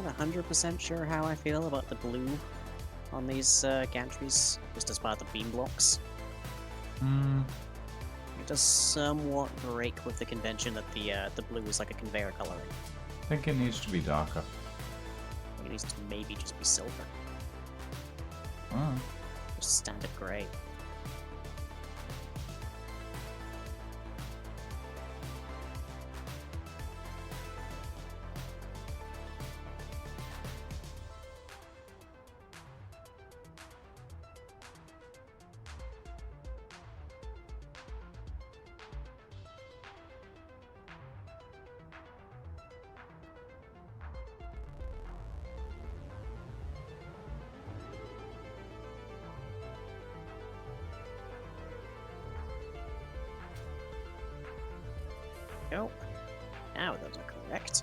Not 100% sure how I feel about the blue on these gantries, just as part of the beam blocks. Hmm. It does somewhat break with the convention that the blue is like a conveyor coloring. I think it needs to be darker. It needs to maybe just be silver, Oh. just standard grey. Nope. Now those are correct.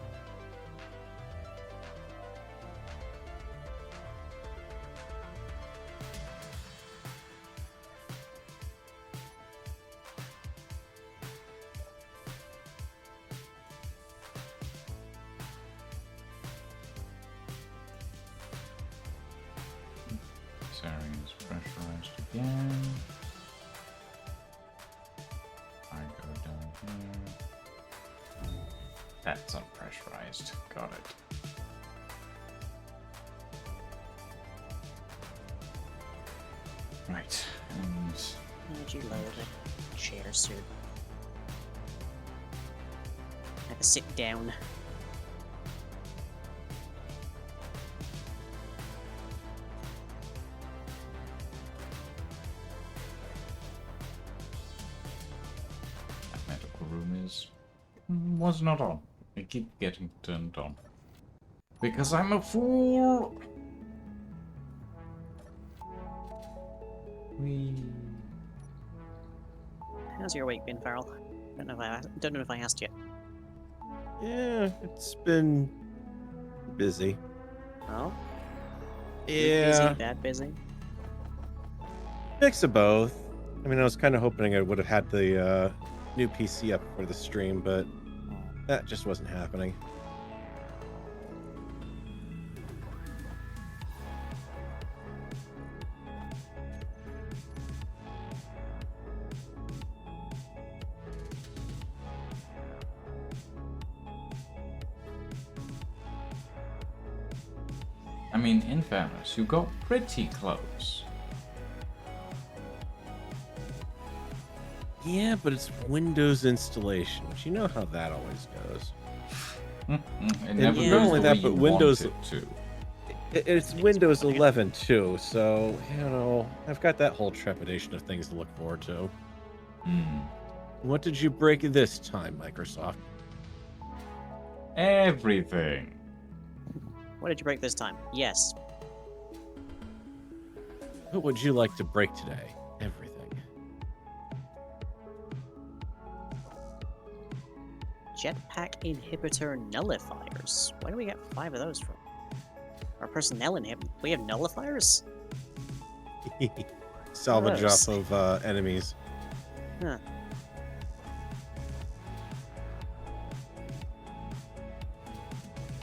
This area is pressurized again. I go down here. That's unpressurized. Got it. Right. And Energy low, the chair suit. Have a sit down. that medical room was not on. I keep getting turned on. Because I'm a fool! Whee. How's your week been, Farrell? Don't know if I asked yet. Yeah, it's been busy. Oh? Yeah, Busy, bad busy? mix of both. I mean, I was kind of hoping I would have had the new PC up for the stream, but that just wasn't happening. I mean, in fairness, you got pretty close. Yeah, but it's Windows installation, which you know how that always goes. It never not goes only the that, way but you Windows- want it to. It's Windows 11 too, so you know I've got that whole trepidation of things to look forward to. Hmm. What did you break this time, Microsoft? Everything. What did you break this time? Yes. What would you like to break today? Everything. Jetpack inhibitor nullifiers. Where do we get 5 of those from? Our personnel inhib. We have nullifiers? Salvage Gross. off of enemies. Huh.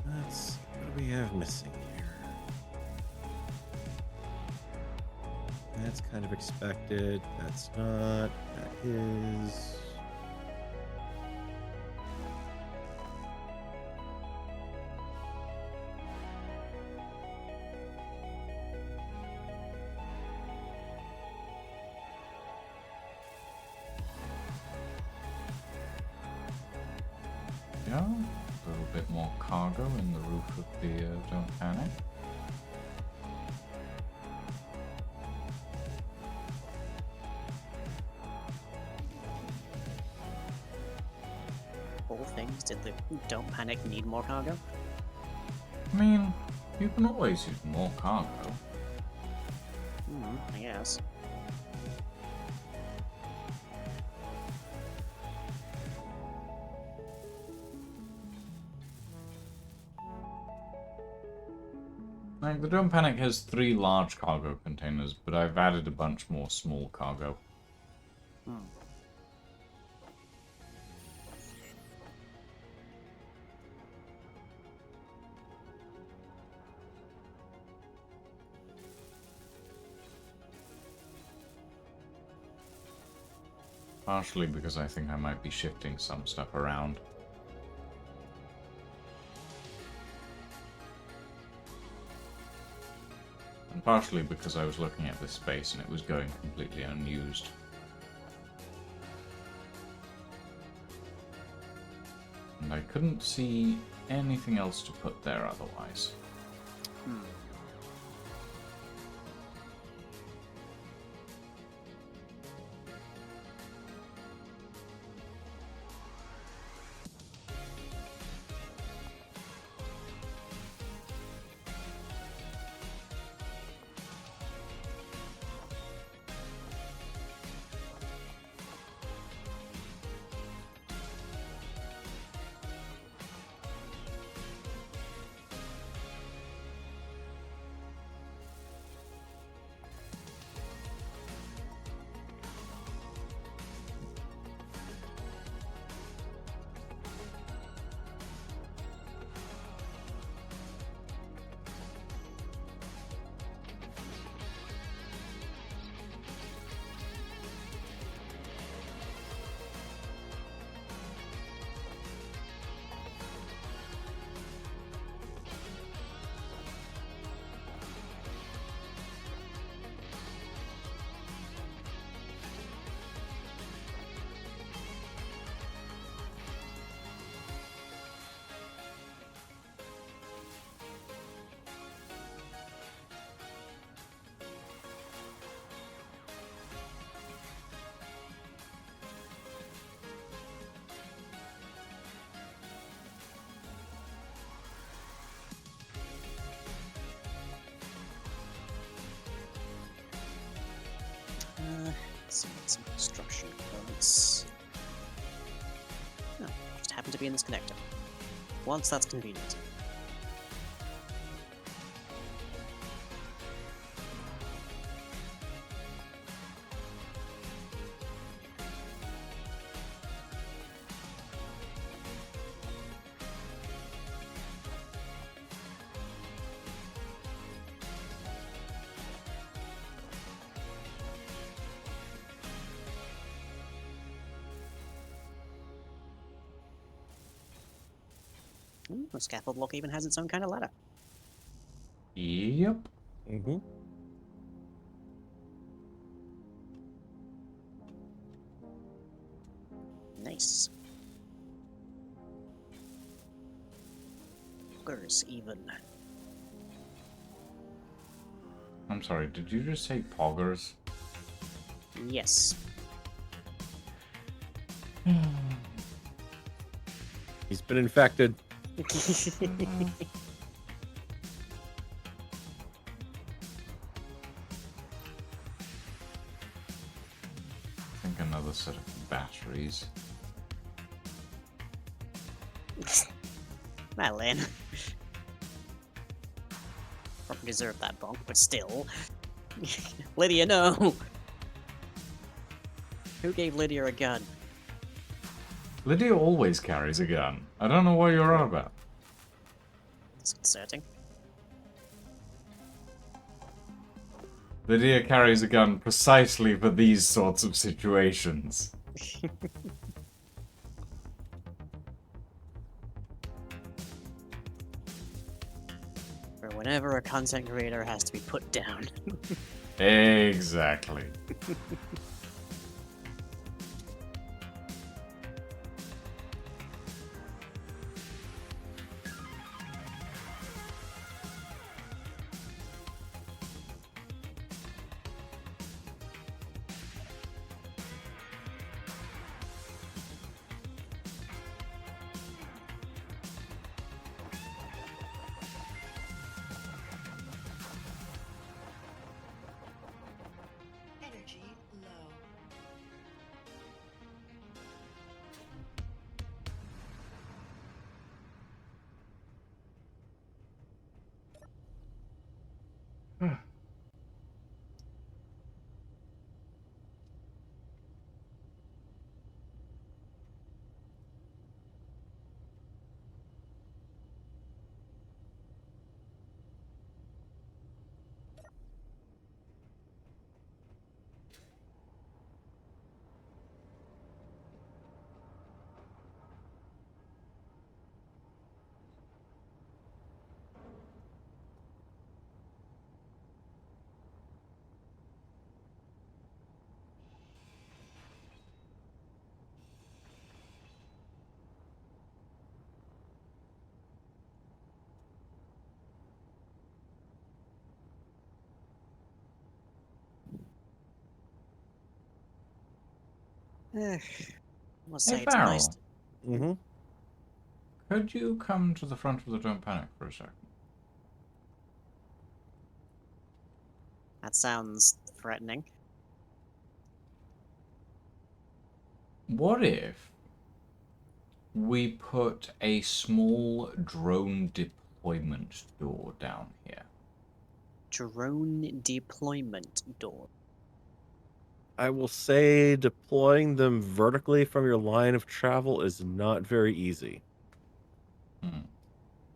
What do we have missing here? That's kind of expected. That's not. That is. Yeah, a little bit more cargo in the roof of the Don't Panic. All things. Did the Don't Panic need more cargo? I mean, you can always use more cargo. I guess. Like, the Don't Panic has 3 large cargo containers, but I've added a bunch more small cargo. Partially because I think I might be shifting some stuff around. And partially because I was looking at this space and it was going completely unused. And I couldn't see anything else to put there otherwise. Hmm. Let's make some construction components. No, just happen to be in this connector. Once that's convenient. The scaffold block even has its own kind of ladder. Yep. Mm-hmm. Nice. Poggers, even. I'm sorry, did you just say poggers? Yes. He's been infected. I think another set of batteries. Well then. Probably deserve that bonk, but still. Lydia, no! Who gave Lydia a gun? Lydia always carries a gun. I don't know what you're on about. Disconcerting. Lydia carries a gun precisely for these sorts of situations. For whenever a content creator has to be put down. Exactly. Energy low. Must say Hey, it's nice. Farrell, Mm-hmm. could you come to the front of the Don't Panic for a second? That sounds threatening. What if we put a small drone deployment door down here? Drone deployment door. I will say deploying them vertically from your line of travel is not very easy. Hmm.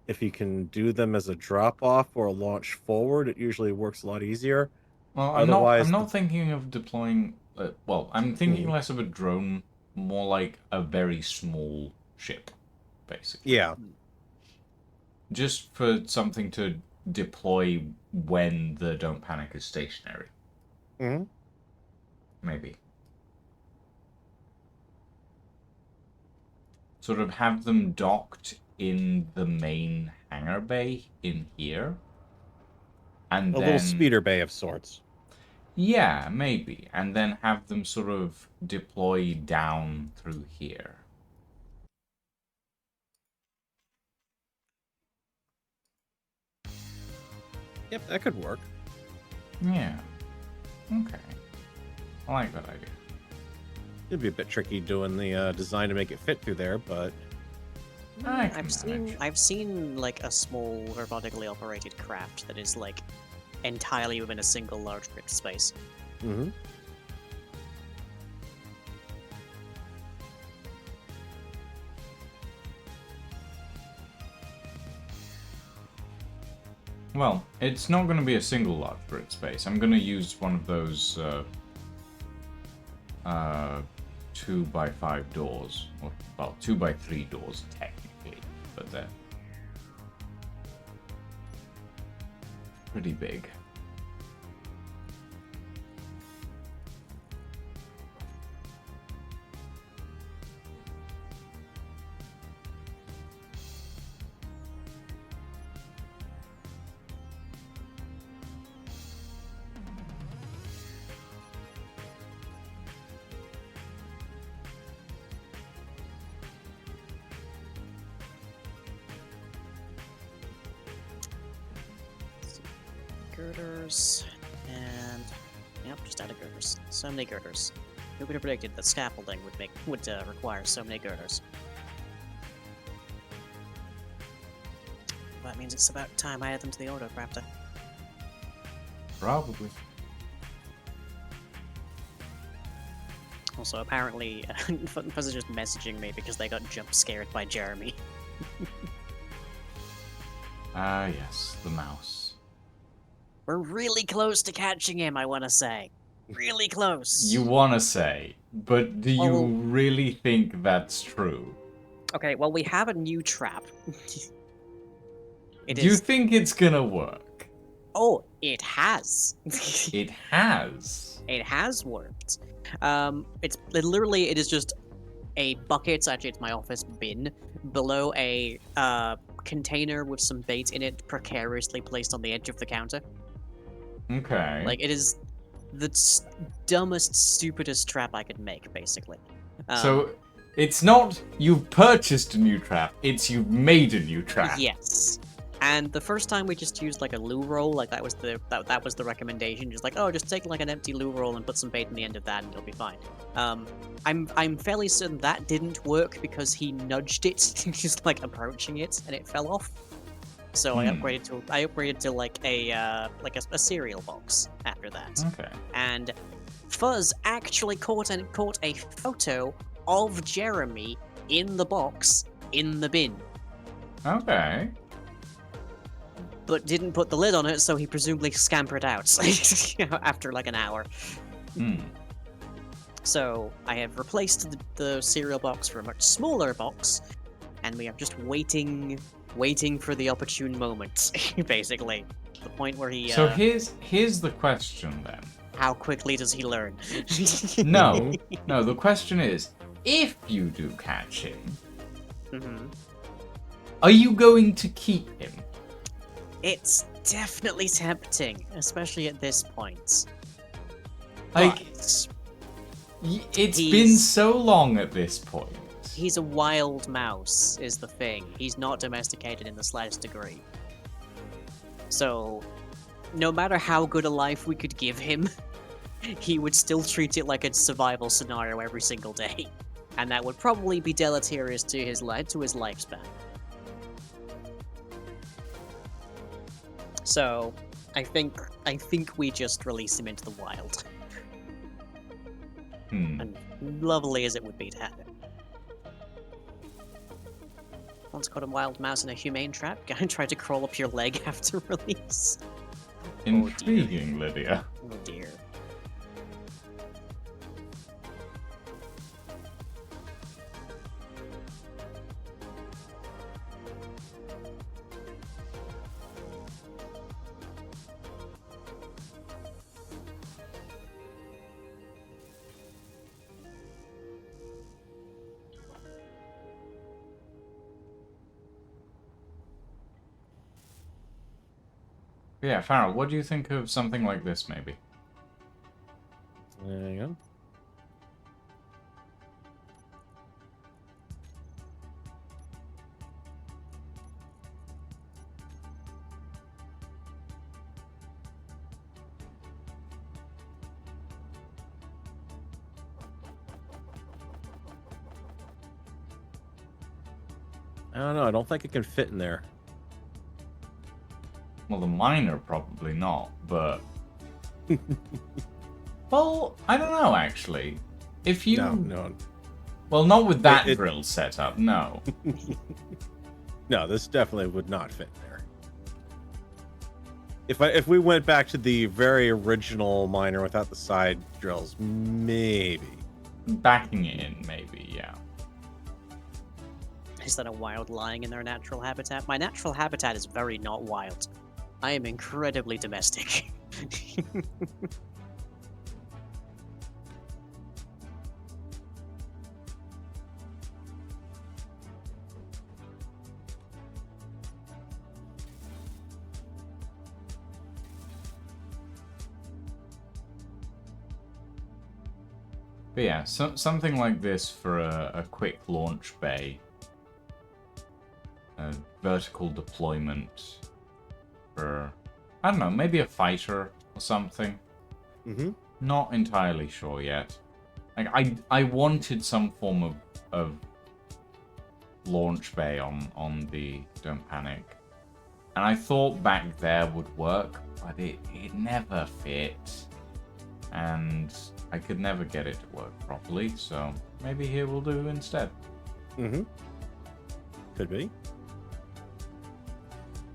If you can do them as a drop off or a launch forward, it usually works a lot easier. Well, Otherwise, I'm not thinking of deploying. Well, I'm thinking Mhm. less of a drone, more like a very small ship, basically. Yeah. Just for something to deploy when the Don't Panic is stationary, hmm maybe. Sort of have them docked in the main hangar bay in here, and A then little speeder bay of sorts. yeah, maybe, and then have them sort of deploy down through here. Yep, that could work. Yeah. Okay. I like that idea. It'd be a bit tricky doing the design to make it fit through there, but I can I've seen like a small robotically operated craft that is like entirely within a single large crypt space. mhm. Well, it's not going to be a single large grid space. I'm going to use one of those 2x5 doors, or well, 2x3 doors technically, but they're pretty big. Girders, and yep, just added girders. So many girders. Who would have predicted that scaffolding would require so many girders? That means it's about time I add them to the auto crafter. Probably. Also, apparently, Fuzz is just messaging me because they got jump scared by Jeremy. Ah, yes, the mouse. We're really close to catching him, I want to say. Really close. You want to say, but do you Oh. really think that's true? Okay, well, we have a new trap. It Do you is. think it's gonna work? Oh, it has. It has. It has worked. It literally it is just a bucket. Actually, it's my office bin below a container with some bait in it, precariously placed on the edge of the counter. Okay. Like it is the dumbest, stupidest trap I could make, basically. So it's not you've purchased a new trap, it's you've made a new trap. Yes. And the first time we just used like a loo roll, like that was the that was the recommendation. Just like, oh, just take like an empty loo roll and put some bait in the end of that, and it'll be fine. I'm fairly certain that didn't work because he nudged it, just like approaching it, and it fell off. So I upgraded to like a cereal box after that. Okay. And Fuzz actually caught a photo of Jeremy in the box in the bin, Okay. but didn't put the lid on it, so he presumably scampered out after like an hour. Hmm. So I have replaced the cereal box for a much smaller box, and we are just waiting for the opportune moment, basically. The point where he. So here's the question then. How quickly does he learn? No, no. The question is, if you do catch him, Mhm. are you going to keep him? It's definitely tempting, especially at this point. Like, But It's been He's- so long at this point. He's a wild mouse, is the thing. He's not domesticated in the slightest degree. So, no matter how good a life we could give him, he would still treat it like a survival scenario every single day. And that would probably be deleterious to his lifespan. So, I think we just release him into the wild. And lovely as it would be to have him. Once caught a wild mouse in a humane trap, guy tried to crawl up your leg after release. Intriguing, Lydia. Oh dear. Yeah, Farrell, what do you think of something like this, maybe? There you go. I don't know. I don't think it can fit in there. Well, the miner probably not, but... Well, I don't know, actually. If you... No. Well, not with that It- drill setup, no. No, this definitely would not fit there. If we went back to the very original miner without the side drills, maybe. Backing it in, maybe, yeah. Is that a wild lying in their natural habitat? My natural habitat is very not wild. I am incredibly domestic. But yeah, something like this for a quick launch bay. A vertical deployment for, I don't know, maybe a fighter or something. Mm-hmm. Not entirely sure yet. Like I wanted some form of launch bay on the Don't Panic. And I thought back there would work, but it never fit. And I could never get it to work properly, so maybe here will do instead. Mm-hmm. Could be.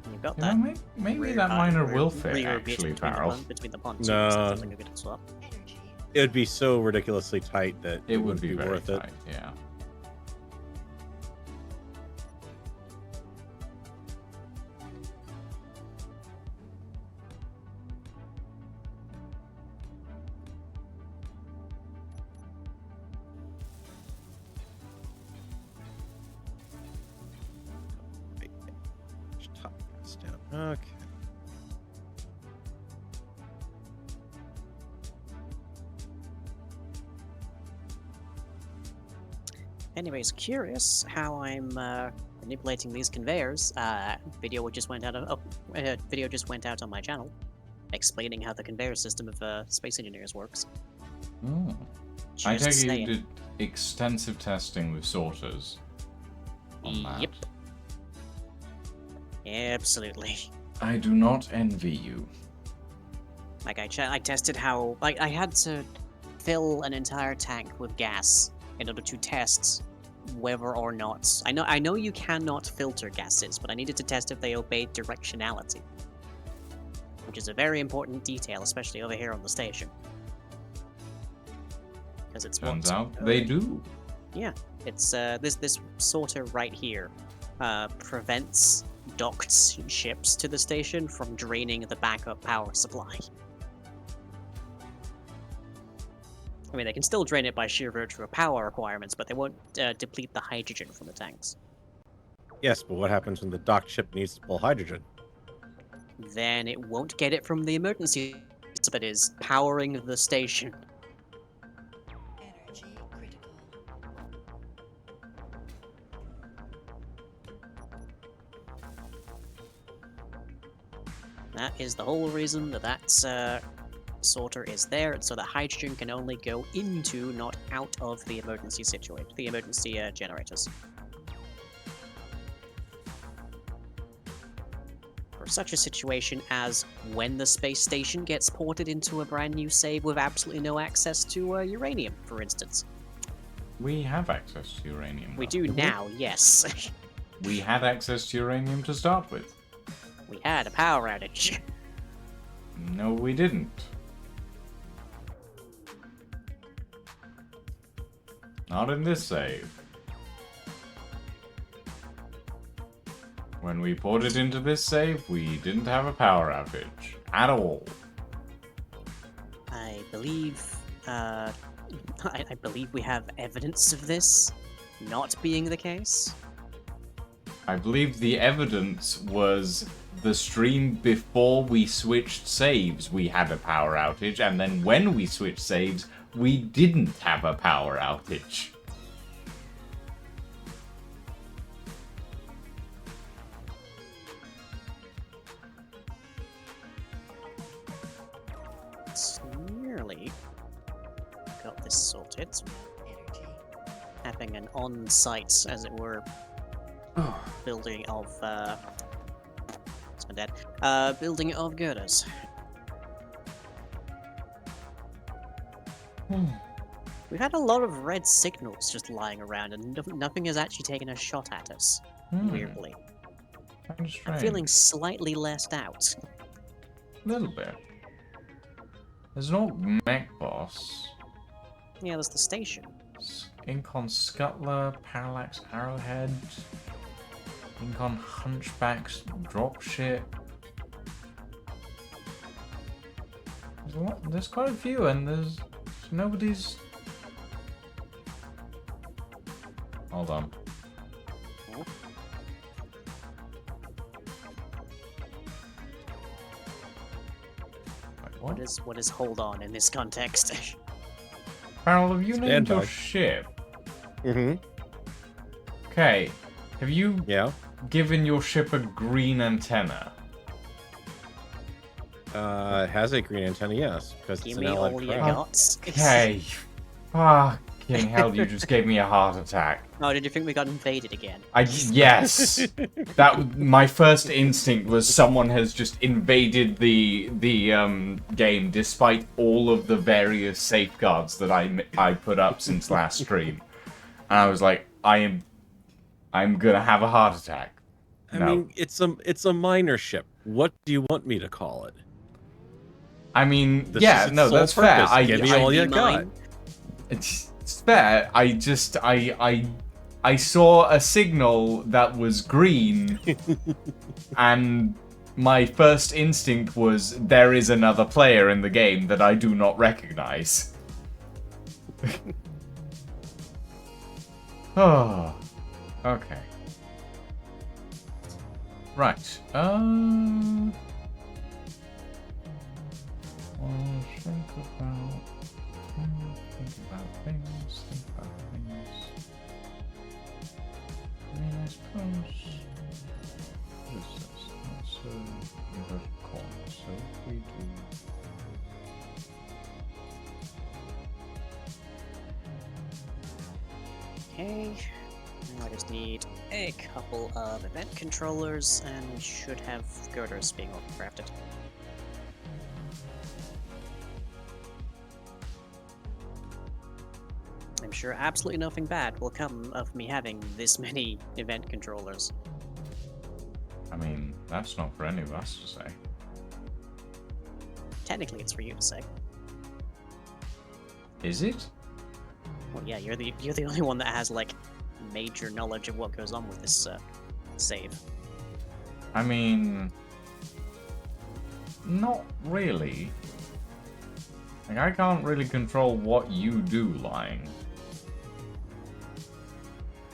You've got You that. know, maybe that miner will fit, rear bit actually, between Farrell. between the pontoons. No. Sounds like a good swap. It would be so ridiculously tight that It would wouldn't be very worth tight, it. yeah. Just top this down. Okay. Anyways, curious how I'm manipulating these conveyors. Video just went out on my channel, explaining how the conveyor system of Space Engineers works. Oh. I Just take it saying. you did extensive testing with sorters on that. Yep. Absolutely. I do not envy you. Like I tested how I had to fill an entire tank with gas in order to test whether or not I know you cannot filter gases, but I needed to test if they obeyed directionality, which is a very important detail, especially over here on the station. Because it's Turns what, out they do. Yeah, it's this sorter right here prevents docked ships to the station from draining the backup power supply. I mean, they can still drain it by sheer virtue of power requirements, but they won't deplete the hydrogen from the tanks. Yes, but what happens when the docked ship needs to pull hydrogen? Then it won't get it from the emergency that is powering the station. That is the whole reason that sorter is there, so that hydrogen can only go into, not out of the emergency situation, the emergency generators. For such a situation as when the space station gets ported into a brand new save with absolutely no access to uranium, for instance. We have access to uranium. We though. do now, yes. We had access to uranium to start with. We had a power outage. No, we didn't. Not in this save. When we ported into this save, we didn't have a power outage. At all. I believe, I believe we have evidence of this not being the case. I believe the evidence was the stream before we switched saves, we had a power outage, and then when we switched saves, we didn't have a power outage. It's nearly got this sorted. Energy. Having an on-site, as it were, building of, it's my dad. Building of girders. We've had a lot of red signals just lying around, and nothing has actually taken a shot at us, weirdly. Kind of I'm strange. feeling slightly lessed out. A little bit. There's no mech boss. Yeah, there's the station. Incon Scuttler, Parallax Arrowhead, Incon Hunchbacks Dropship. There's a lot. There's quite a few, and there's nobody's. Hold on. Oh, Wait, what is hold on in this context? Farrell, have you Stand named your by. ship? Mm-hmm. Okay. Have you Yeah. given your ship a green antenna? It has a green antenna, yes, because Give it's an me allied all your craft. guts. Okay. Fucking hell, you just gave me a heart attack. Oh, did you think we got invaded again? Yes. My first instinct was someone has just invaded the game despite all of the various safeguards that I put up since last stream. And I was like, I'm gonna have a heart attack. I No. mean, it's a minor ship. What do you want me to call it? I mean, This yeah, is its no, sole that's fair. purpose. Give me all you Be got. mine. It's fair. I saw a signal that was green, and my first instinct was there is another player in the game that I do not recognize. Oh, okay. Right. Well, think about things. I mean, I suppose. What is this? That's a inverted corner. So if we do. Okay. Now I just need a couple of event controllers, and we should have girders being crafted. I'm sure absolutely nothing bad will come of me having this many event controllers. I mean, that's not for any of us to say. Technically, it's for you to say. Is it? Well, yeah, you're the only one that has like major knowledge of what goes on with this save. I mean, not really. Like, I can't really control what you do, Lying.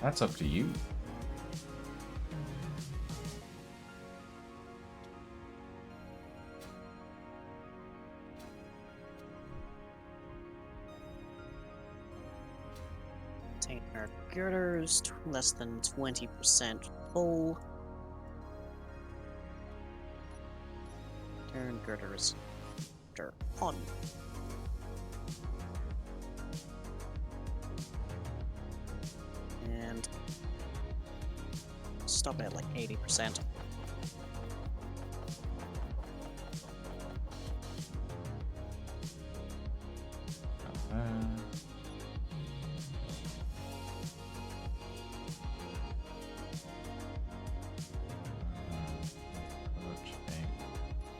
That's up to you. Contain our girders, less than 20% full. Turn girders. On. And stop it at like 80%.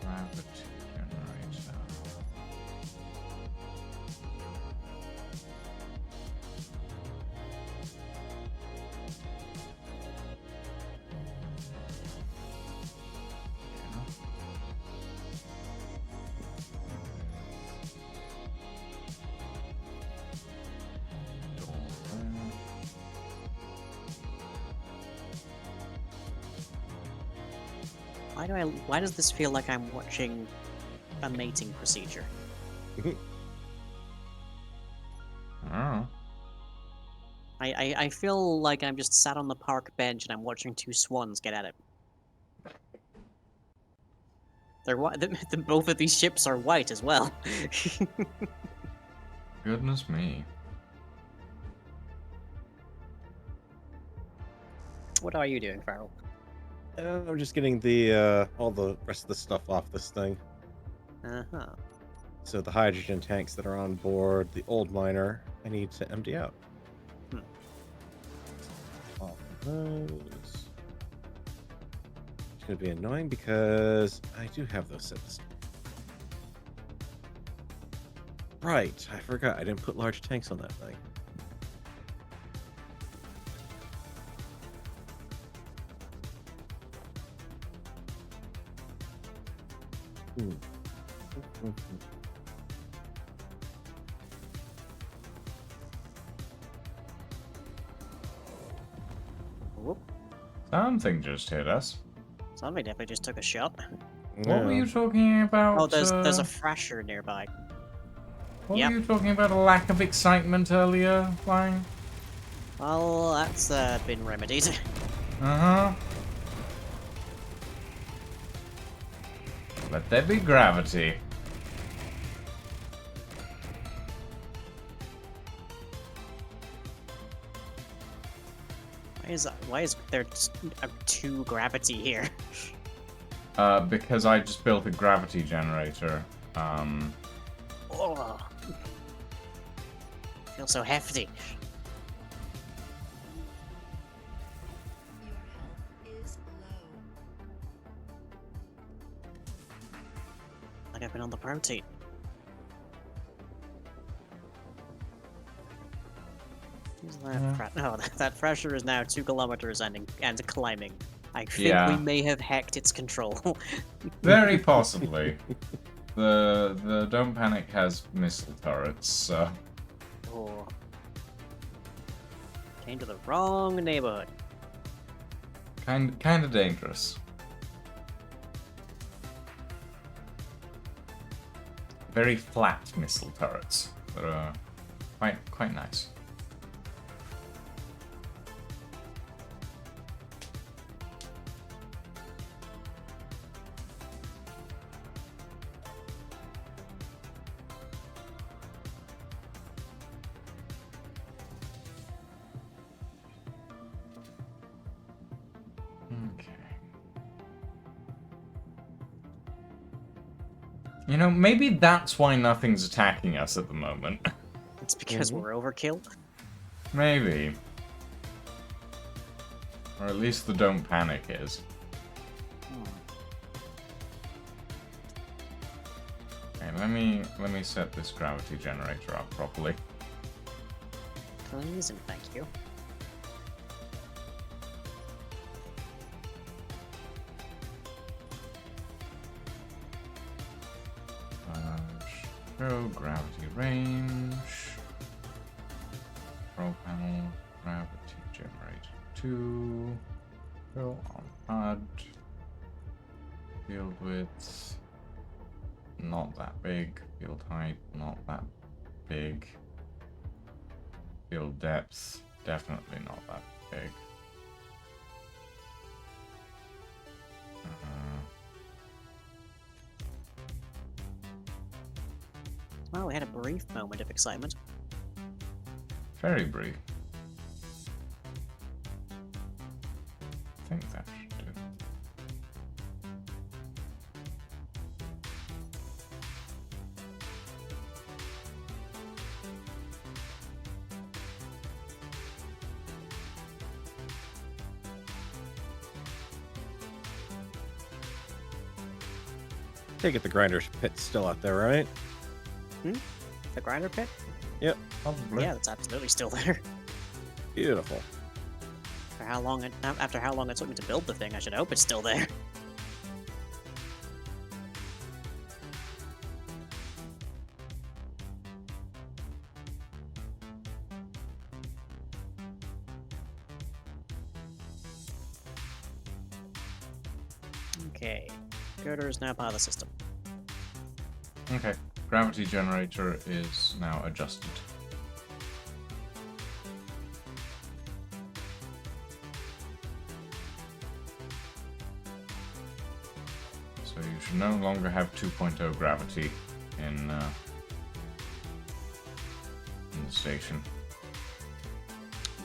Gravity generator. Why does this feel like I'm watching a mating procedure? Oh. I feel like I'm just sat on the park bench and I'm watching two swans get at it. They're white. Both of these ships are white as well. Goodness me. What are you doing, Farrell? I'm just getting the all the rest of the stuff off this thing. Uh-huh. So the hydrogen tanks that are on board, the old miner, I need to empty out. All of those. It's gonna be annoying because I do have those set aside. Right, I forgot. I didn't put large tanks on that thing. Whoop. Something just hit us. Somebody definitely just took a shot. What were you talking about? Oh, there's a Thrasher nearby. What Yep. were you talking about? A lack of excitement earlier, Flying? Well, that's been remedied. Uh-huh. Let there be gravity. Why is there two gravity here? Because I just built a gravity generator. Oh, feel so hefty. Your health is low. Like I've been on the protein. Who's that? Yeah. That pressure is now 2 kilometers and climbing. I think Yeah. we may have hacked its control. Very possibly. The Don't Panic has missile turrets, so... Oh. Came to the wrong neighborhood. Kind of dangerous. Very flat missile turrets that are quite nice. Okay. You know, maybe that's why nothing's attacking us at the moment. It's because we're overkill. Maybe. Or at least the Don't Panic is. Okay, let me set this gravity generator up properly. Please and thank you. Show gravity range. Control panel, gravity generator 2. Go on HUD. Field width. Not that big. Field height, not that big. Field depth, definitely not that big. Well, we had a brief moment of excitement. Very brief. I think that should do. Take it the grinder's pit's still out there, right? The grinder pit? Probably. Yeah, that's absolutely still there. Beautiful. After how long it took me to build the thing, I should hope it's still there. Okay. Girder is now part of the system. Okay. Gravity generator is now adjusted. So you should no longer have 2.0 gravity in the station.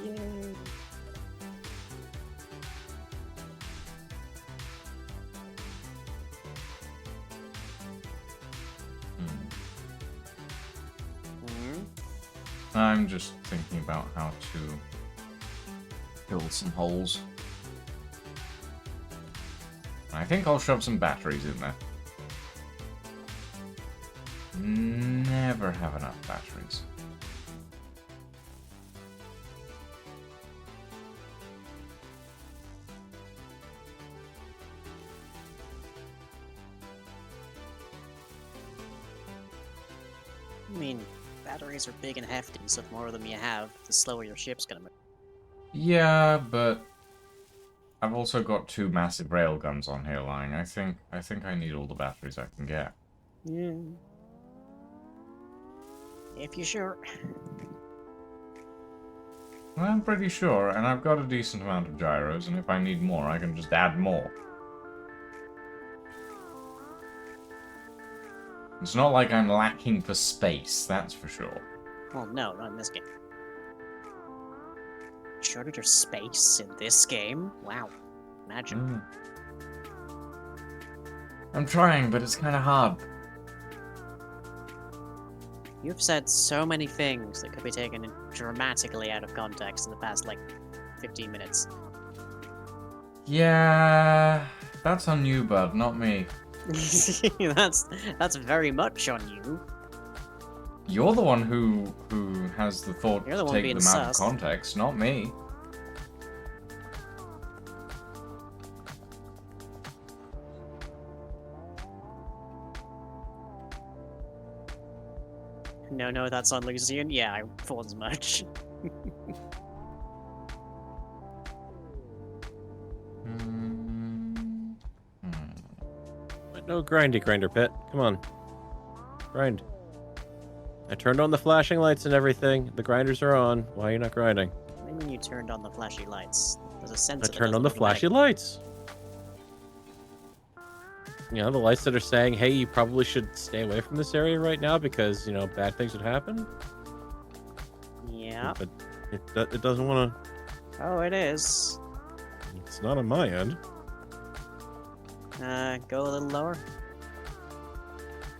Yay. Hmm. I'm just thinking about how to fill some holes. I think I'll shove some batteries in there. Never have enough batteries. I mean, batteries are big and hefty, so the more of them you have, the slower your ship's gonna move. Yeah, but I've also got 2 massive railguns on here lying. I think I need all the batteries I can get. Yeah. If you're sure. Well, I'm pretty sure, and I've got a decent amount of gyros, and if I need more, I can just add more. It's not like I'm lacking for space, that's for sure. Well, no, not in this game. Shortage of space in this game? Wow. Imagine. I'm trying, but it's kind of hard. You've said so many things that could be taken dramatically out of context in the past, like, 15 minutes. Yeah, that's on you, bud, not me. That's very much on you. You're the one who has the thought You're the to one take being them out of sus. context, not me. No, that's on Lucian. Yeah, I thought as much. But no grindy grinder pit. Come on. Grind. I turned on the flashing lights and everything. The grinders are on. Why are you not grinding? What do you mean you turned on the flashy lights? There's a I sensor that turned does on the automatic- flashy lights. You know, the lights that are saying, hey, you probably should stay away from this area right now because, you know, bad things would happen. Yeah. But it doesn't want Oh, it is. to... It's not on my end. Go a little lower.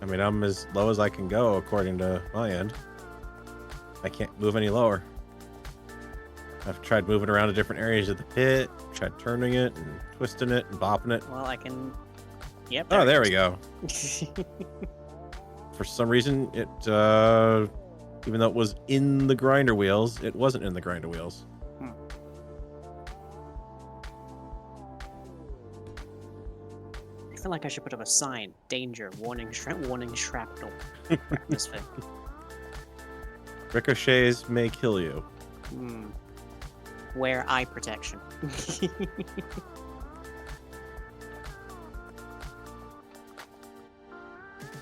I mean, I'm as low as I can go according to my end. I can't move any lower. I've tried moving around to different areas of the pit, tried turning it and twisting it and bopping it. Well, I can... Yep. Oh, there it we go. is. For some reason, it, even though it was in the grinder wheels, it wasn't in the grinder wheels. I feel like I should put up a sign. Danger. Warning shrapnel. This thing. Ricochets may kill you. Wear eye protection.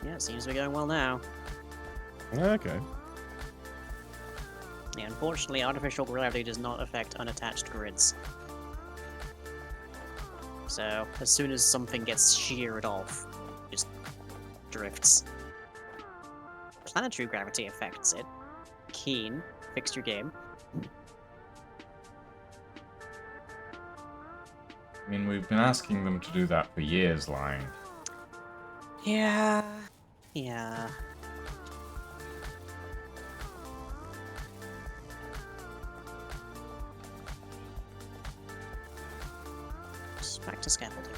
Yeah, it seems to be going well now. Okay. Yeah, unfortunately, artificial gravity does not affect unattached grids. So, as soon as something gets sheared off, it just drifts. planetary gravity affects it. Keen, fixed your game. I mean, we've been asking them to do that for years, Lang. Yeah. Yeah. Just back to scaffolding.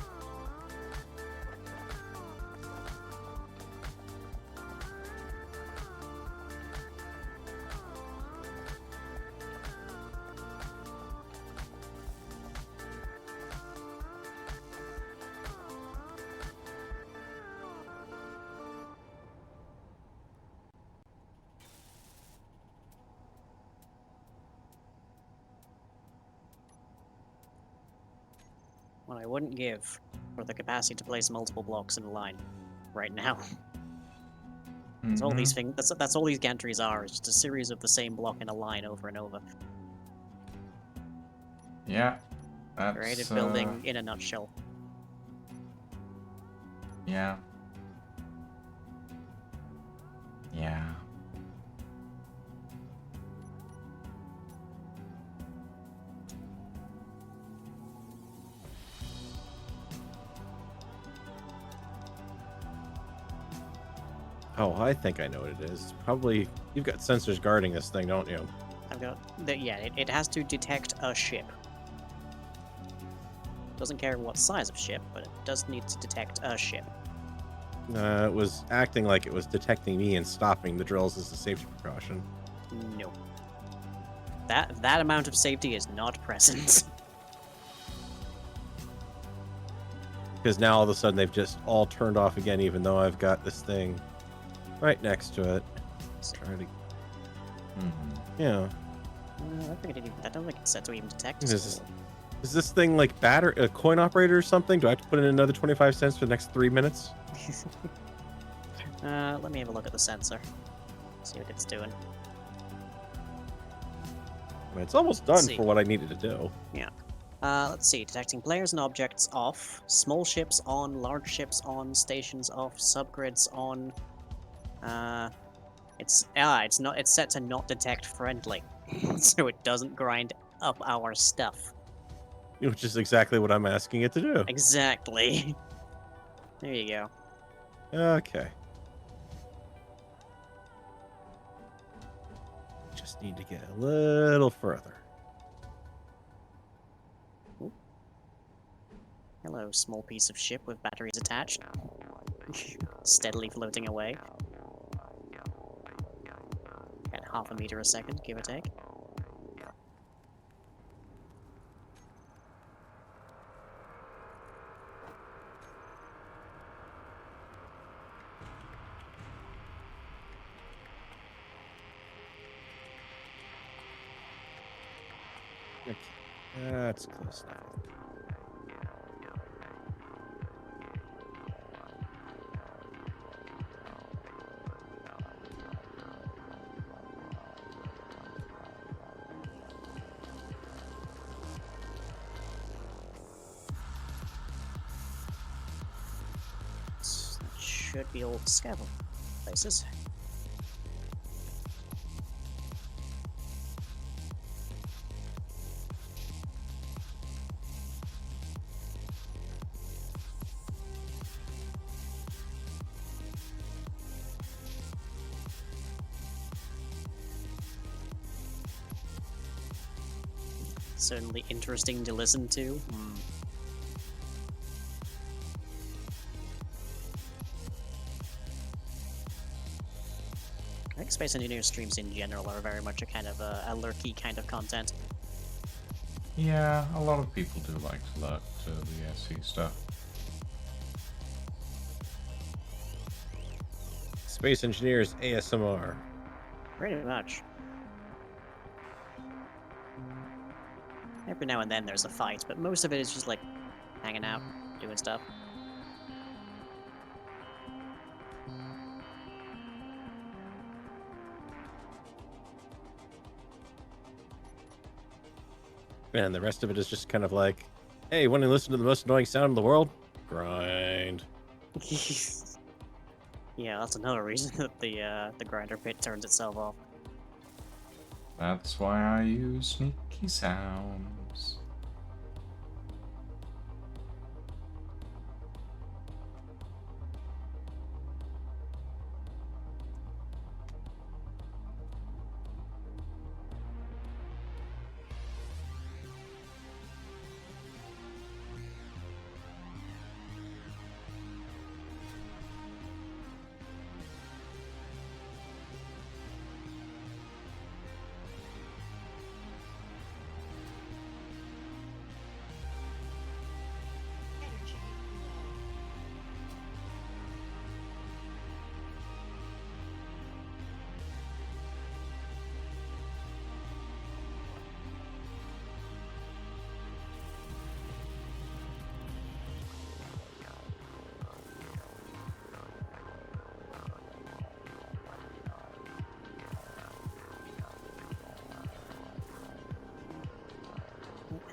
What I wouldn't give for the capacity to place multiple blocks in a line right now. That's all these things. That's all these gantries are. It's just a series of the same block in a line over and over. Yeah. That's, Creative building in a nutshell. Yeah. Yeah. Oh, I think I know what it is. Probably you've got sensors guarding this thing, don't you? I've got. Yeah, it has to detect a ship. Doesn't care what size of ship, but it does need to detect a ship. It was acting like it was detecting me and stopping the drills as a safety precaution. No. That amount of safety is not present. Because now all of a sudden they've just all turned off again, even though I've got this thing right next to it. Trying to, yeah. I don't think I don't think it's set to even detect. Is this thing like a coin operator or something? Do I have to put in another 25 cents for the next 3 minutes? Let me have a look at the sensor. See what it's doing. I mean, it's almost done Let's see. for what I needed to do. Let's see. Detecting players and objects off. Small ships on. Large ships on. Stations off. Subgrids on. It's not. It's set to not detect friendly, so it doesn't grind up our stuff. Which is exactly what I'm asking it to do. Exactly. There you go. Okay. Just need to get a little further. Hello, small piece of ship with batteries attached. Steadily floating away. At half a meter a second, give or take. Okay. That's close enough. That should be all scaffold places. Certainly interesting to listen to. I think Space Engineer streams in general are very much a kind of a lurky kind of content. Yeah, a lot of people do like to lurk to the SE stuff. Space Engineers ASMR. Pretty much. Every now and then there's a fight, but most of it is just like hanging out, doing stuff. And the rest of it is just kind of like, hey, want to listen to the most annoying sound in the world? Grind. Yeah, that's another reason that the grinder pit turns itself off. That's why I use sneaky sounds. Energy low.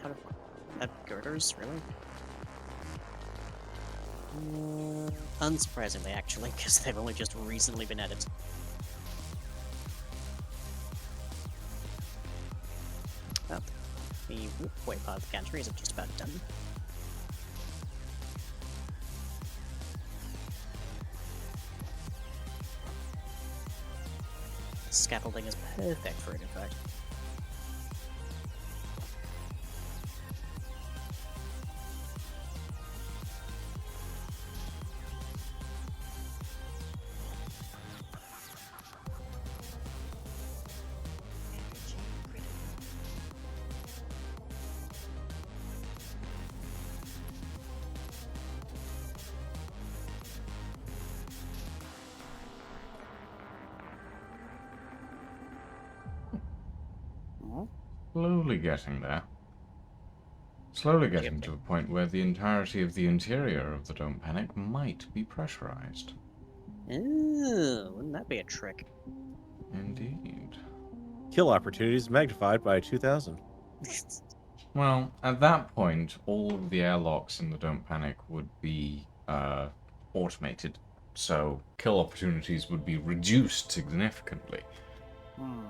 How do girders, really? Unsurprisingly, actually, because they've only just recently been added. Well, the wait part of the gantry is just about done. Scaffolding is perfect for it, in fact. Energy critical. Hmm? Slowly getting there. Slowly getting to the point where the entirety of the interior of the Don't Panic might be pressurized. Ooh, wouldn't that be a trick? Indeed. Kill opportunities magnified by 2,000. Well, at that point, all of the airlocks in the Don't Panic would be automated, so kill opportunities would be reduced significantly. Hmm.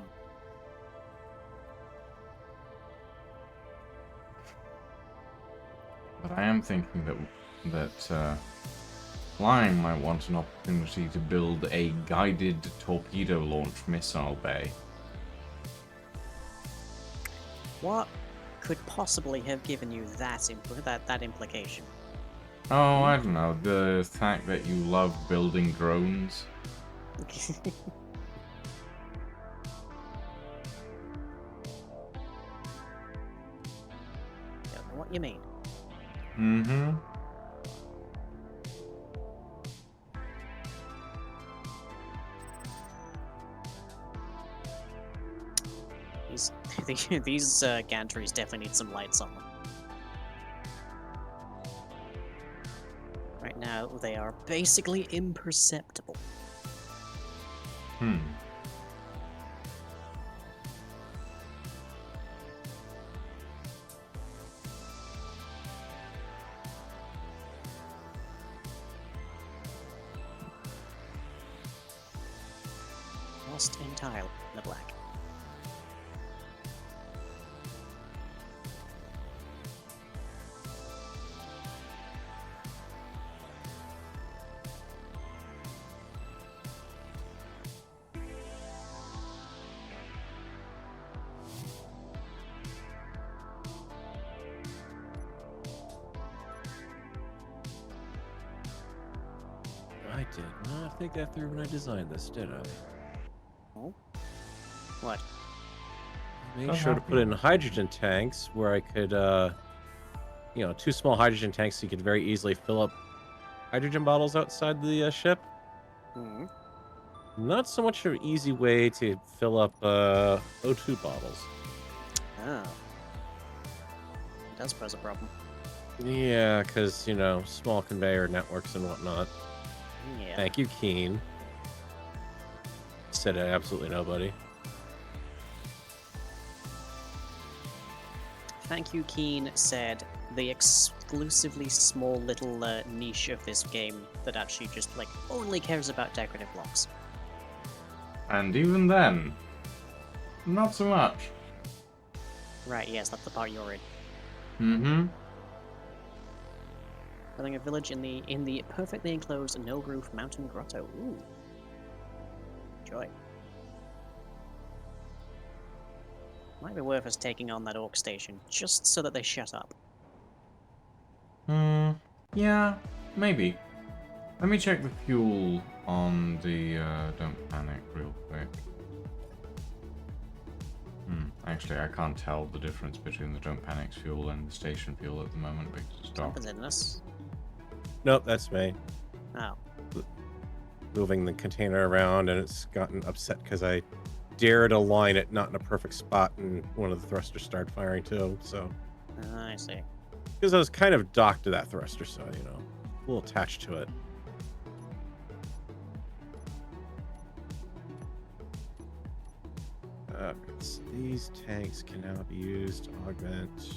But I am thinking that Flying might want an opportunity to build a guided torpedo launch missile bay. What could possibly have given you that implication? Oh, I don't know, the fact that you love building drones. Don't know what you mean. Mm-hmm. These gantries definitely need some lights on them. Right now, they are basically imperceptible. Hmm. Lost entirely in the black. I did not think that through when I designed this, did I? Oh? What? I made Oh, sure to put in hydrogen tanks where I could, two small hydrogen tanks so you could very easily fill up hydrogen bottles outside the ship. Hmm. Not so much an easy way to fill up O2 bottles. Oh. It does pose a problem. Yeah, because, small conveyor networks and whatnot. Yeah. Thank you, Keen. Said absolutely nobody. Thank you, Keen said the exclusively small little niche of this game that actually just like only cares about decorative blocks. And even then, not so much. Right, yes, that's the part you're in. Mm-hmm. Building a village in the perfectly enclosed no-roof mountain grotto. Ooh. Joy. Might be worth us taking on that orc station, just so that they shut up. Yeah, maybe. Let me check the fuel on the Don't Panic real quick. Actually, I can't tell the difference between the Don't Panic's fuel and the station fuel at the moment because it's dark. Something's in this. Nope, that's me. Oh. Moving the container around, and it's gotten upset because I dared align it not in a perfect spot, and one of the thrusters started firing too. So, I see. because I was kind of docked to that thruster, so you know, a little attached to it. So these tanks can now be used to augment.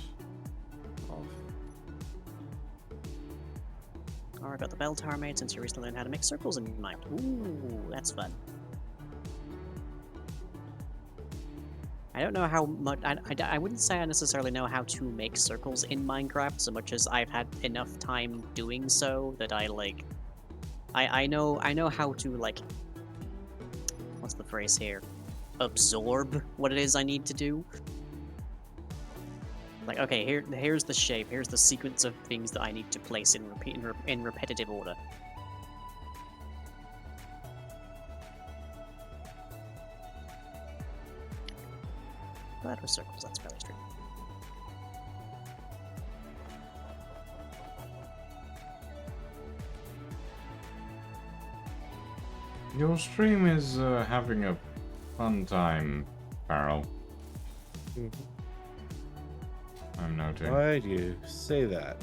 Or about the bell tower made since you recently learned how to make circles in mind. Ooh, that's fun. I don't know how much. I wouldn't say I necessarily know how to make circles in Minecraft so much as I've had enough time doing so that I like. I know how to like. What's the phrase here? Absorb what it is I need to do. Like, okay, here's the shape. Here's the sequence of things that I need to place in repetitive order. But with circles, that's fairly straight. Your stream is having a fun time, Farrell. I'm noting. Why do you say that?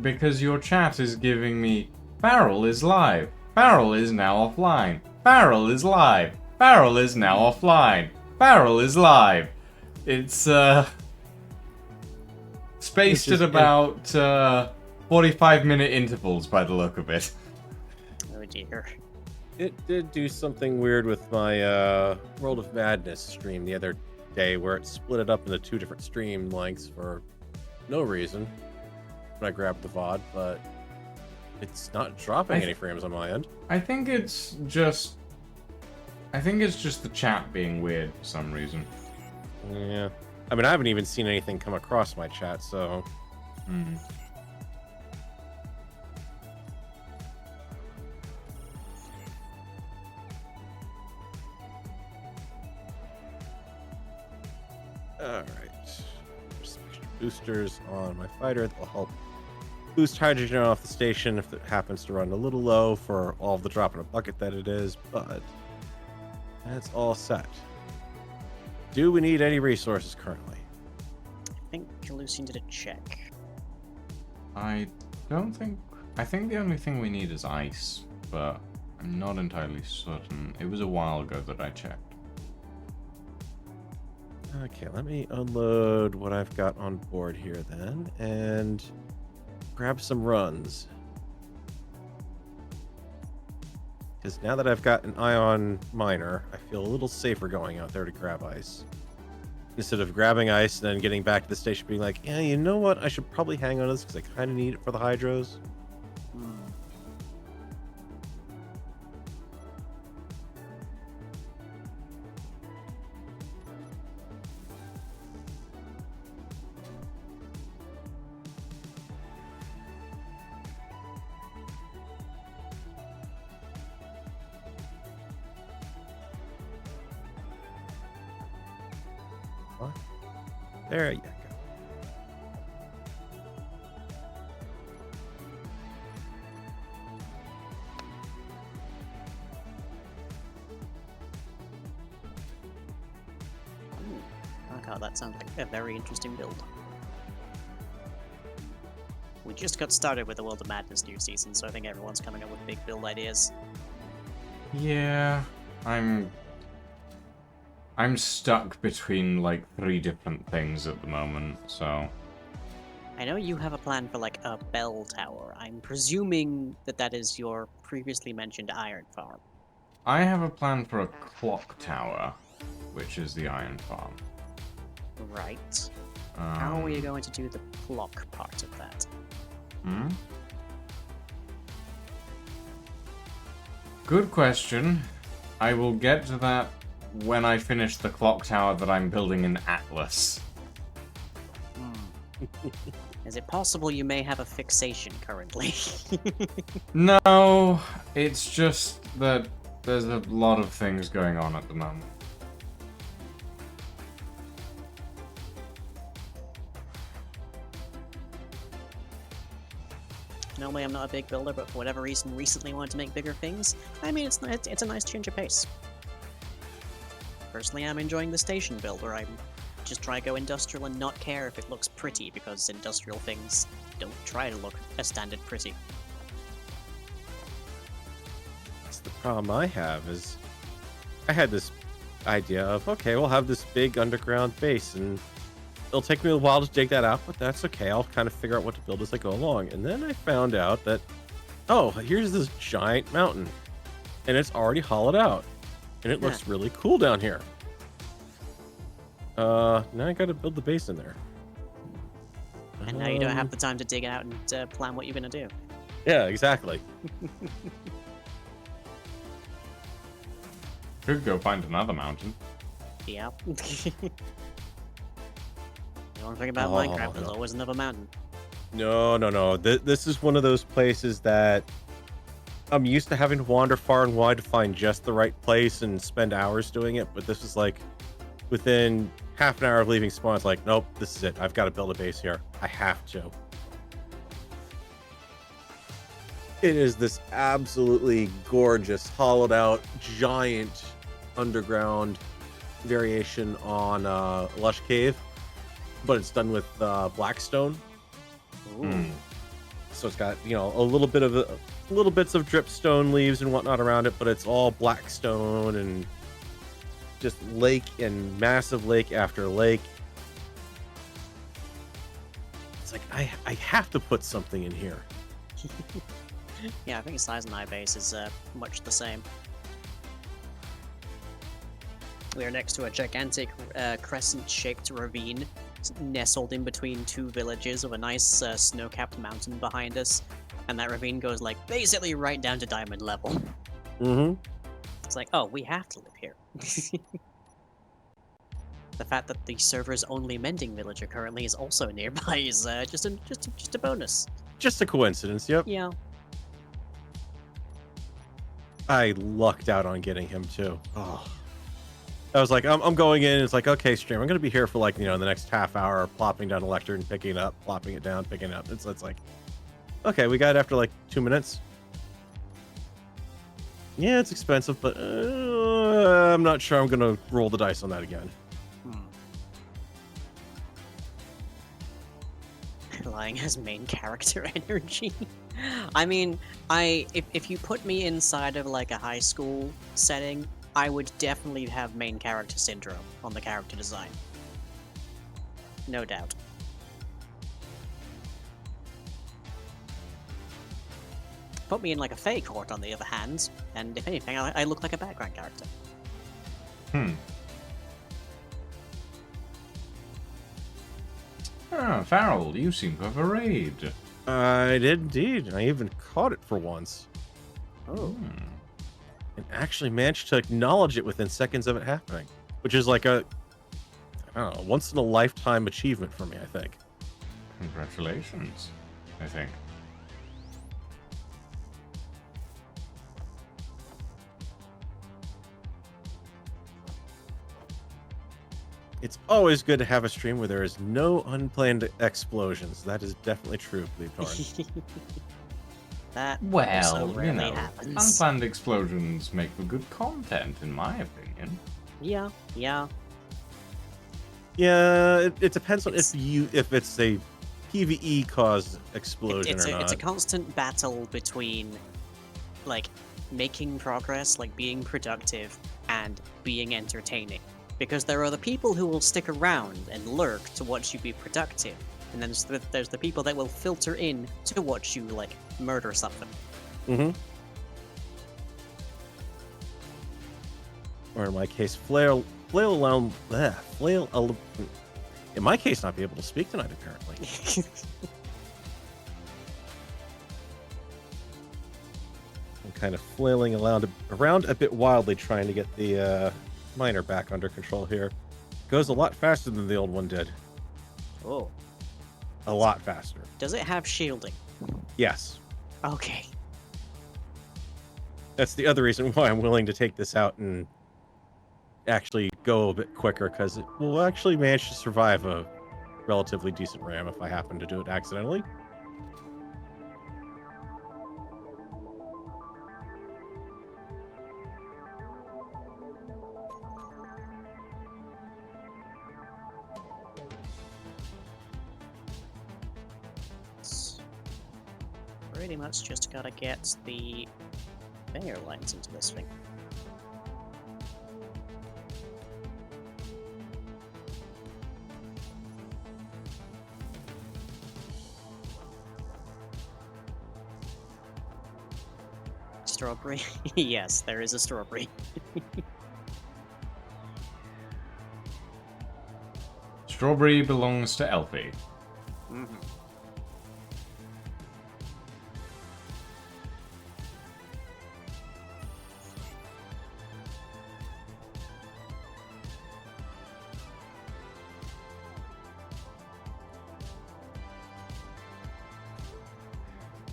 Because your chat is giving me Farrell is live. Farrell is now offline. Farrell is live. Farrell is now offline. Farrell is live. It's spaced at about 45-minute intervals by the look of it. Oh dear. It did do something weird with my World of Madness stream the other day, where it split it up into two different stream lengths for no reason when I grabbed the VOD, but it's not dropping any frames on my end. I think it's just the chat being weird for some reason. Yeah. I mean, I haven't even seen anything come across my chat, so... Alright. Some extra boosters on my fighter that will help boost hydrogen off the station if it happens to run a little low for all of the drop in a bucket that it is, but that's all set. Do we need any resources currently? I think Lucian did a check. I think the only thing we need is ice, but I'm not entirely certain. It was a while ago that I checked. Okay, let me unload what I've got on board here then, and grab some runs. Because now that I've got an ion miner, I feel a little safer going out there to grab ice. Instead of grabbing ice and then getting back to the station being like, yeah, you know what? I should probably hang on to this because I kind of need it for the hydros. There you go. Oh god, that sounds like a very interesting build. We just got started with the World of Madness new season, so I think everyone's coming up with big build ideas. Yeah, I'm stuck between like 3 different things at the moment, so I know you have a plan for like a bell tower. I'm presuming that that is your previously mentioned iron farm. I have a plan for a clock tower, which is the iron farm. Right. How are you going to do the clock part of that? Hmm? Good question. I will get to that when I finish the clock tower that I'm building in Atlas. Is it possible you may have a fixation currently? No, it's just that there's a lot of things going on at the moment. Normally I'm not a big builder, but for whatever reason recently wanted to make bigger things. I mean, it's a nice change of pace. Personally, I'm enjoying the station builder. I'm just try to go industrial and not care if it looks pretty, because industrial things don't try to look as standard pretty. That's the problem I have is I had this idea of, okay, we'll have this big underground base and it'll take me a while to dig that out, but that's okay. I'll kind of figure out what to build as I go along. And then I found out that, oh, here's this giant mountain and it's already hollowed out and it looks really cool down here. Now I gotta build the base in there. And now you don't have the time to dig out and plan what you're gonna do. Yeah, exactly. Could go find another mountain. Yeah. The only thing about Minecraft, there's always another mountain. No. This is one of those places that I'm used to having to wander far and wide to find just the right place and spend hours doing it, but this is like within half an hour of leaving spawn, it's like, nope, this is it. I've got to build a base here. I have to. It is this absolutely gorgeous, hollowed out, giant underground variation on Lush Cave, but it's done with Blackstone. Ooh. So it's got, you know, a little bits of dripstone leaves and whatnot around it, but it's all Blackstone and just lake and massive lake after lake. It's like I have to put something in here. Yeah, I think Size and I base is much the same. We are next to a gigantic crescent-shaped ravine nestled in between two villages with a nice snow-capped mountain behind us, and that ravine goes like basically right down to diamond level. Mm-hmm. It's like, oh, we have to live here. The fact that the server's only mending villager currently is also nearby is just a bonus. Just a coincidence, yep. Yeah. I lucked out on getting him too. Oh. I was like, I'm going in. It's like, okay, stream. I'm going to be here for like, you know, the next half hour, plopping down a lectern, picking it up, plopping it down, picking it up. It's like, okay, we got it after like 2 minutes. Yeah, it's expensive, but I'm not sure I'm going to roll the dice on that again. Lying has main character energy. I mean, if you put me inside of like a high school setting, I would definitely have main character syndrome on the character design. No doubt. Put me in like a fake court on the other hand, and if anything, I look like a background character. Ah, Farrell, you seem to have a raid. I did indeed. I even caught it for once. Oh. And actually managed to acknowledge it within seconds of it happening, which is like a, I don't know, once in a lifetime achievement for me, I think. Congratulations, I think. It's always good to have a stream where there is no unplanned explosions. That is definitely true, Bleeptorn. That also Well, you rarely know, happens. unplanned explosions make for good content, in my opinion. Yeah. Yeah, it depends on if it's a PvE caused explosion or not. It's a constant battle between, like, making progress, like being productive, and being entertaining. Because there are the people who will stick around and lurk to watch you be productive, And then there's the people that will filter in to watch you, like, murder something. Mm-hmm. Or in my case, flail around. In my case, not be able to speak tonight, apparently. I'm kind of flailing around a bit wildly, trying to get the miner back under control here. Goes a lot faster than the old one did. Oh. A lot faster. Does it have shielding? Yes. Okay. That's the other reason why I'm willing to take this out and actually go a bit quicker, because it will actually manage to survive a relatively decent ram if I happen to do it accidentally. Pretty much just gotta get the conveyor lines into this thing. Strawberry? Yes, there is a strawberry. Strawberry belongs to Elfie. Mhm.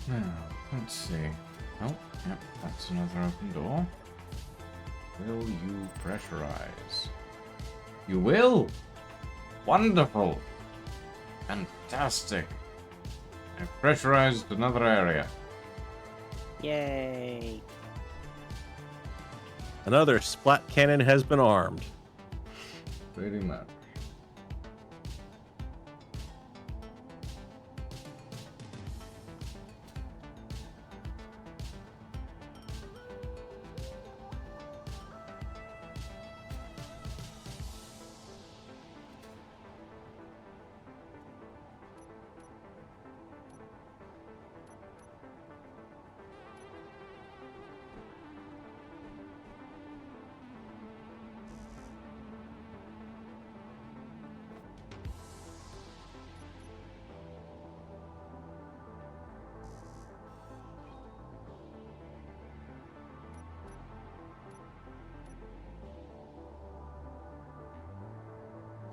Now, let's see. Oh, yep, that's another open door. Will you pressurize? You will! Wonderful! Fantastic! I've pressurized another area. Yay! Another splat cannon has been armed. Pretty much.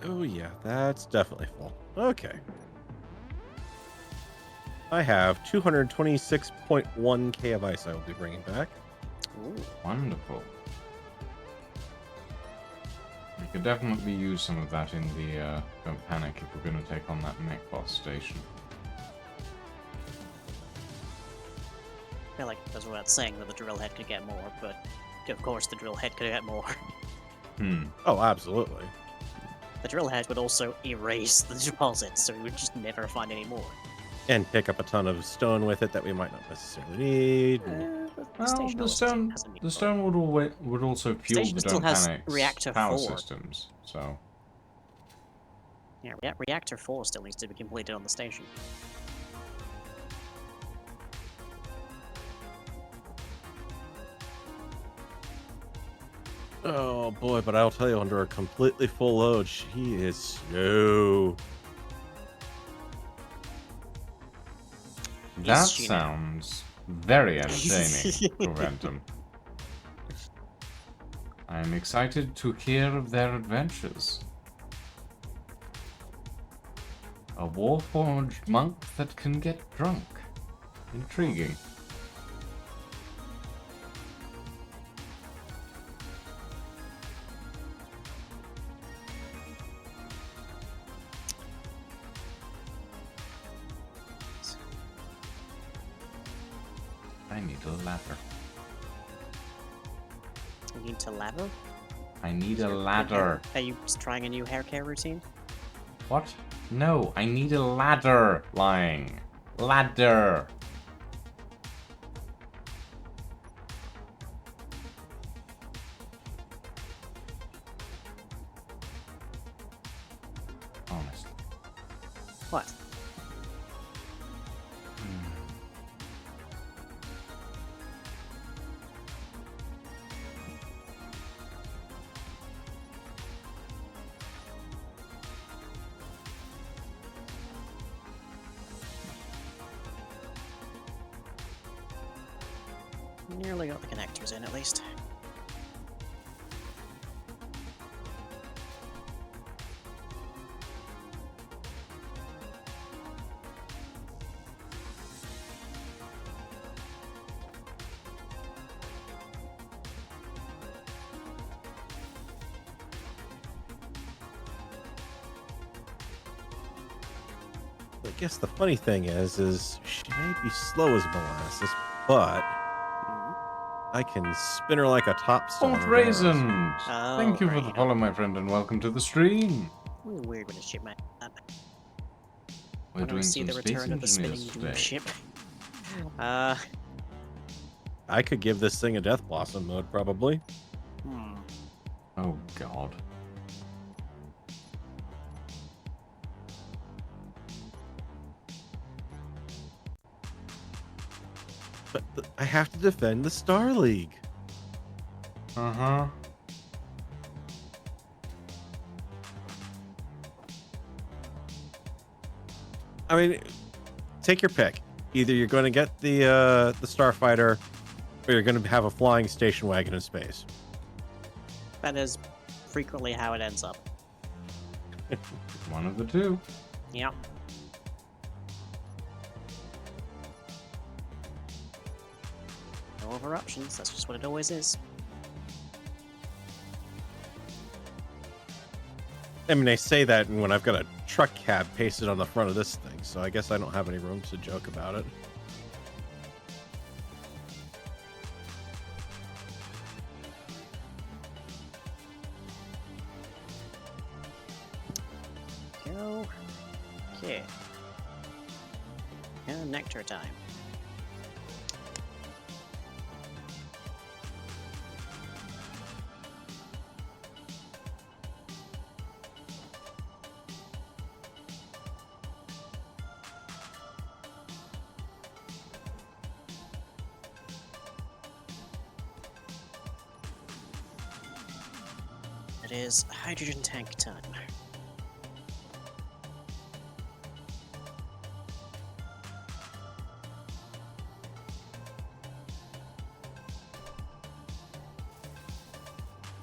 Oh yeah, that's definitely full. Okay. I have 226.1k of ice I will be bringing back. Ooh. Wonderful. We could definitely use some of that in the Don't Panic if we're going to take on that mech boss station. I feel like it goes without saying that the drill head could get more, but of course the drill head could get more. Oh, absolutely. The drill head would also erase the deposit, so we would just never find any more. And pick up a ton of stone with it that we might not necessarily need. Well, station the also stone, hasn't been the stone would also fuel station the still Don't has Panic's reactor power 4. systems. So Yeah, reactor 4 still needs to be completed on the station. Oh boy, but I'll tell you, under a completely full load, she is slow. that she now? sounds very entertaining, Proventum. I'm excited to hear of their adventures. A warforged monk that can get drunk. Intriguing. I need a ladder. You need to ladder? I need a ladder. Are you trying a new hair care routine? What? No, I need a ladder, lying. Ladder. Honestly. What? Nearly got the connectors in, at least. I guess the funny thing is she may be slow as molasses, but I can spin her like a top star. Fort Raisin! Oh, Thank you for right, the you follow, my friend, and welcome to the stream. Really weird when a ship might We're when I doing see some the space return of the spinning engineers doom today. ship. I could give this thing a Death Blossom mode, probably. Hmm. Oh god. But I have to defend the Star League. Uh-huh. I mean, take your pick. Either you're going to get the Starfighter, or you're going to have a flying station wagon in space. That is frequently how it ends up. One of the two. Yeah. No other options, that's just what it always is. I mean, they say that when I've got a truck cab pasted on the front of this thing, so I guess I don't have any room to joke about it. Go. Okay. And nectar time. It is hydrogen tank time.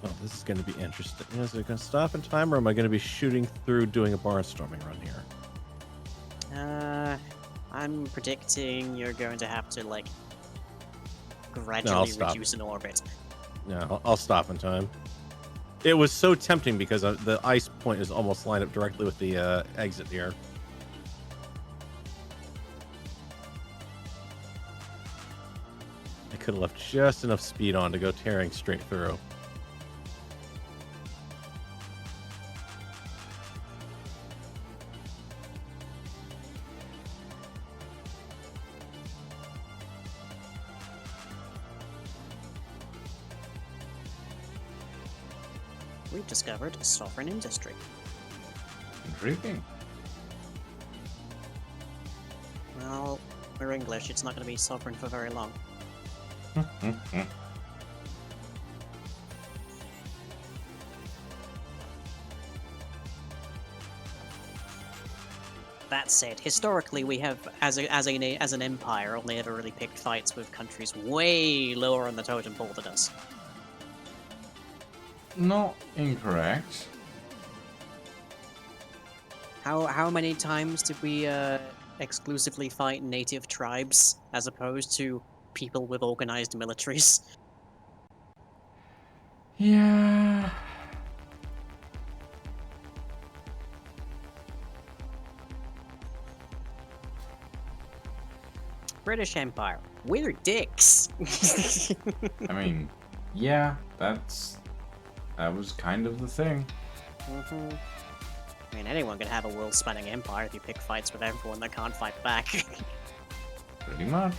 Oh, this is going to be interesting. Is it going to stop in time, or am I going to be shooting through doing a barnstorming run here? I'm predicting you're going to have to, like, I'll gradually stop. reduce in orbit. No, I'll stop in time. It was so tempting because the ice point is almost lined up directly with the exit here. I could have left just enough speed on to go tearing straight through. We've discovered a sovereign industry. Intriguing. Well, we're English, it's not going to be sovereign for very long. That said, historically we have, as an empire, only ever really picked fights with countries way lower on the totem pole than us. Not incorrect. How many times did we exclusively fight native tribes as opposed to people with organized militaries? Yeah. British Empire, we're dicks. I mean, yeah, that was kind of the thing. Mhm. I mean, anyone can have a world-spanning empire if you pick fights with everyone that can't fight back. Pretty much.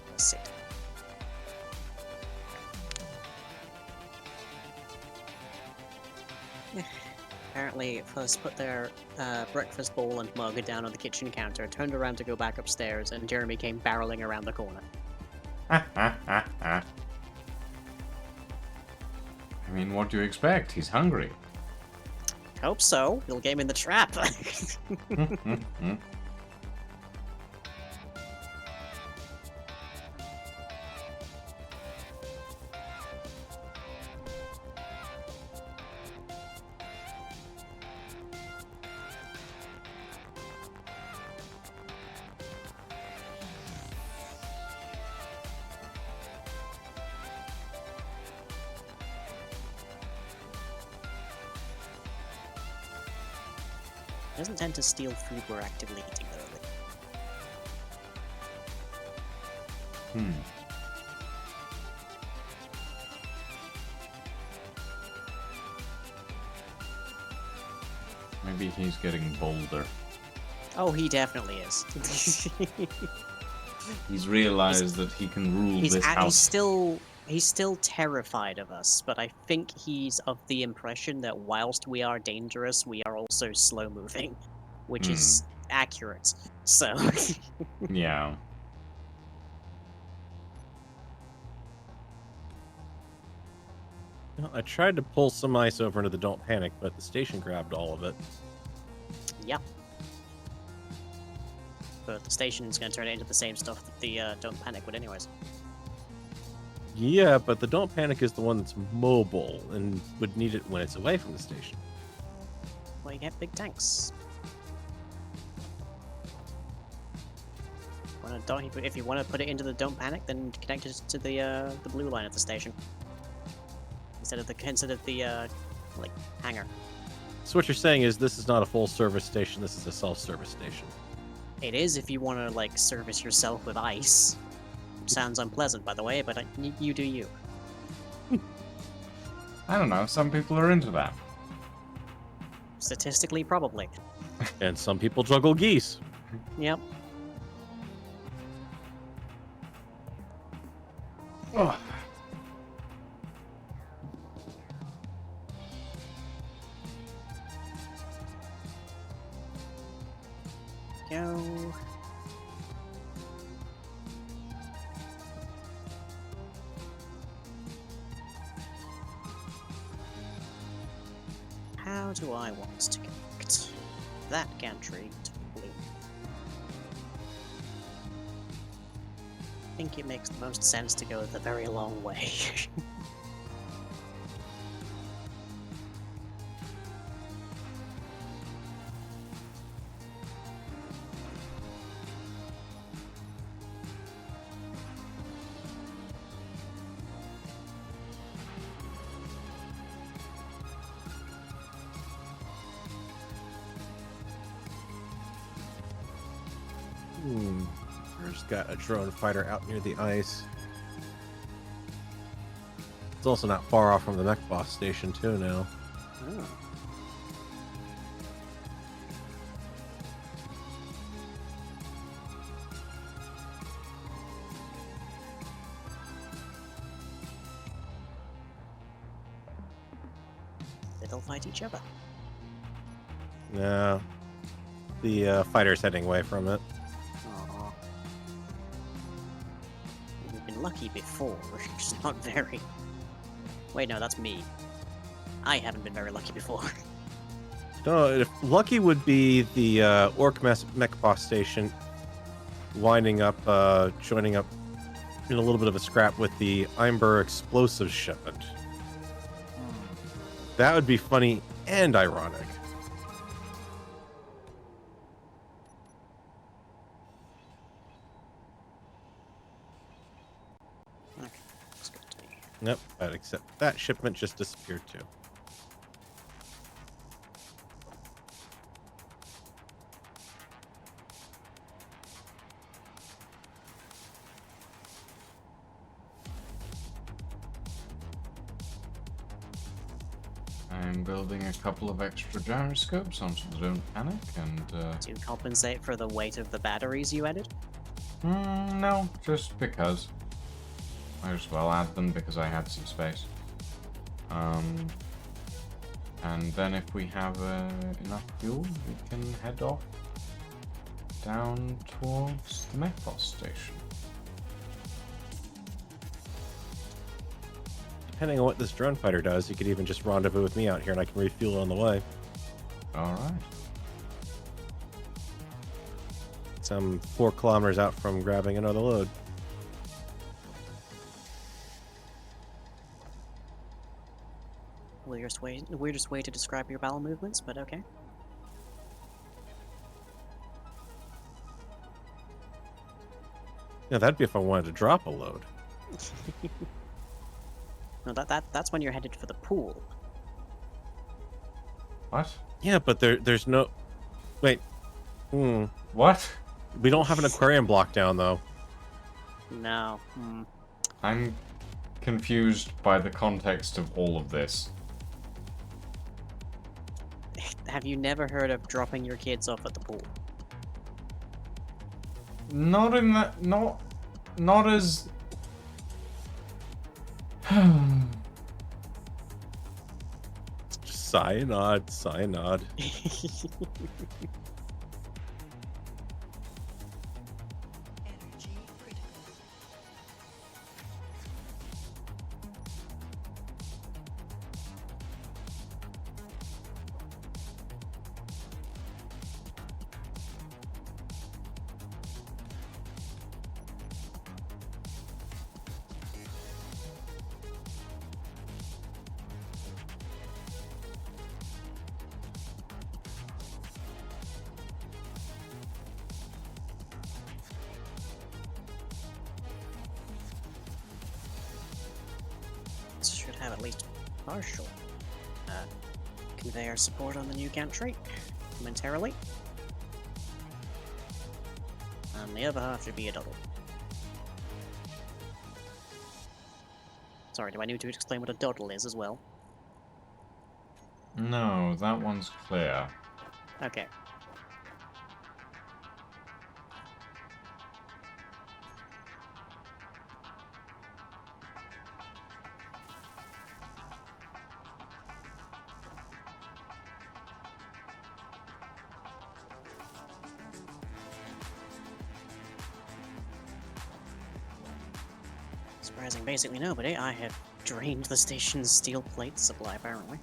Let's see. apparently first put their breakfast bowl and mug down on the kitchen counter, turned around to go back upstairs, and Jeremy came barreling around the corner. I mean, what do you expect? He's hungry. Hope so. You'll game in the trap. Doesn't tend to steal food we're actively eating, though. Maybe he's getting bolder. Oh, he definitely is. He's realized that he can rule this He's house. still terrified of us, but I think he's of the impression that whilst we are dangerous, we are also slow moving, which is accurate. So Yeah. Well, I tried to pull some ice over into the Don't Panic, but the station grabbed all of it. yeah. But the station's gonna turn it into the same stuff that the Don't Panic would anyways. Yeah, but the Don't Panic is the one that's mobile and would need it when it's away from the station. Well, you get big tanks. If you want to put it into the Don't Panic, then connect it to the blue line at the station instead of the like hangar. So what you're saying is this is not a full service station, this is a self-service station. It is if you want to like service yourself with ice. Sounds unpleasant, by the way, but you do you. I don't know. Some people are into that. Statistically, probably. And some people juggle geese. Yep. Ugh. Go. How do I want to connect that gantry to blue? I think it makes the most sense to go the very long way. There's got a drone fighter out near the ice. It's also not far off from the mech boss station too now. Oh. They'll fight each other. No. The fighter's heading away from it. Aww. We've been lucky before, just not very. Wait, no, that's me. I haven't been very lucky before. No, if lucky would be the Orc mech boss station winding up, joining up in a little bit of a scrap with the Imber explosive shipment. That would be funny and ironic. Okay, let's go to me. Nope, but except that shipment just disappeared too. I'm building a couple of extra gyroscopes onto the Don't Panic, and To compensate for the weight of the batteries you added? no, just because. Might as well add them because I had some space. And then if we have enough fuel, we can head off down towards the mech boss station. Depending on what this drone fighter does, you could even just rendezvous with me out here and I can refuel on the way. Alright. I'm 4 kilometers out from grabbing another load. Weirdest way to describe your bowel movements, but okay. Yeah, that'd be if I wanted to drop a load. No, that's when you're headed for the pool. What? Yeah, but there's no... Wait. What? We don't have an aquarium block down, though. No. I'm confused by the context of all of this. Have you never heard of dropping your kids off at the pool? Not in that... Not as... Just sigh and nod, sigh and nod. Energy critical. Should have at least partial conveyor support on the new gantry momentarily. And the other half should be a double. Sorry, do I need to explain what a doddle is as well? No, that one's clear. Okay. Surprising basically nobody, I have drained the station's steel plate supply apparently.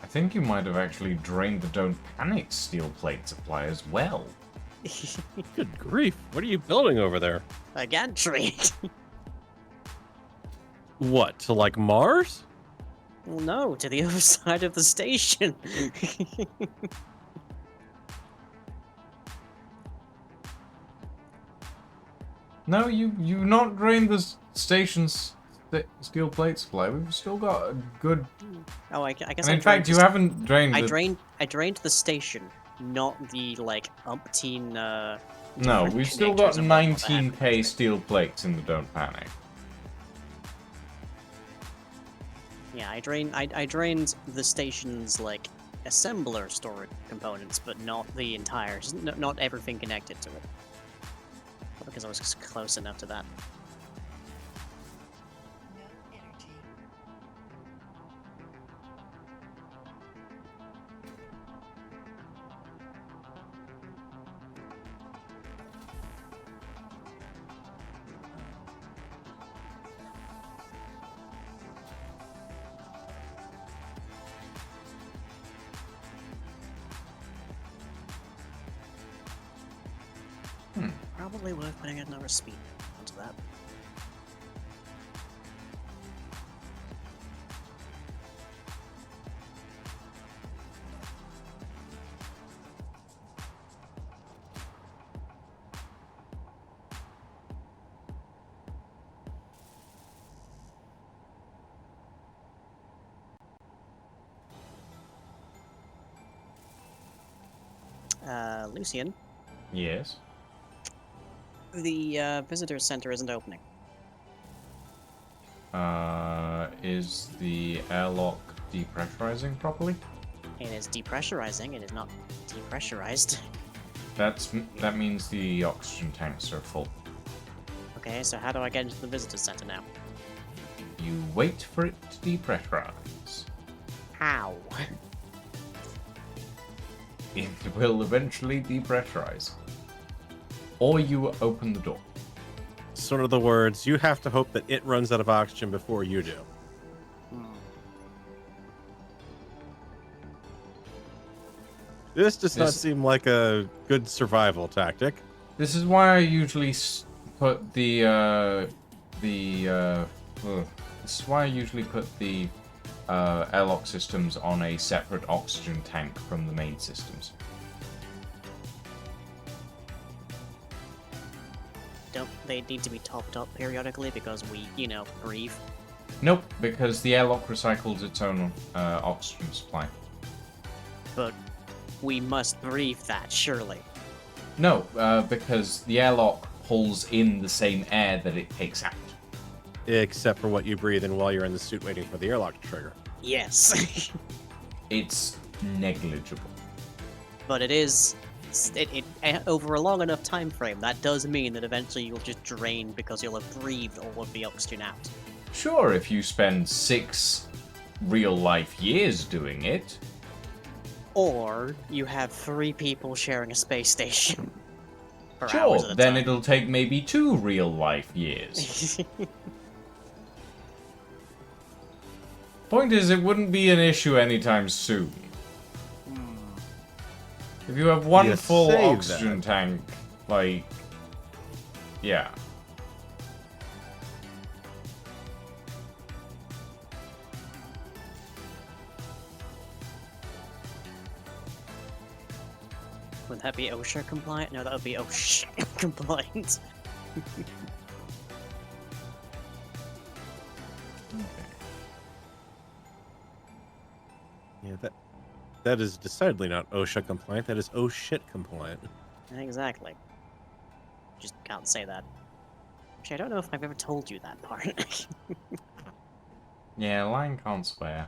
I think you might have actually drained the Don't Panic steel plate supply as well. Good grief. What are you building over there? A gantry! What, to like Mars? Well, no, to the other side of the station. No, you not drained the station's steel plate supply. We've still got a good... Oh, I guess And I in fact, you drained haven't drained I the... drained the station, not the like umpteen. No, different we've still got connectors and whatnot that happen. 19k steel plates in the Don't Panic. Yeah, I drained the station's like assembler storage components, but not the entire, not everything connected to it. Because I was close enough to that. No energy. Probably worth putting another speed onto that. Lucian, Yes. the visitor center isn't opening. Is the airlock depressurizing properly? It is depressurizing, it is not depressurized. That means the oxygen tanks are full. Okay, so how do I get into the visitor center now? You wait for it to depressurize. How? It will eventually depressurize. Or you open the door. So in other words, you have to hope that it runs out of oxygen before you do. This does not This- seem like a good survival tactic. This is why I usually put this is why I usually put the airlock systems on a separate oxygen tank from the main systems. Don't they need to be topped up periodically because we, breathe? Nope, because the airlock recycles its own oxygen supply. But we must breathe that, surely. No, because the airlock pulls in the same air that it takes out. Except for what you breathe in while you're in the suit waiting for the airlock to trigger. Yes. It's negligible. But it is... over a long enough time frame, that does mean that eventually you'll just drain because you'll have breathed all of the oxygen out. Sure, if you spend 6 real-life years doing it. Or you have 3 people sharing a space station. For Sure, hours at a then time. it'll take maybe 2 real-life years. Point is, it wouldn't be an issue anytime soon. If you have one You full say oxygen tank, like... Yeah. Would that be OSHA compliant? No, that would be OSHA compliant. Yeah, that is decidedly not OSHA compliant. That is oh shit compliant. Exactly. Just can't say that. Actually, I don't know if I've ever told you that part. Yeah, Lion can't swear.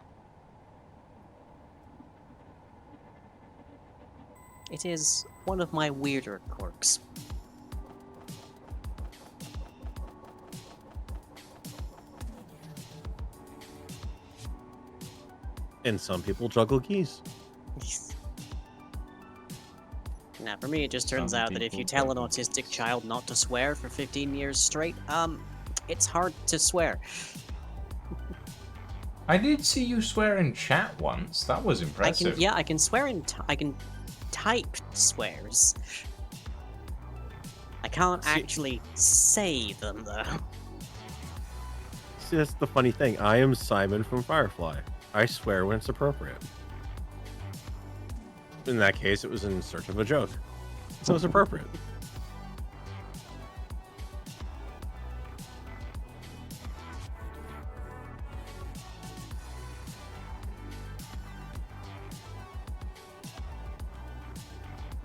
It is one of my weirder quirks. And some people juggle geese. Now, for me, it just turns Some out that if you people tell an don't. autistic child not to swear for 15 years straight, it's hard to swear. I did see you swear in chat once. That was impressive. I can swear I can type swears. I can't See- actually say them, though. See, that's the funny thing. I am Simon from Firefly. I swear when it's appropriate. In that case, it was in search of a joke. So it's appropriate.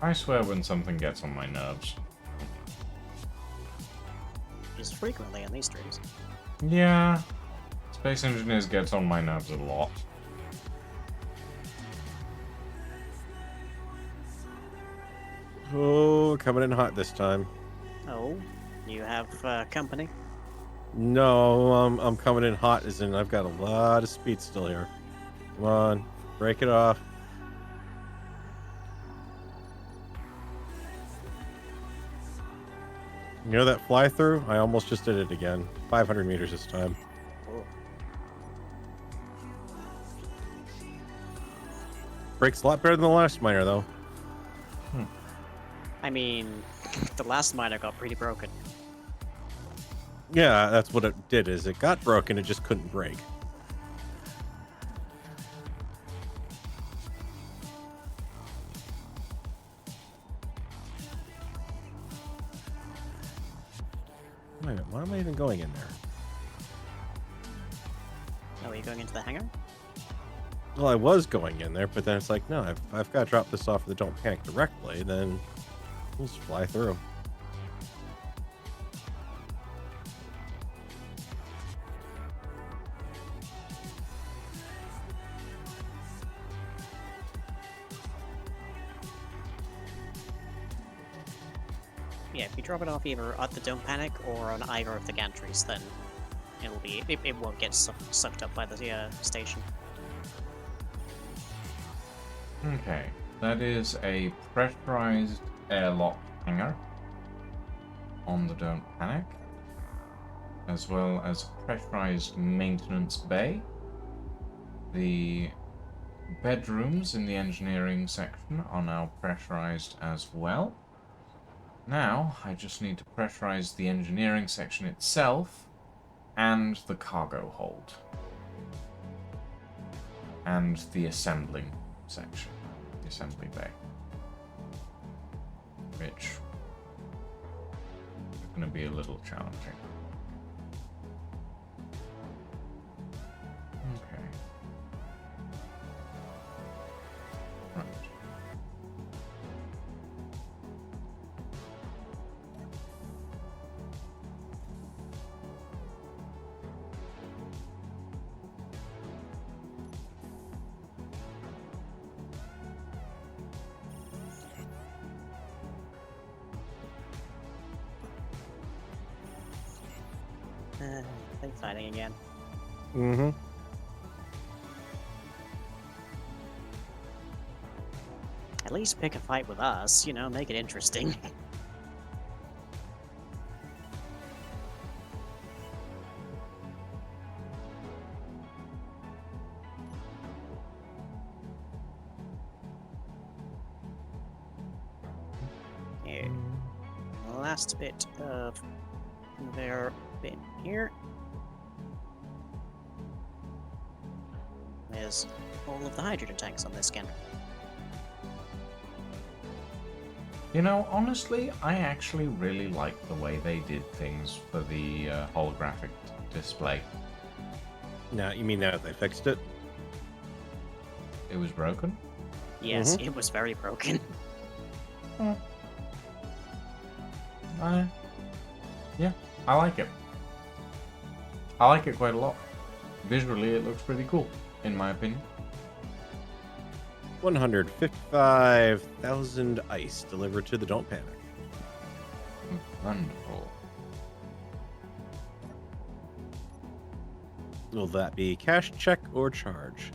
I swear when something gets on my nerves. Just frequently on these streams. Yeah. Space Engineers gets on my nerves a lot. Oh, coming in hot this time. Oh, you have company? No, I'm coming in hot as in I've got a lot of speed still here. Come on, break it off. You know that fly through? I almost just did it again. 500 meters this time. Oh. Breaks a lot better than the last miner though. I mean, the last miner got pretty broken. Yeah, that's what it did. Is it got broken? It just couldn't break. Wait a minute, why am I even going in there? Oh, are you going into the hangar? Well, I was going in there, but then it's like, no, I've got to drop this off at the Don't Panic directly, then we'll just fly through. Yeah, if you drop it off either at the Don't Panic or on either of the gantries, then it won't get sucked up by the station. Okay, that is a pressurized airlock hangar on the Don't Panic, as well as a pressurized maintenance bay. The bedrooms in the engineering section are now pressurized as well. Now, I just need to pressurize the engineering section itself and the cargo hold. And the assembling section, the assembly bay. Which is going to be a little challenging. Okay. Right. They fighting again. Mm-hmm. At least pick a fight with us, you know, make it interesting. Here. Last bit of their bit here. There's all of the hydrogen tanks on this scan. You know, honestly, I actually really like the way they did things for the holographic display. Now, you mean now they fixed it? It was broken. Yes, it was very broken. Yeah, I like it. I like it quite a lot. Visually, it looks pretty cool, in my opinion. 155,000 ice delivered to the Don't Panic. Wonderful. Will that be cash, check, or charge?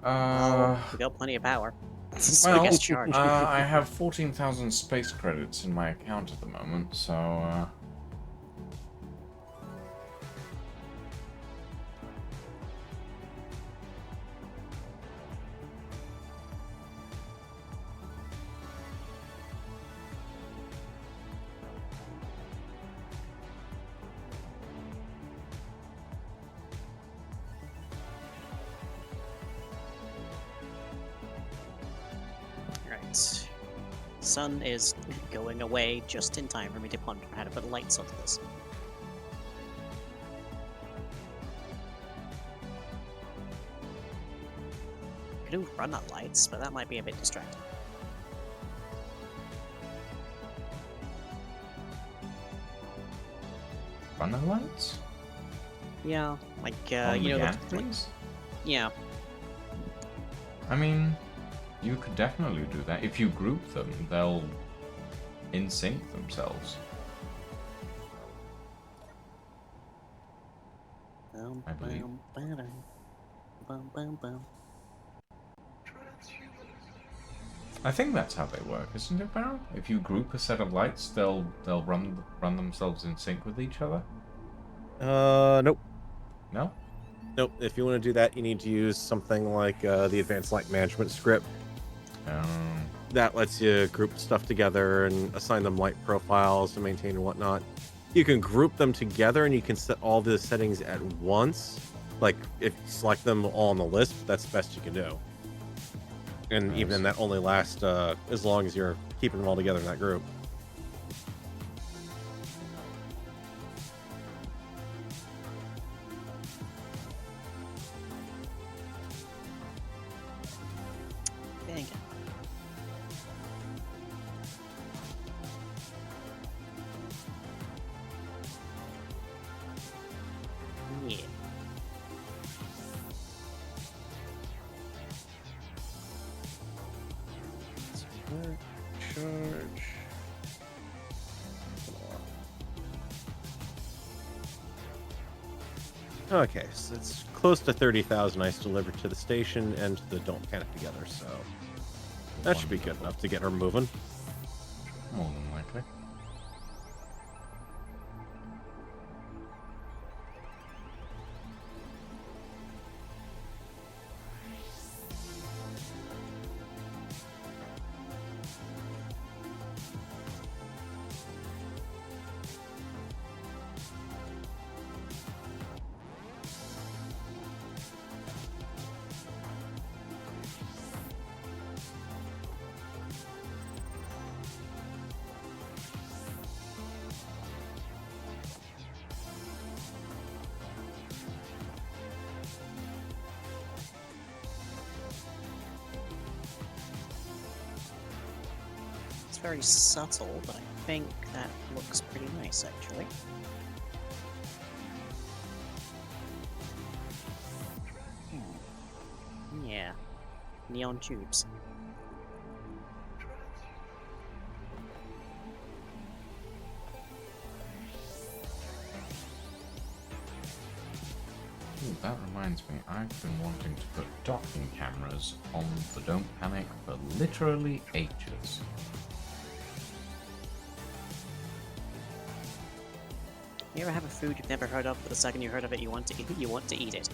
We got plenty of power. So Well, I guess charge. I have 14,000 space credits in my account at the moment, so Right. Sun is going away just in time for me to ponder how to put lights onto this. Could do run on lights, but that might be a bit distracting. runner lights? Yeah, like On you the know, gantries? yeah. I mean, you could definitely do that. If you group them, they'll in sync themselves. I believe. I think that's how they work, isn't it, Barrel? If you group a set of lights, they'll run themselves in sync with each other. Nope. No? Nope. If you want to do that, you need to use something like the Advanced Light Management script. That lets you group stuff together and assign them light profiles to maintain and whatnot. You can group them together and you can set all the settings at once. Like, if you select them all on the list, that's the best you can do. And Nice. even then, that only lasts as long as you're keeping them all together in that group. Dang it. Yeah. Charge. Okay, so it's close to 30,000 ice delivered to the station and to the Don't Panic together, so that should be good enough to get her moving. More than likely. It's very subtle, but I think that looks pretty nice, actually. Yeah. Neon tubes. Ooh, that reminds me, I've been wanting to put docking cameras on the Don't Panic for literally ages. You ever have a food you've never heard of, but the second you heard of it, you want to eat it?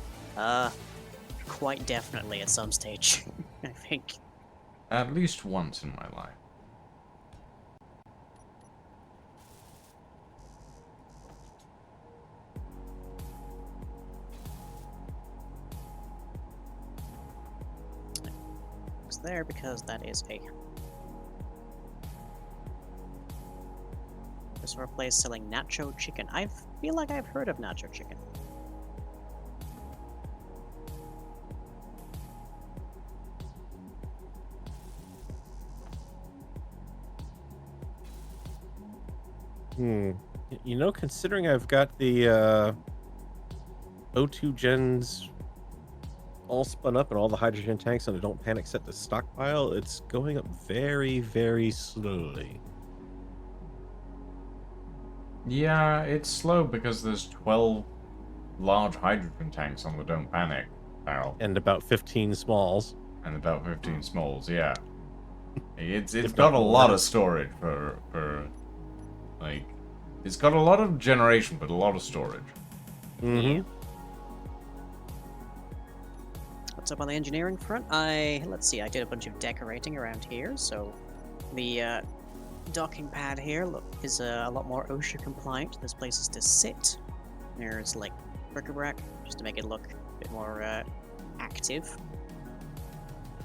Quite definitely at some stage, I think. At least once in my life. It's there because that is a... This for a place selling nacho chicken. I feel like I've heard of nacho chicken. You know, considering I've got the O2 gens all spun up and all the hydrogen tanks on the Don't Panic set to stockpile, it's going up very, very slowly. Yeah, it's slow because there's 12 large hydrogen tanks on the Don't Panic barrel. And about 15 smalls. And about 15 smalls, yeah. It's If got not a more. lot of storage for like, it's got a lot of generation, but a lot of storage. Mm-hmm. What's up on the engineering front? Let's see, I did a bunch of decorating around here, so the docking pad here is a lot more OSHA compliant. There's places to sit. There's like bric-a-brac, just to make it look a bit more active.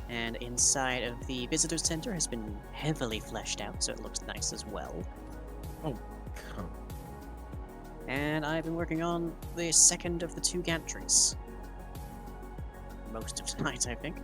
And inside of the visitor center has been heavily fleshed out, so it looks nice as well. Oh, And I've been working on the second of the two gantries. Most of tonight, I think.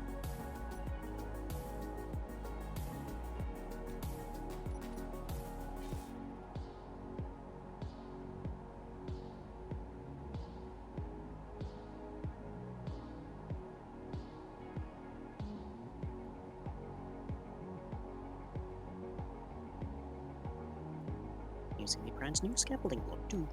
Using the brand new scaffolding block too.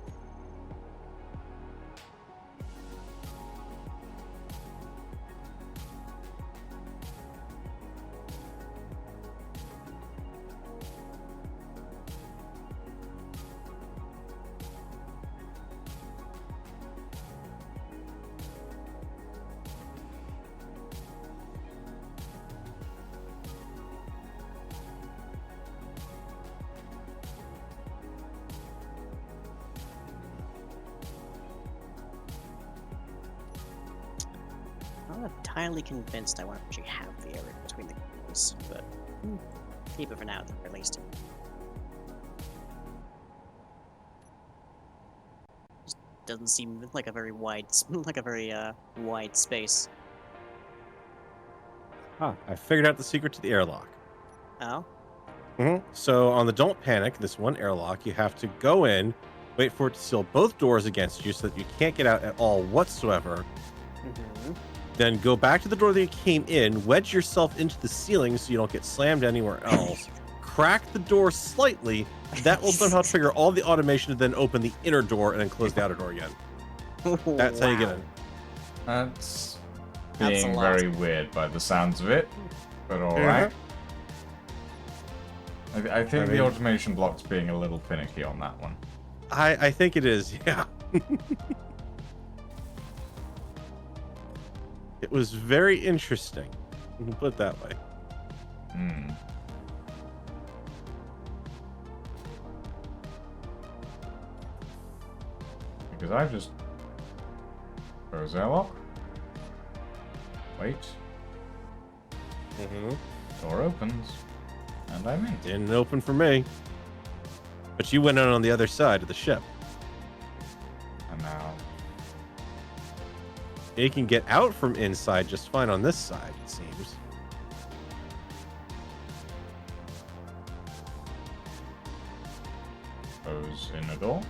I'm not entirely convinced I want to actually have the area between the gantries, but keep it for now, at least. Just doesn't seem like a very wide, wide space. I figured out the secret to the airlock. Oh, So on the Don't Panic, this one airlock, you have to go in, wait for it to seal both doors against you so that you can't get out at all whatsoever. Then go back to the door that you came in, wedge yourself into the ceiling so you don't get slammed anywhere else. Crack the door slightly. That will somehow trigger all the automation to then open the inner door and then close the outer door again. That's how you get Wow. it. That's That's a being lot. very weird by the sounds of it, but alright. I think the mean- automation block's being a little finicky on that one. I think it is, yeah. It was very interesting. We can put it that way. Hmm. Because I've just... Close airlock. Wait. Door opens. And I'm in. Didn't open for me. But you went in on the other side of the ship. And now... You can get out from inside just fine on this side, it seems. Close in the door.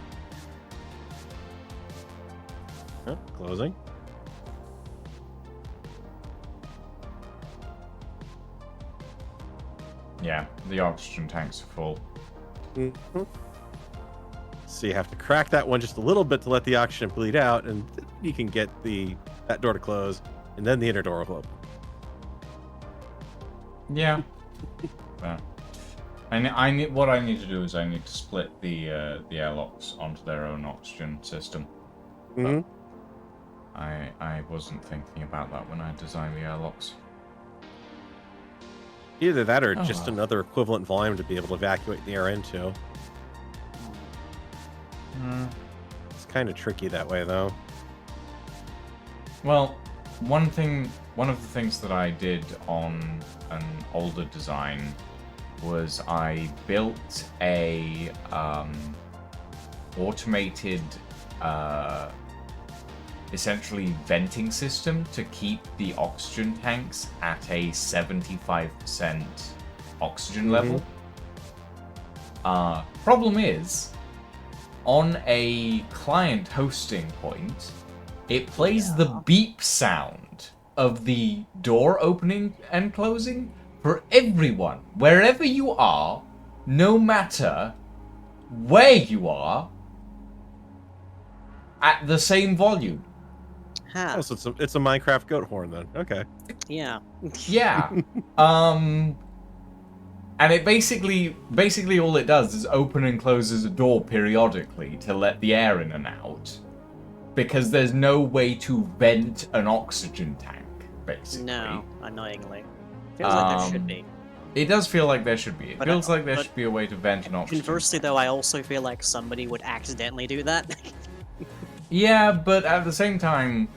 Huh, closing. Yeah, the oxygen tanks are full. So you have to crack that one just a little bit to let the oxygen bleed out, and you can get that door to close, and then the inner door will open. Yeah. Yeah. I need what I need to do is I need to split the airlocks onto their own oxygen system. Mm-hmm. I wasn't thinking about that when I designed the airlocks. Either that or Oh, just well. another equivalent volume to be able to evacuate the air into. It's kind of tricky that way, though. Well, one of the things that I did on an older design was I built a automated, essentially venting system to keep the oxygen tanks at a 75% oxygen level. Problem is, on a client hosting point, it plays the beep sound of the door opening and closing for everyone, wherever you are, no matter where you are, at the same volume. Ha. Oh, so it's a Minecraft goat horn then. Okay. Yeah. Yeah. And it basically all it does is open and closes a door periodically to let the air in and out. Because there's no way to vent an oxygen tank, basically. No, annoyingly. Feels like there should be. It does feel like there should be. It But, feels like there but should be a way to vent an oxygen Conversely, tank. though, I also feel like somebody would accidentally do that. Yeah, but at the same time,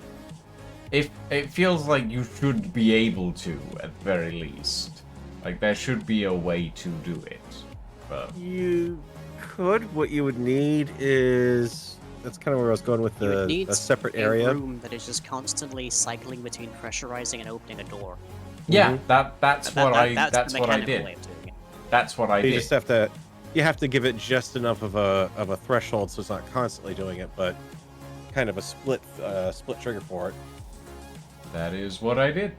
if it feels like you should be able to, at the very least. Like, there should be a way to do it. But You could. What you would need is... That's kind of where I was going with You would need a separate a area. room that is just constantly cycling between pressurizing and opening a door. yeah, Mhm. that's That- what that- I that's that's the what I mechanical did. way of doing it. That's what I You did. just have to give it just enough of a threshold so it's not constantly doing it, but kind of a split trigger for it. That is what I did.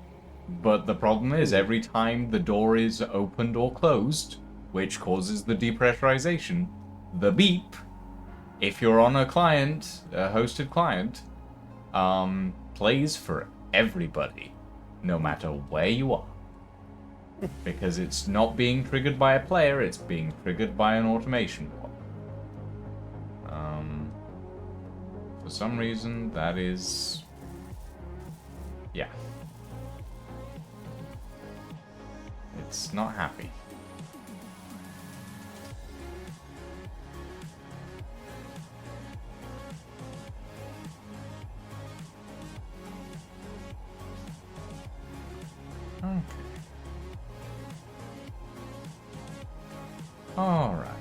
But the problem is, every time the door is opened or closed, which causes the depressurization, the beep, if you're on a client, a hosted client, plays for everybody, no matter where you are. Because it's not being triggered by a player, it's being triggered by an automation block. For some reason, that is... yeah. It's not happy. Okay. Alright.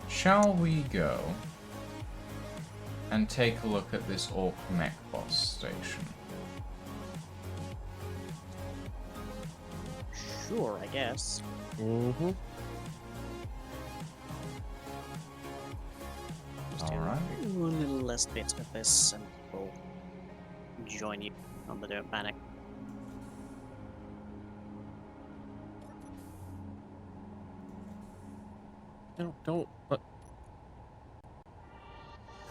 Shall we go and take a look at this Orc Mech Boss station? Sure, I guess. Mm-hmm. Just do Alright. one little less bits with this, and we'll join you on the Don't Panic. Don't.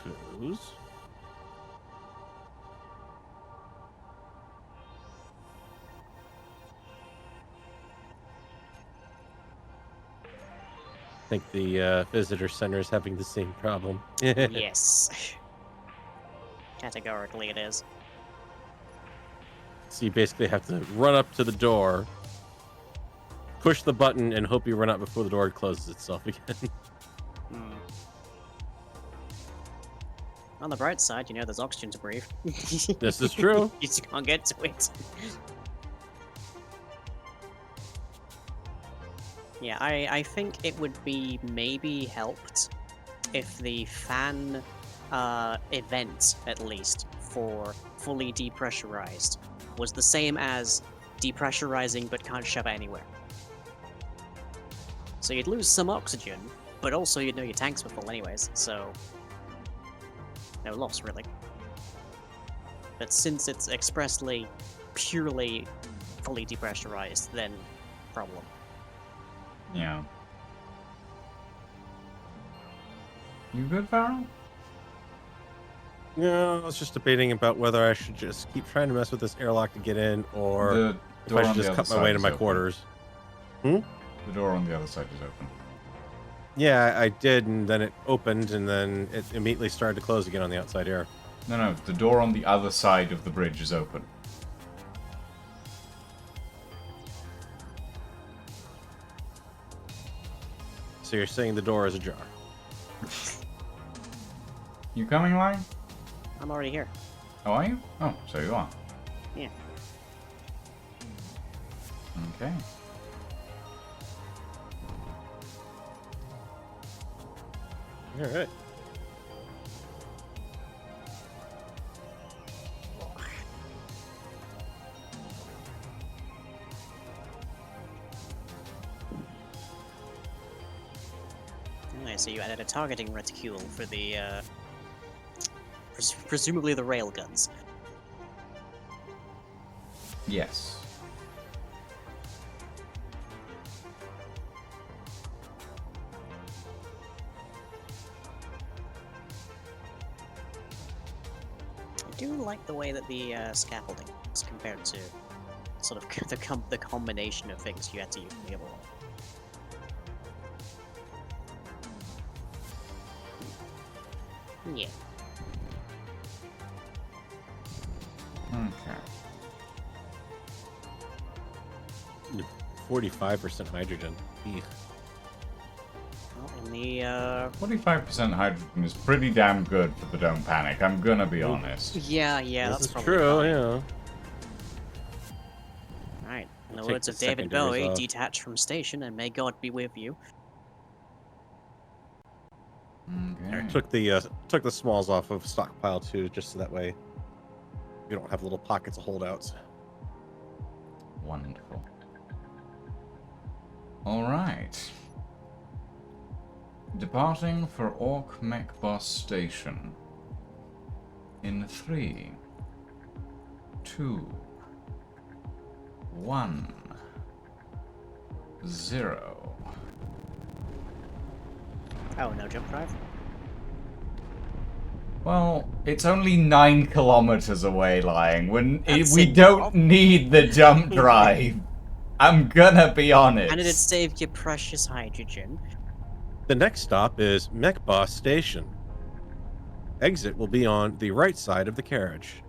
clues. I think the visitor center is having the same problem. Yes. Categorically it is. So you basically have to run up to the door, push the button, and hope you run out before the door closes itself again. Hmm. On the bright side, you know there's oxygen to breathe. This is true. You just can't get to it. Yeah, I think it would be maybe helped if the fan event, at least, for fully depressurized was the same as depressurizing but can't shove it anywhere. So you'd lose some oxygen, but also you'd know your tanks were full anyways, so no loss really. But since it's expressly purely fully depressurized, then problem. Yeah. You good, Farrell? No, I was just debating about whether I should just keep trying to mess with this airlock to get in, or The if door I on should the just other cut my side way to is my open. quarters. The door on the other side is open. Yeah, I did, and then it opened, and then it immediately started to close again on the outside air. No, the door on the other side of the bridge is open. So you're saying the door is ajar? You coming, Line? I'm already here. Oh, are you? Oh, so you are. Yeah. Okay. All right. Anyway, so you added a targeting reticule for the, presumably the railguns. Yes. I do like the way that the scaffolding is compared to sort of the combination of things you had to use in the other one. Yeah. Okay. 45% hydrogen. Eek. Well, in the 45% hydrogen is pretty damn good for the Don't Panic, I'm gonna be honest. yeah, This that's is probably true, fine. yeah. Alright, in the Take words the of David secondaries Bowie, off. detach from station and may God be with you. Okay. I took the smalls off of stockpile too, just so that way you don't have little pockets of holdouts. Wonderful. Alright. Departing for Orc Mech Boss Station. In 3, 2, 1, 0. Oh, no jump drive? Well, it's only 9 kilometers away, Lying. That's We it. don't need the jump drive. I'm gonna be honest. And it'd save your precious hydrogen. The next stop is Mechboss Station. Exit will be on the right side of the carriage.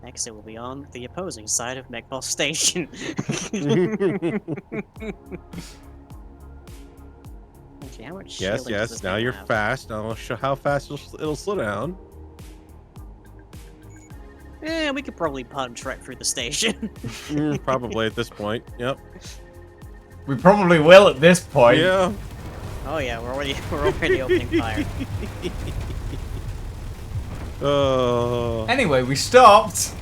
Next, it will be on the opposing side of Mechboss Station. Actually, how much Yes, shielding does yes. this Now thing you're have? fast. I'll show how fast it'll slow down. We could probably punch right through the station. Probably at this point. Yep. We probably will at this point. Yeah. Oh yeah, we're already opening fire. Oh. Anyway, we stopped.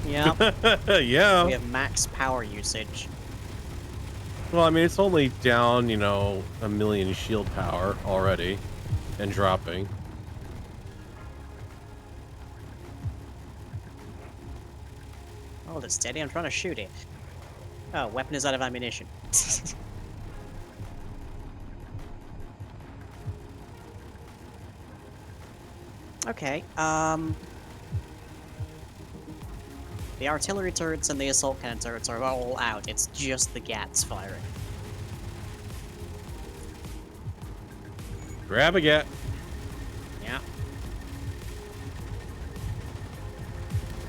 Yeah, Yeah. we have max power usage. Well, I mean, it's only down, 1 million shield power already, and dropping. Hold it steady, I'm trying to shoot it. Oh, weapon is out of ammunition. Okay, the artillery turrets and the assault cannon turrets are all out. It's just the GATs firing. Grab a get. Yeah.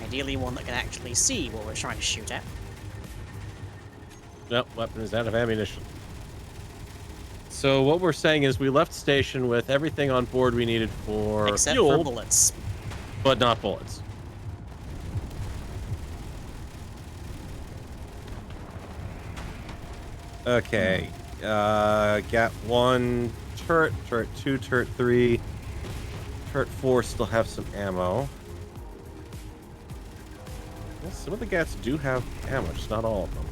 Ideally one that can actually see what we're trying to shoot at. Nope, weapon is out of ammunition. So what we're saying is we left station with everything on board we needed for Except fuel, for bullets. but not bullets. Okay. Got 1 turret, turret 2, turret 3, turret 4 still have some ammo. Yes, some of the GATs do have ammo, just not all of them.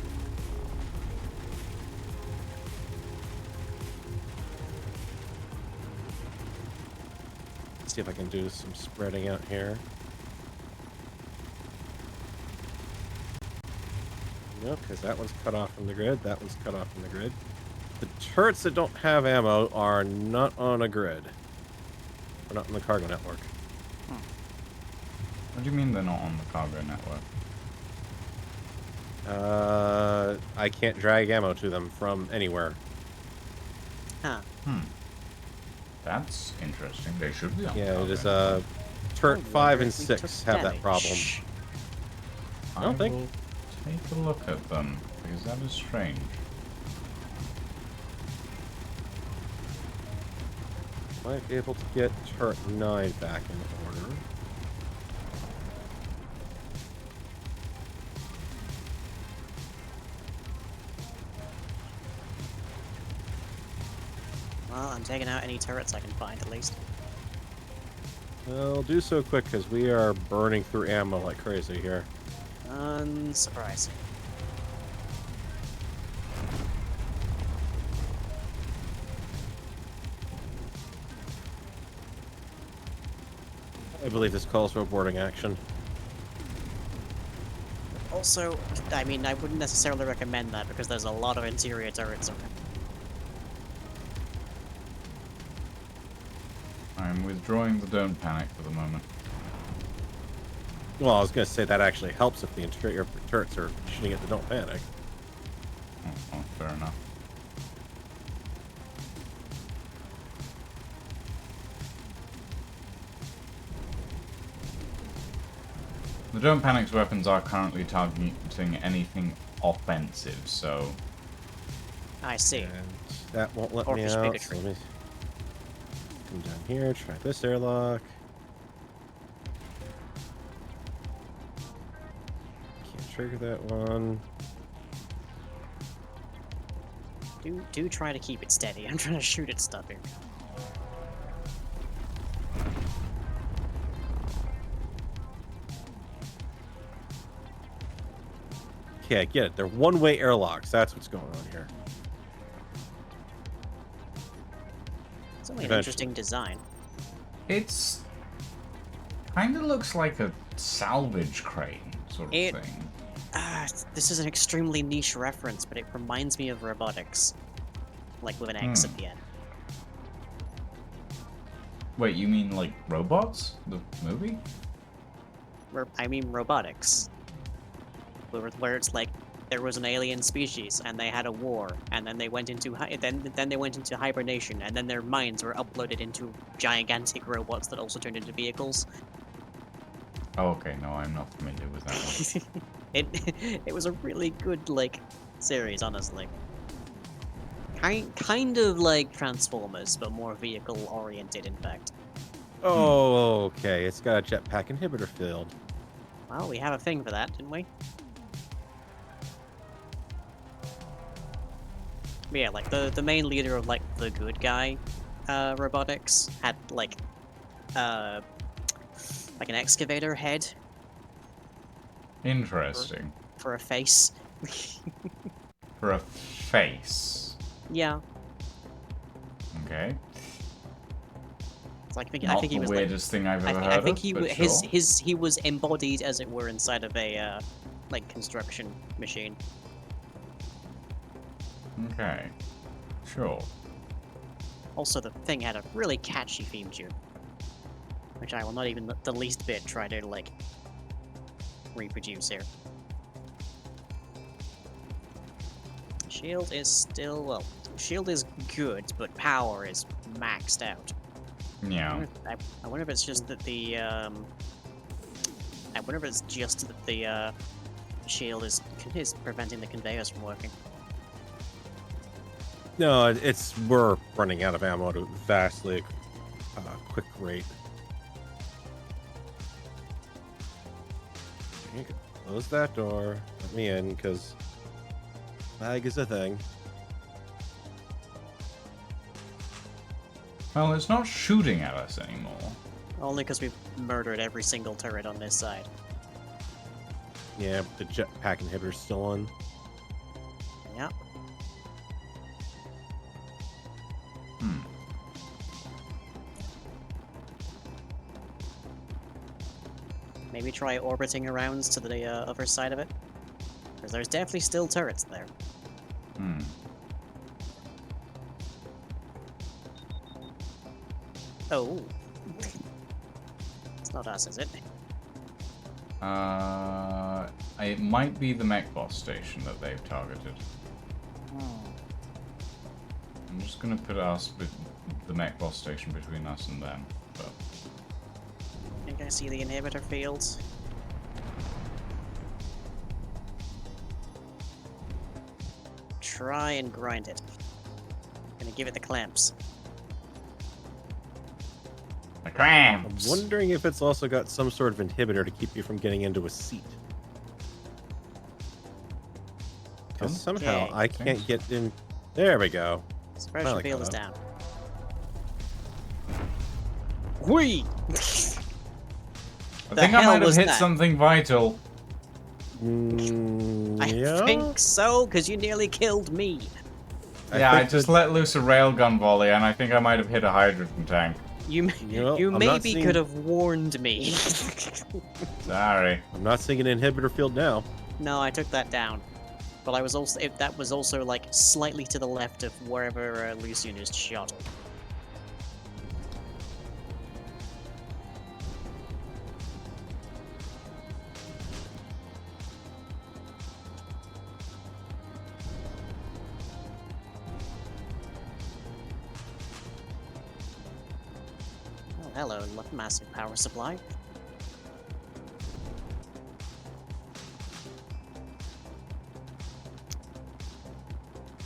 Let's see if I can do some spreading out here. Nope, because that one's cut off from the grid. That one's cut off from the grid. The turrets that don't have ammo are not on a grid. They're not in the cargo network. What do you mean they're not on the cargo network? I can't drag ammo to them from anywhere. Huh. That's interesting. They should be on the Yeah, cargo it is network. turret I 5 wonder and if we 6 took have that problem. damage. I don't think- will take a look at them, because that is strange. Might be able to get turret 9 back in order. Well, I'm taking out any turrets I can find, at least. Well, do so quick because we are burning through ammo like crazy here. Unsurprising. I believe this calls for a boarding action. Also, I mean, I wouldn't necessarily recommend that because there's a lot of interior turrets around. I'm withdrawing the don't panic for the moment. Well, I was going to say that actually helps if the interior turrets are shooting at the don't panic. Oh, fair enough. The don't panic's weapons are currently targeting anything offensive, so I see. And that won't let me Orcish out. bigotry. So let me come down here, try this airlock. Can't trigger that one. Do try to keep it steady. I'm trying to shoot at stuff here. Okay, I get it. They're one-way airlocks. That's what's going on here. It's only an Eventually. interesting design. it's kind of looks like a salvage crane sort of It- thing. This is an extremely niche reference, but it reminds me of robotics. Like with an X at the end. Wait, you mean like robots? The movie? I mean robotics. Where it's like there was an alien species and they had a war, and then they went into then they went into hibernation, and then their minds were uploaded into gigantic robots that also turned into vehicles. Oh, okay. No, I'm not familiar with that one. it was a really good like series, honestly. Kind of like Transformers, but more vehicle oriented, in fact. Oh, okay. It's got a jetpack inhibitor field. Well, we have a thing for that, didn't we? But yeah, like the main leader of like the good guy robotics had like an excavator head Interesting. for a face. For a face. Yeah, Okay. it's like I Not think the he was weirdest thing I've like, ever I heard think of, he but he was embodied, as it were, inside of a like construction machine. Okay. Sure. Also, the thing had a really catchy theme tune. Which I will not even the least bit try to, like, reproduce here. Shield is still, well, shield is good, but power is maxed out. Yeah. I wonder if it's just that the, I wonder if it's just that the, shield is preventing the conveyors from working. No, it's we're running out of ammo at a vastly quick rate. You can close that door. Let me in, because lag is a thing. Well, it's not shooting at us anymore. Only because we've murdered every single turret on this side. Yeah, the jetpack inhibitor's still on. Yep. Hmm. Maybe try orbiting around to the other side of it. Because there's definitely still turrets there. Hmm. Oh. It's not us, is it? It might be the mech boss station that they've targeted. I'm just gonna put the mech boss station between us and them. But I think I see the inhibitor fields. Try and grind it. Gonna give it the clamps. the I'm cramps. wondering if it's also got some sort of inhibitor to keep you from getting into a seat. Because somehow Okay. I can't get in. There we go. Suppression Finally field caught is up. down. Whee! I The think I hell might have was hit that? something vital. Mm, I yeah? think so, because you nearly killed me. Yeah, I think just that- let loose a railgun volley, and I think I might have hit a hydrogen tank. You know, you I'm not maybe seeing- could have warned me. Sorry. I'm not seeing an inhibitor field now. No, I took that down. But I was also that was also like slightly to the left of wherever Lucian just shot. Oh, hello, massive power supply.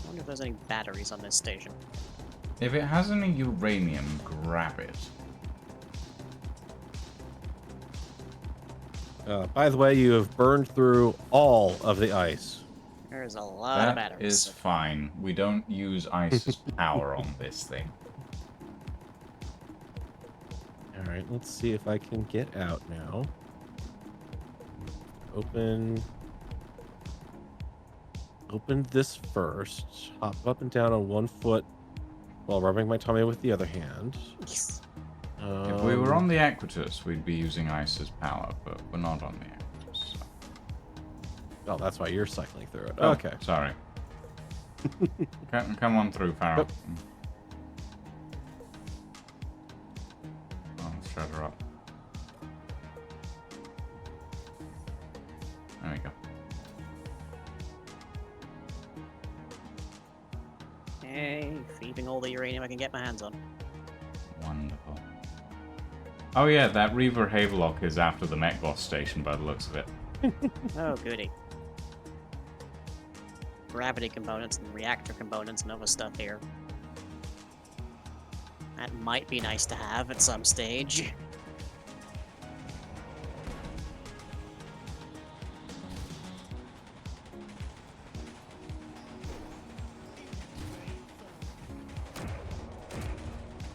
I wonder if there's any batteries on this station. If it has any uranium, grab it. By the way, you have burned through all of the ice. There's a lot of That batteries. is fine. We don't use ice's power on this thing. All right, let's see if I can get out now. Open this first. Hop up and down on one foot while rubbing my tummy with the other hand. If we were on the Equitus, we'd be using ice's power, but we're not on the Equitus. So. Oh, that's why you're cycling through it. Oh, Okay. Sorry. Come on through, Farrell. Yep. Oh, let's shut her up. There we go. Hey, thieving all the uranium I can get my hands on. Wonderful. Oh yeah, that Reaver Havelock is after the mech boss station by the looks of it. Oh, goody. Gravity components and reactor components and other stuff here. That might be nice to have at some stage.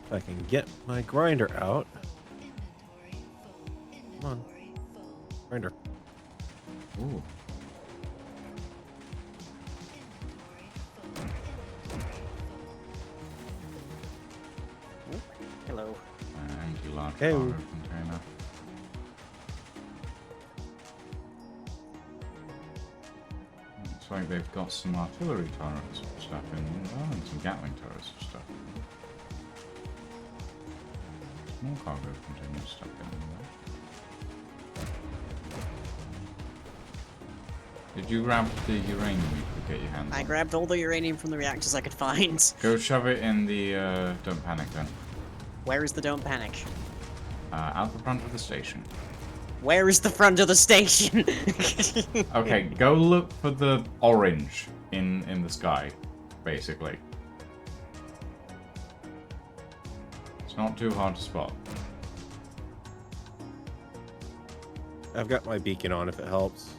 If I can get my grinder out. Come on. Grinder. Ooh. Hello. Thank you, large Hey. cargo container. Looks like they've got some artillery turrets and stuff in there, as well, and some Gatling turrets and stuff. More cargo containers stuck in there. Did you grab the uranium you could get your hands on? I grabbed all the uranium from the reactors I could find. Go shove it in the don't panic then. Where is the don't panic? Out the front of the station. Where is the front of the station? Okay, go look for the orange in the sky, basically. It's not too hard to spot. I've got my beacon on if it helps.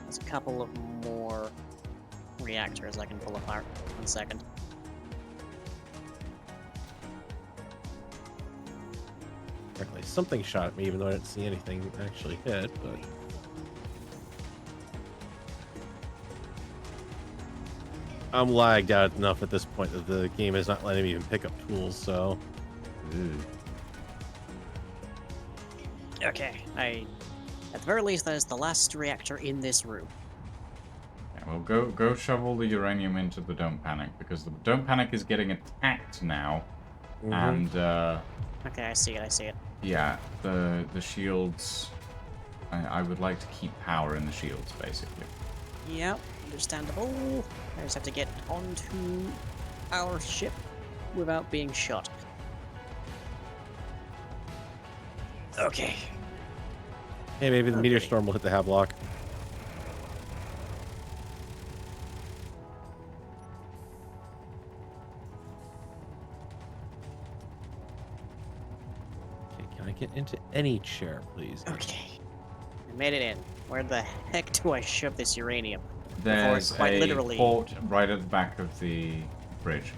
There's a couple of more reactors I can pull apart. 1 second. Apparently something shot at me, even though I didn't see anything actually hit, but... I'm lagged out enough at this point that the game is not letting me even pick up tools, so... Okay, at the very least, that is the last reactor in this room. Yeah, well, go shovel the uranium into the don't panic, because the don't panic is getting attacked now, and Okay, I see it. yeah, the shields. I would like to keep power in the shields, basically. Yep, understandable. I just have to get onto our ship without being shot. Okay. Hey, maybe the meteor Okay. storm will hit the Havelock. Okay, can I get into any chair, please? Okay. I made it in. Where the heck do I shove this uranium? There's quite a literally- port right at the back of the bridge.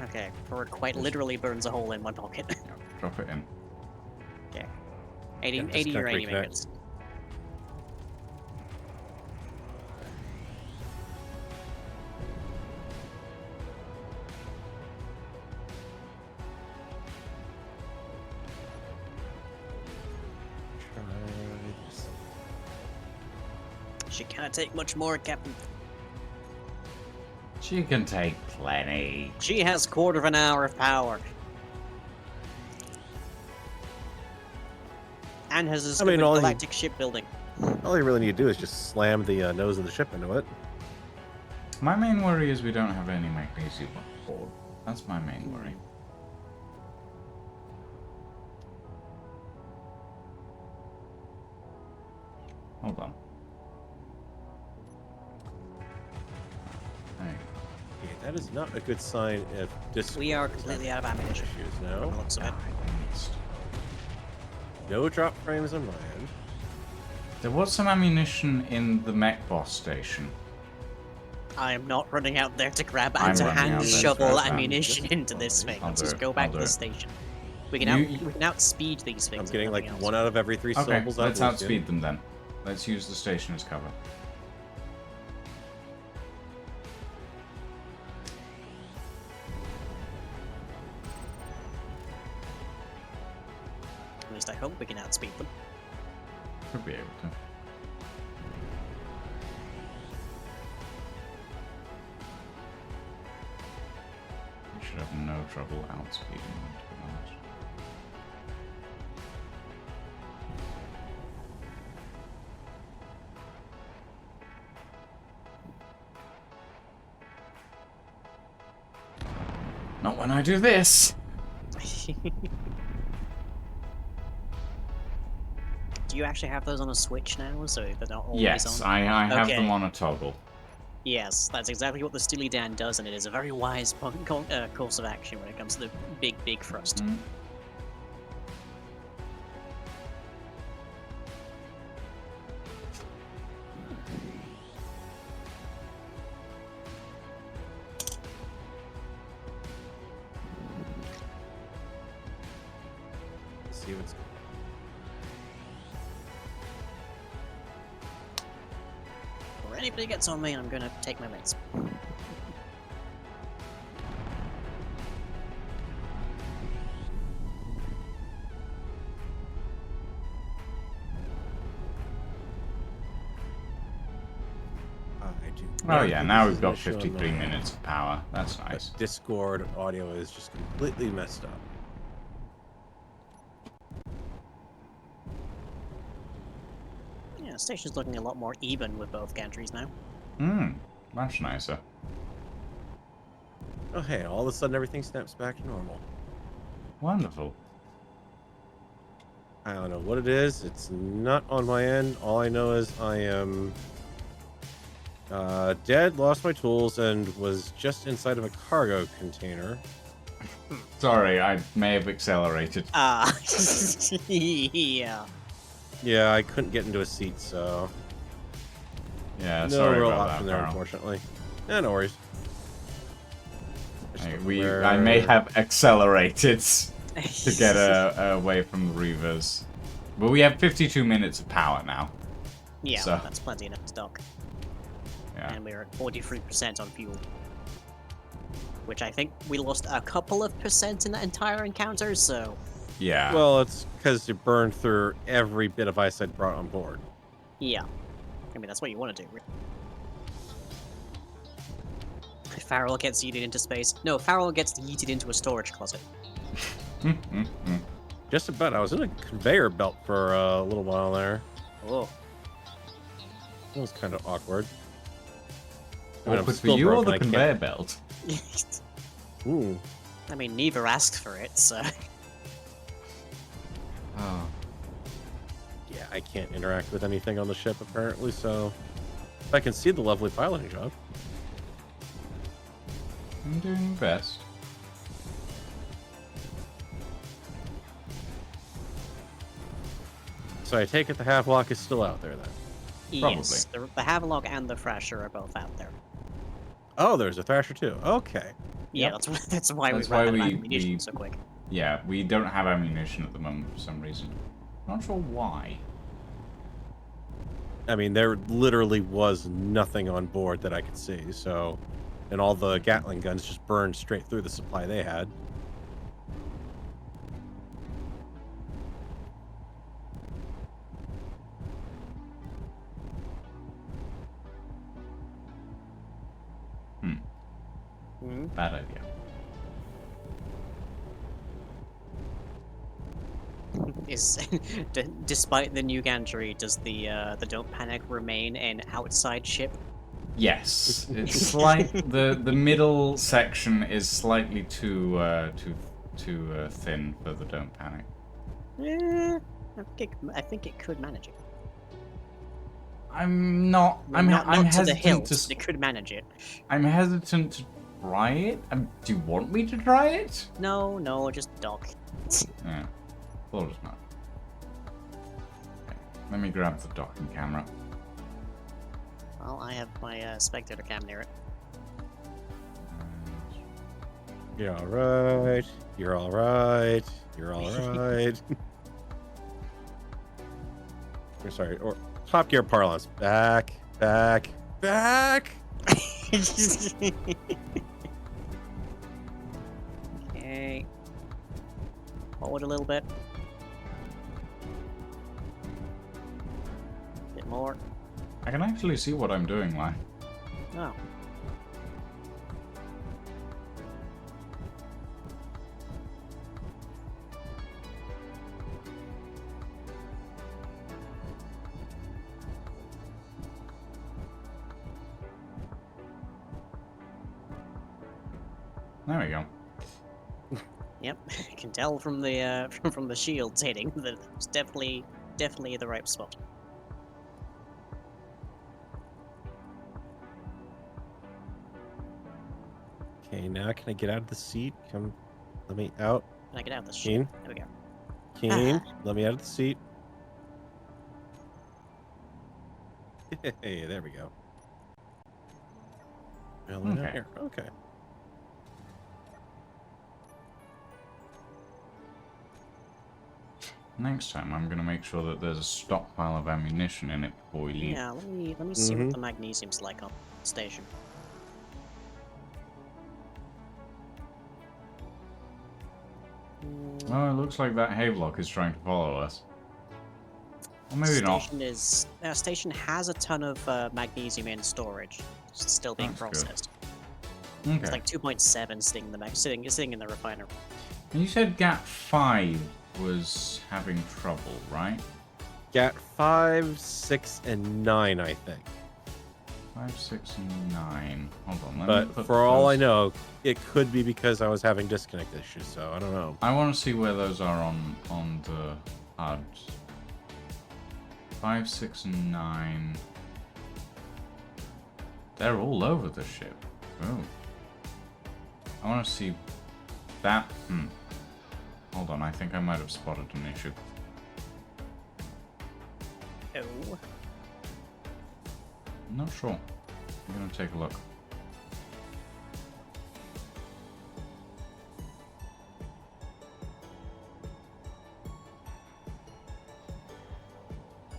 Okay, before it quite literally burns a hole in my pocket. Yeah, drop it in. Okay. 80, Yeah, just 80 concrete uranium connect. ingots. Try this. She can't take much more, Captain. She can take plenty. She has quarter of an hour of power. And has a I mean, all you- galactic shipbuilding. All you really need to do is just slam the nose of the ship into it. My main worry is we don't have any magnesium on board. That's my main worry. Hold on. Hey. Okay, that is not a good sign if We are completely out of ammunition. issues From now. the looks of it. Missed. No drop frames on my end. There was some ammunition in the mech boss station. I am not running out there to grab I'm and to running out hand there to shovel grab ammunition this. into this thing. I'll Let's do just it, go back I'll to do the it. station. We can we can outspeed these things. I'm if getting like nothing else. 1 out of every 3 Okay, syllables. let's out of outspeed them then. Let's use the station as cover. At least I hope we can outspeed them. Should be able to. We should have no trouble outspeeding them, to be honest. Not when I do this! Do you actually have those on a switch now, so they're not always Yes, on? I have Okay. them on a toggle. Yes, that's exactly what the Steely Dan does, and it is a very wise course of action when it comes to the big thrust. Mm. Let's see what's. Before anybody gets on me, I'm gonna take my mates. I Oh yeah, now This we've is got gonna show 53 my- minutes of power. That's nice. Discord audio is just completely messed up. Yeah, the station's looking a lot more even with both gantries now. Hmm, much nicer. Oh hey, all of a sudden everything snaps back to normal. Wonderful. I don't know what it is. It's not on my end. All I know is I am dead, lost my tools, and was just inside of a cargo container. Sorry, I may have accelerated. Ah, yeah. Yeah, I couldn't get into a seat, so Yeah, no sorry real about option that, there, Farrell. unfortunately. Yeah, no worries. Just Hey, looking where- I may have accelerated to get away from the Reavers. But we have 52 minutes of power now. Yeah, So- well, that's plenty enough to dock. Yeah. And we're at 43% on fuel. Which I think we lost a couple of percent in that entire encounter, so Yeah. Well, it's because you burned through every bit of ice I'd brought on board. yeah. I mean, that's what you want to do. Farrell gets yeeted into space. No, Farrell gets yeeted into a storage closet. Just about. I was in a conveyor belt for a little while there. Oh. It was kind of awkward. I mean, I'm Awkward for still you or broken, the I can't- conveyor belt? Ooh. I mean, neither asked for it, so... Oh. Yeah, I can't interact with anything on the ship apparently, so I can see the lovely piloting job. I'm doing my best. So I take it the Havelock is still out there then. Yes, the Havelock and the Thrasher are both out there. Oh, there's a Thrasher too. Okay. Yeah, Yep. that's why That's we ran why out of we- ammunition we- so quick. Yeah, we don't have ammunition at the moment for some reason. Not sure why. I mean, there literally was nothing on board that I could see, so... And all the Gatling guns just burned straight through the supply they had. Mhm. Bad idea. Is despite the new gantry, does the Don't Panic remain an outside ship? Yes, it's slight. The middle section is slightly too thin for the Don't Panic. I think it could manage it. I'm not. Well, I'm not to the hesitant hills, to. but it could manage it. I'm hesitant to try it. Do you want me to try it? No, just dock. Yeah. Thought as much. Okay, let me grab the docking camera. Well, I have my spectator cam near it. You're alright. You're alright. You're alright. Or sorry, or Top Gear parlance. Back, back, back! Okay. Forward a little bit. Bit more. I can actually see what I'm doing, like. Oh. There we go. Yep, I can tell from the from the shields hitting that it's definitely the right spot. Okay, now can I get out of the seat? Come, let me out. Can I get out this Keen? shit? There we go. Keen, let me out of the seat. Hey, there we go. Well, we're not Okay. here. Okay. Next time, I'm gonna make sure that there's a stockpile of ammunition in it before we leave. Yeah, let me see Mhm. what the magnesium's like on the station. Oh, it looks like that Havelock is trying to follow us. Or maybe not. Station has a ton of magnesium in storage, still being That's good. processed. Okay. It's like 2.7 sitting in the refiner. And you said Gap 5 was having trouble, right? Gat 5, 6, and 9, I think. 5, 6, and 9. Hold on, let me But put for all I those- know, it could be because I was having disconnect issues, so I don't know. I want to see where those are on the HUD. 5, 6, and 9. They're all over the ship. Oh. I want to see that. Hold on, I think I might have spotted an issue. Oh. I'm not sure. I'm gonna take a look.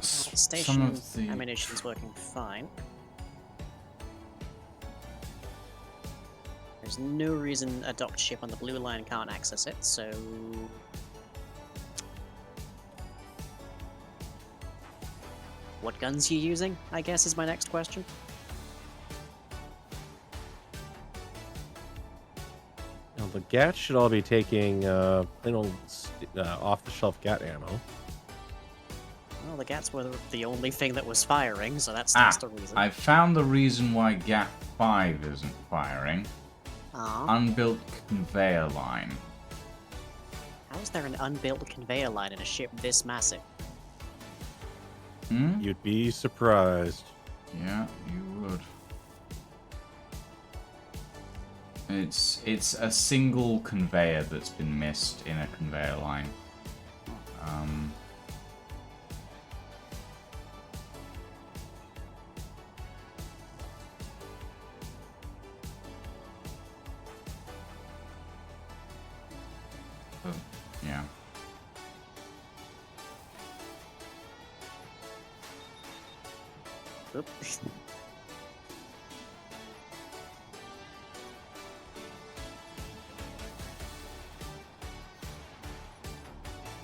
Station of the- ammunition's working fine. There's no reason a docked ship on the blue line can't access it, so... What guns you using, I guess, is my next question. Now, the Gat should all be taking plain old off-the-shelf Gat ammo. Well, the Gats were the only thing that was firing, so that's the reason. I found the reason why Gap 5 isn't firing. Unbuilt conveyor line. How is there an unbuilt conveyor line in a ship this massive? You'd be surprised. Yeah, you would. It's a single conveyor that's been missed in a conveyor line. Yeah. Oop.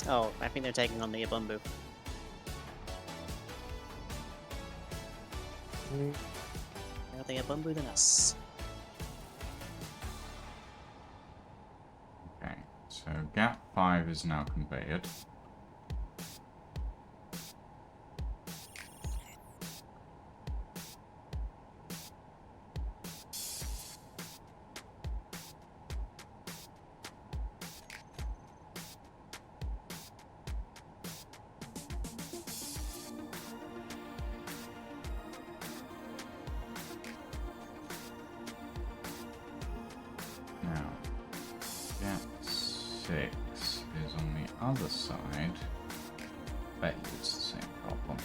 Oh, I think they're taking on the Abumbu. Are they Abumbu than us? Okay, so Gap 5 is now conveyed. Now, Gap 6 is on the other side. Bet you it's the same problem.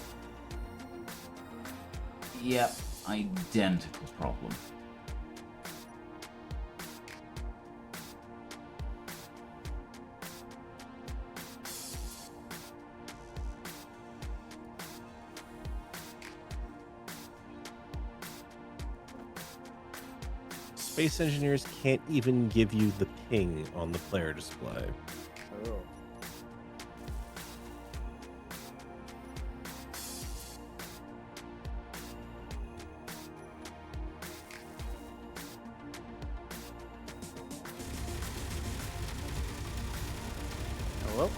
Yep, identical problem. Space engineers can't even give you the ping on the player display. Oh. Hello?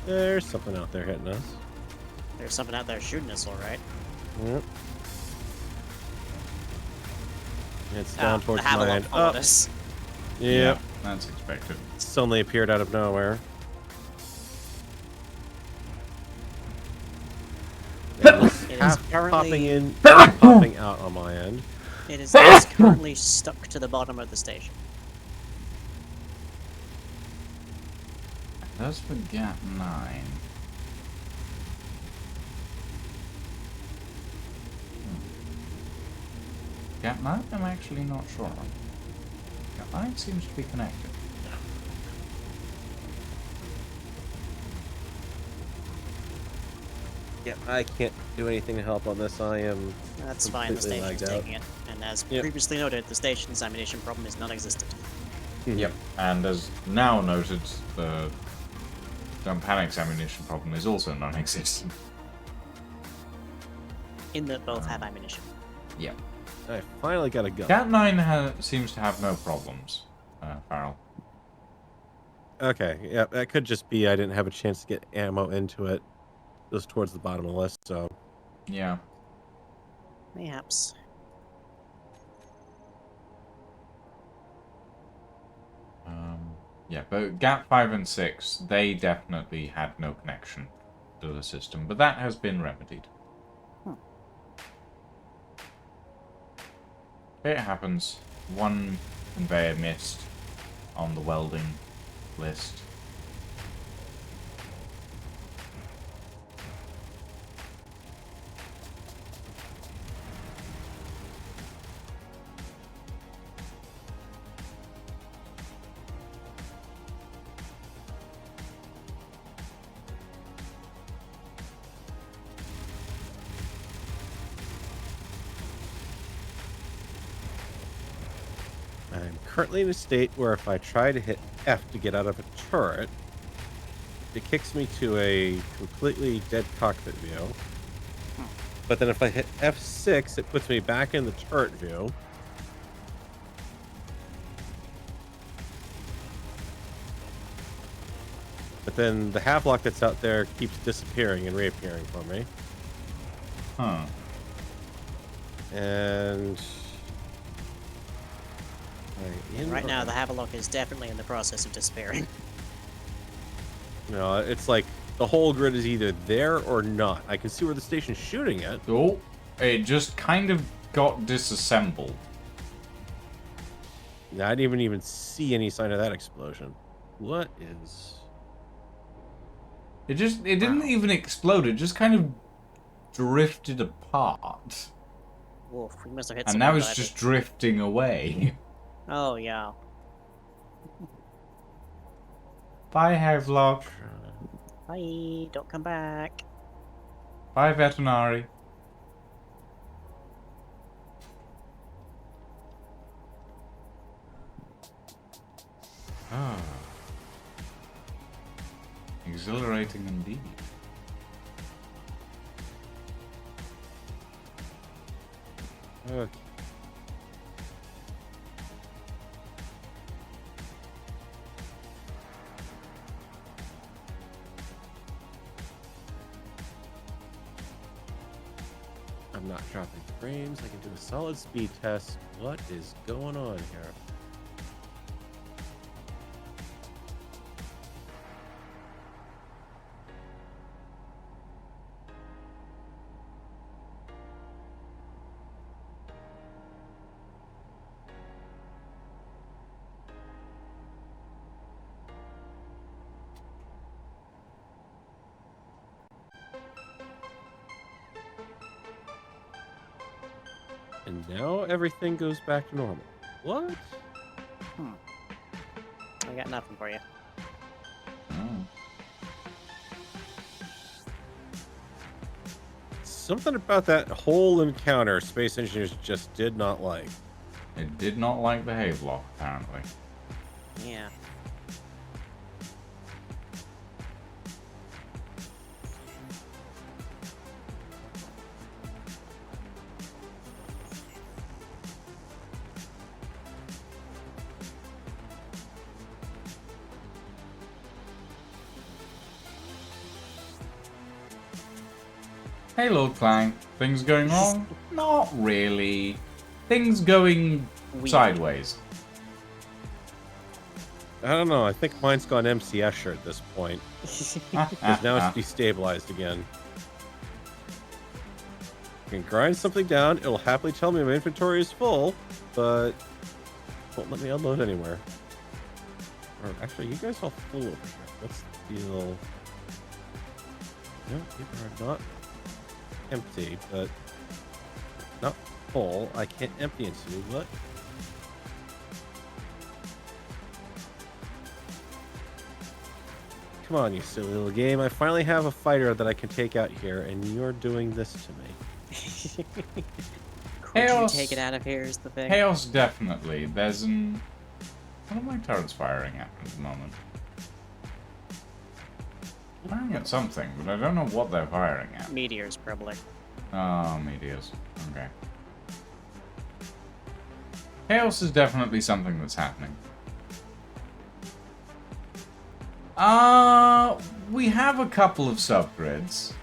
There's something out there hitting us. There's something out there shooting us, alright. Yep. It's down towards the Havilland mine. followed Oh, us. yep. That's expected. Suddenly appeared out of nowhere. It is Popping currently in, popping out on my end. it's currently stuck to the bottom of the station. That's for Gap 9. Gap 9? I'm actually not sure. Gap 9 seems to be connected. Yeah, I can't do anything to help on this. I am. That's fine, the Completely station's lagged out. taking it. And as Yep. previously noted, the station's ammunition problem is non-existent. Yep. And as now noted, the Panic's ammunition problem is also non-existent. In that both have ammunition. Yeah. I finally got a gun. Cat 9 seems to have no problems, Farrell. Okay, yeah, that could just be I didn't have a chance to get ammo into it. It was towards the bottom of the list, so... Yeah. Mayhaps. Yeah, but Gap 5 and 6, they definitely had no connection to the system, but that has been remedied. It happens. One conveyor missed on the welding list. I'm currently in a state where if I try to hit F to get out of a turret, it kicks me to a completely dead cockpit view. But then if I hit F6, it puts me back in the turret view. But then the Havelock that's out there keeps disappearing and reappearing for me. Huh. And... Right now, the Havelock is definitely in the process of disappearing. You know, it's like the whole grid is either there or not. I can see where the station's shooting it. Oh, it just kind of got disassembled. I didn't even see any sign of that explosion. What is... It didn't even explode, it just kind of drifted apart. Wolf, we must have hit And someone now it's by just drifting away. Oh, yeah. Bye, Havelock. Bye, don't come back. Bye, Veterinary. Ah. Exhilarating indeed. Okay. I'm not dropping frames. I can do a solid speed test. What is going on here? And now everything goes back to normal. What? I got nothing for you. Oh. Something about that whole encounter Space Engineers just did not like. It did not like the Havelock, apparently. Yeah. Hey, Lord Clank. Things going wrong? Not really. Things going Weird. sideways. I don't know. I think mine's gone MC Escher at this point. Because now it's destabilized again. I can grind something down. It'll happily tell me my inventory is full, but won't let me unload anywhere. Or actually, you guys all full over here. What's the deal? No, you are not empty, but not full. I can't empty into what? Come on, you silly little game. I finally have a fighter that I can take out here, and you're doing this to me. Could Chaos. you take it out of here is the thing. Chaos, definitely. There's an... What are my turrets firing at the moment? Firing at something, but I don't know what they're firing at. Meteors, probably. Oh, meteors. Okay. Chaos is definitely something that's happening. We have a couple of subgrids.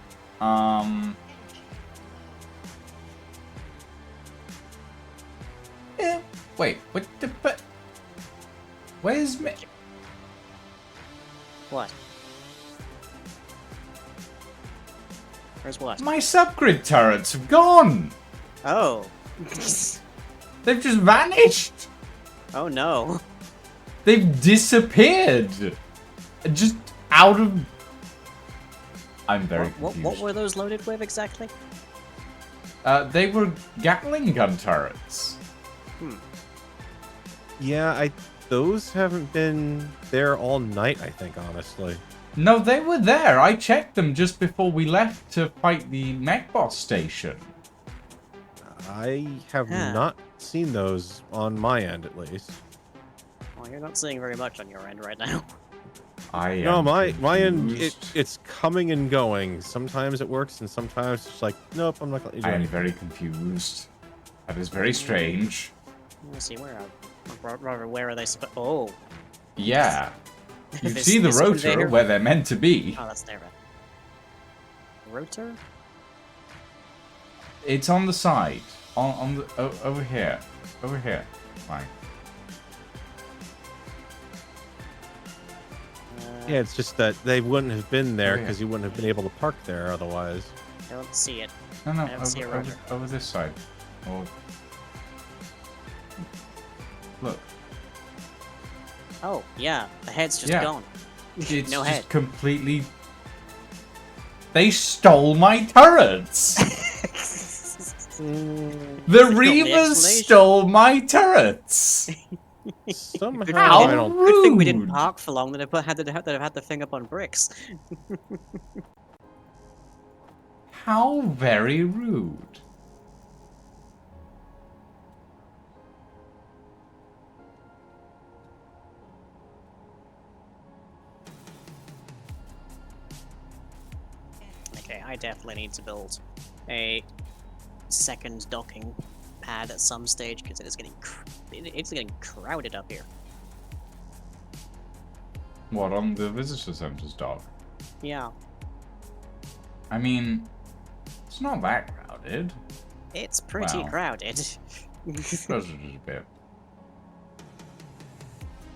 Wait, what the, but... Where's me? What? Where's what? My subgrid turrets have gone! Oh. They've just vanished! Oh no. They've disappeared! Just out of... I'm very confused. What were those loaded with exactly? They were Gatling gun turrets. Yeah, those haven't been there all night, I think, honestly. No, they were there. I checked them just before we left to fight the mech boss station. I have Huh. not seen those on my end, at least. Well, you're not seeing very much on your end right now. I No, am my end, confused. it's coming and going. Sometimes it works, and sometimes it's like, nope, I'm not going to do I am anything. very confused. That is very strange. Let's see, where are they supposed? Oh. Yeah. You This- see the this rotor conveyor? where they're meant to be. Oh, that's there. Rotor? It's on the side. On the over here. Over here. Fine. Yeah, it's just that they wouldn't have been there Oh, yeah. because you wouldn't have been able to park there otherwise. I don't see it. No, no, I don't see a rotor. over this side. Or... Look. Oh, yeah, the head's just Yeah. gone. It's No just head. completely... They stole my turrets! The the Reavers explanation. stole my turrets! Somehow, How I don't. Good thing we didn't rude. park for long. That it had the thing up on bricks. How very rude. Okay, I definitely need to build a second docking pad at some stage because it is getting it's getting crowded up here. What, on the visitor center's dock? Yeah, I mean, it's not that crowded. it's pretty Wow. crowded. Just a bit.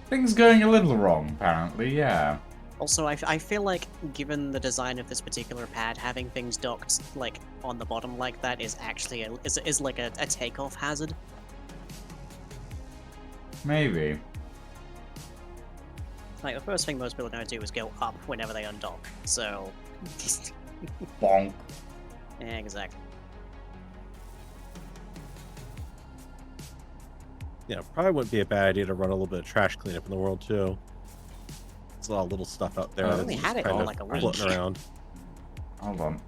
Things going a little wrong, apparently, yeah. Also, I feel like, given the design of this particular pad, having things docked like on the bottom like that is actually is like a takeoff hazard. Maybe. Like the first thing most people are going to do is go up whenever they undock. So, Bonk. yeah, exactly. Yeah, probably wouldn't be a bad idea to run a little bit of trash cleanup in the world too. There's a lot of little stuff out there I that's only just had it kind on of like a week. floating around. Hold on.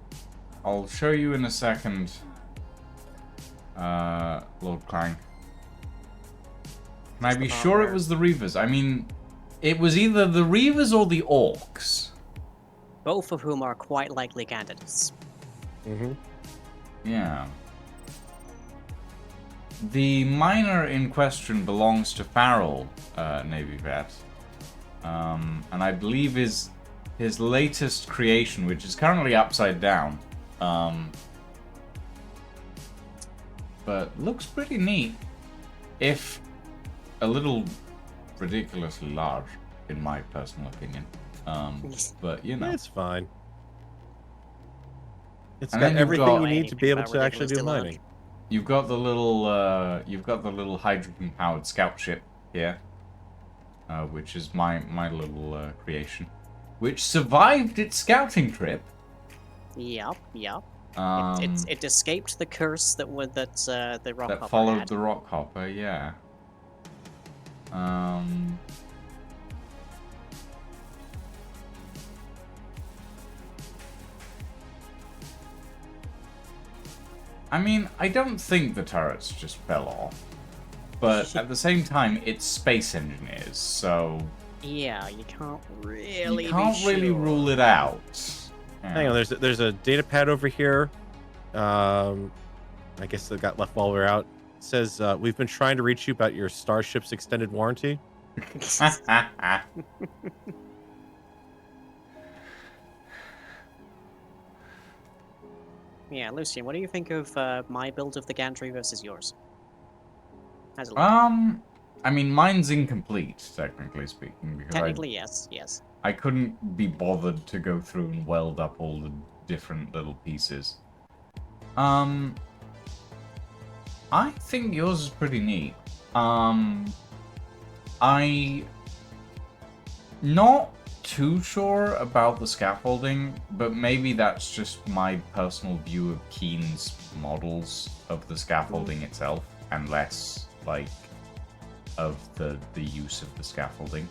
I'll show you in a second, Lord Clank. Can I Just be the part sure it where- was the Reavers? I mean, it was either the Reavers or the Orcs. Both of whom are quite likely candidates. Mm-hmm. Yeah. The miner in question belongs to Farrell, Navy vet. And I believe is his latest creation, which is currently upside down. But looks pretty neat. If a little ridiculously large, in my personal opinion. But you know. It's fine. It's And got then you've everything got- you need to be able to actually do Ridiculously mining. You've got the little hydrogen-powered scout ship here, which is my little creation, which survived its scouting trip. Yup, yup. Um, It escaped the curse that the rock that hopper followed had. the rock hopper, yeah. I mean, I don't think the turrets just fell off, but at the same time, it's space engineers, so Yeah, you can't really. You can't be really sure. rule it out. Hang on, there's a data pad over here. I guess that got left while we were out. It says we've been trying to reach you about your Starship's extended warranty. Yeah, Lucian, what do you think of my build of the gantry versus yours? How's it look? I mean, mine's incomplete, technically speaking, because Technically, yes, yes. I couldn't be bothered to go through and weld up all the different little pieces. I think yours is pretty neat. I not too sure about the scaffolding, but maybe that's just my personal view of Keen's models of the scaffolding itself, and less like of the use of the scaffolding.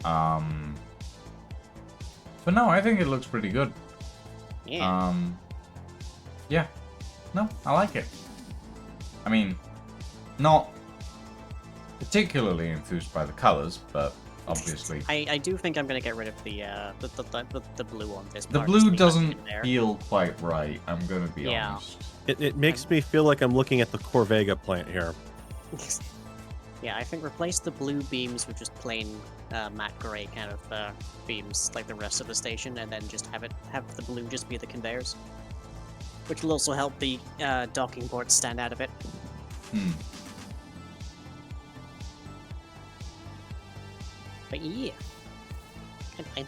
But no, I think it looks pretty good. Yeah. Yeah. No, I like it. I mean, not particularly enthused by the colors, but obviously I do think I'm gonna get rid of the blue on this. the part, just blue leave that doesn't in there. feel quite right. I'm gonna be Yeah. honest. It makes me feel like I'm looking at the Corvega plant here. Yeah, I think replace the blue beams with just plain matte gray kind of beams, like the rest of the station, and then just have the blue just be the conveyors, which will also help the docking ports stand out a bit. Hmm. But yeah,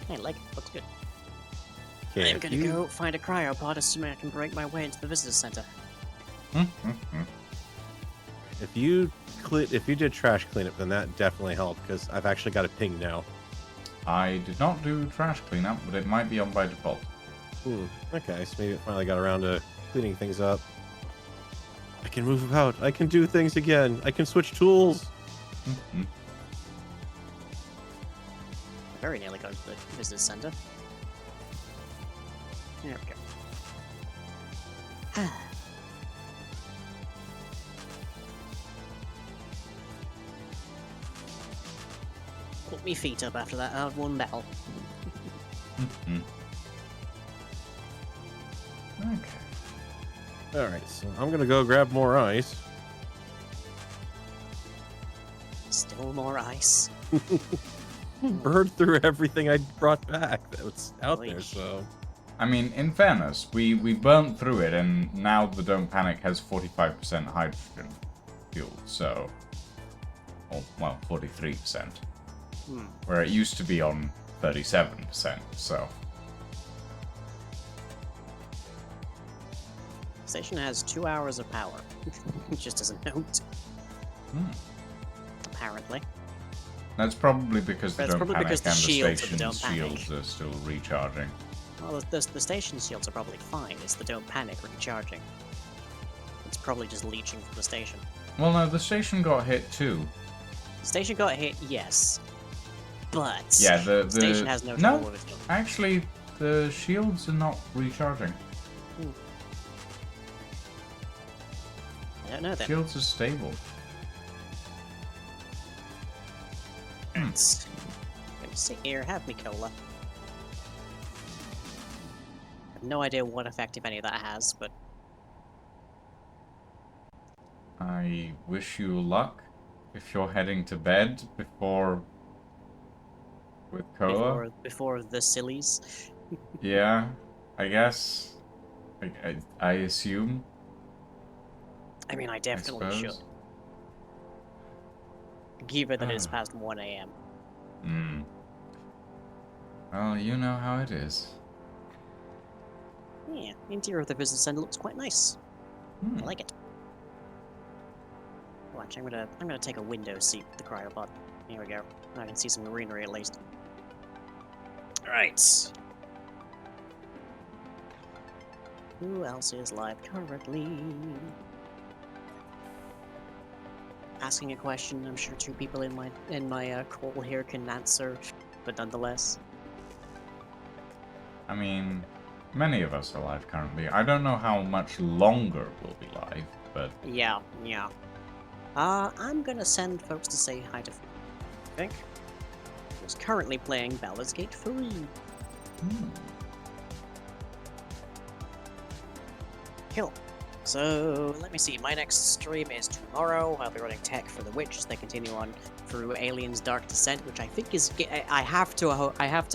I like it. Looks good. Okay, I'm if gonna you- go find a cryopod, assuming I can break my way into the visitor center. If you did trash cleanup, then that definitely helped because I've actually got a ping now. I did not do trash cleanup, but it might be on by default. Okay, so maybe it finally got around to cleaning things up. I can move about. I can do things again. I can switch tools. Mhm. Very nearly got to the visitor center. There we go. Put me feet up after that hard won battle. Mhm. Okay. All right, so I'm gonna go grab more ice. Still more ice. Burned through everything I brought back that was out there. Oy. So I mean, in fairness, we burnt through it, and now the Don't Panic has 45% hydrogen fuel, so... well, 43%. Where it used to be on 37%, so... Station has 2 hours of power. Just as a note. Apparently. That's probably because the That's Don't probably Panic because and the the shields of the station's Don't Panic. shields are still recharging. Well, the station shields are probably fine. It's the Don't Panic recharging. It's probably just leeching from the station. Well, no, the station got hit too. The station got hit, yes. But Yeah, the station has no no, trouble with it. actually, the shields are not recharging. I don't know then. Shields are stable. Let's sit here, have me cola. I have no idea what effect, if any, that has, but I wish you luck if you're heading to bed before with Koa. before the sillies. Yeah, I guess. I assume. I mean, I I definitely should. suppose. Given that it's past 1 a.m. Hmm. Well, you know how it is. Yeah, the interior of the business center looks quite nice. I like it. Watch, I'm gonna take a window seat with the cryopod. Here we go. I can see some greenery at least. Alright. Who else is live currently? Asking a question, I'm sure 2 people in my call here can answer, but nonetheless. I mean, many of us are live currently. I don't know how much longer we'll be live, but Yeah. I'm gonna send folks to say hi to. I think. who's currently playing Baldur's Gate 3. Cool. So, let me see, my next stream is tomorrow. I'll be running tech for The Witch as they continue on through Aliens Dark Descent, which I think is, I have to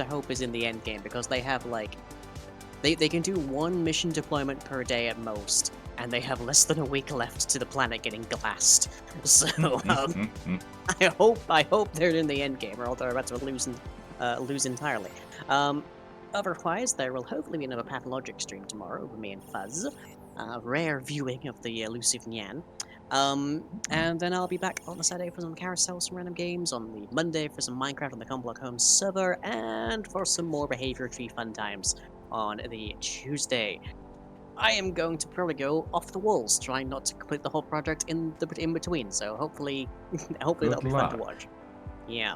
hope is in the end game, because they have, like, they can do one mission deployment per day at most, and they have less than a week left to the planet getting glassed. So, I hope they're in the end game, or else they're about to lose entirely. Otherwise, there will hopefully be another Pathologic stream tomorrow with me and Fuzz. Rare viewing of the elusive Nyan. And then I'll be back on the Saturday for some Carousel, some random games, on the Monday for some Minecraft on the Comblock Home server, and for some more Behavior Tree fun times on the Tuesday. I am going to probably go off the walls, trying not to complete the whole project in between, so hopefully that'll be fun to watch. Yeah.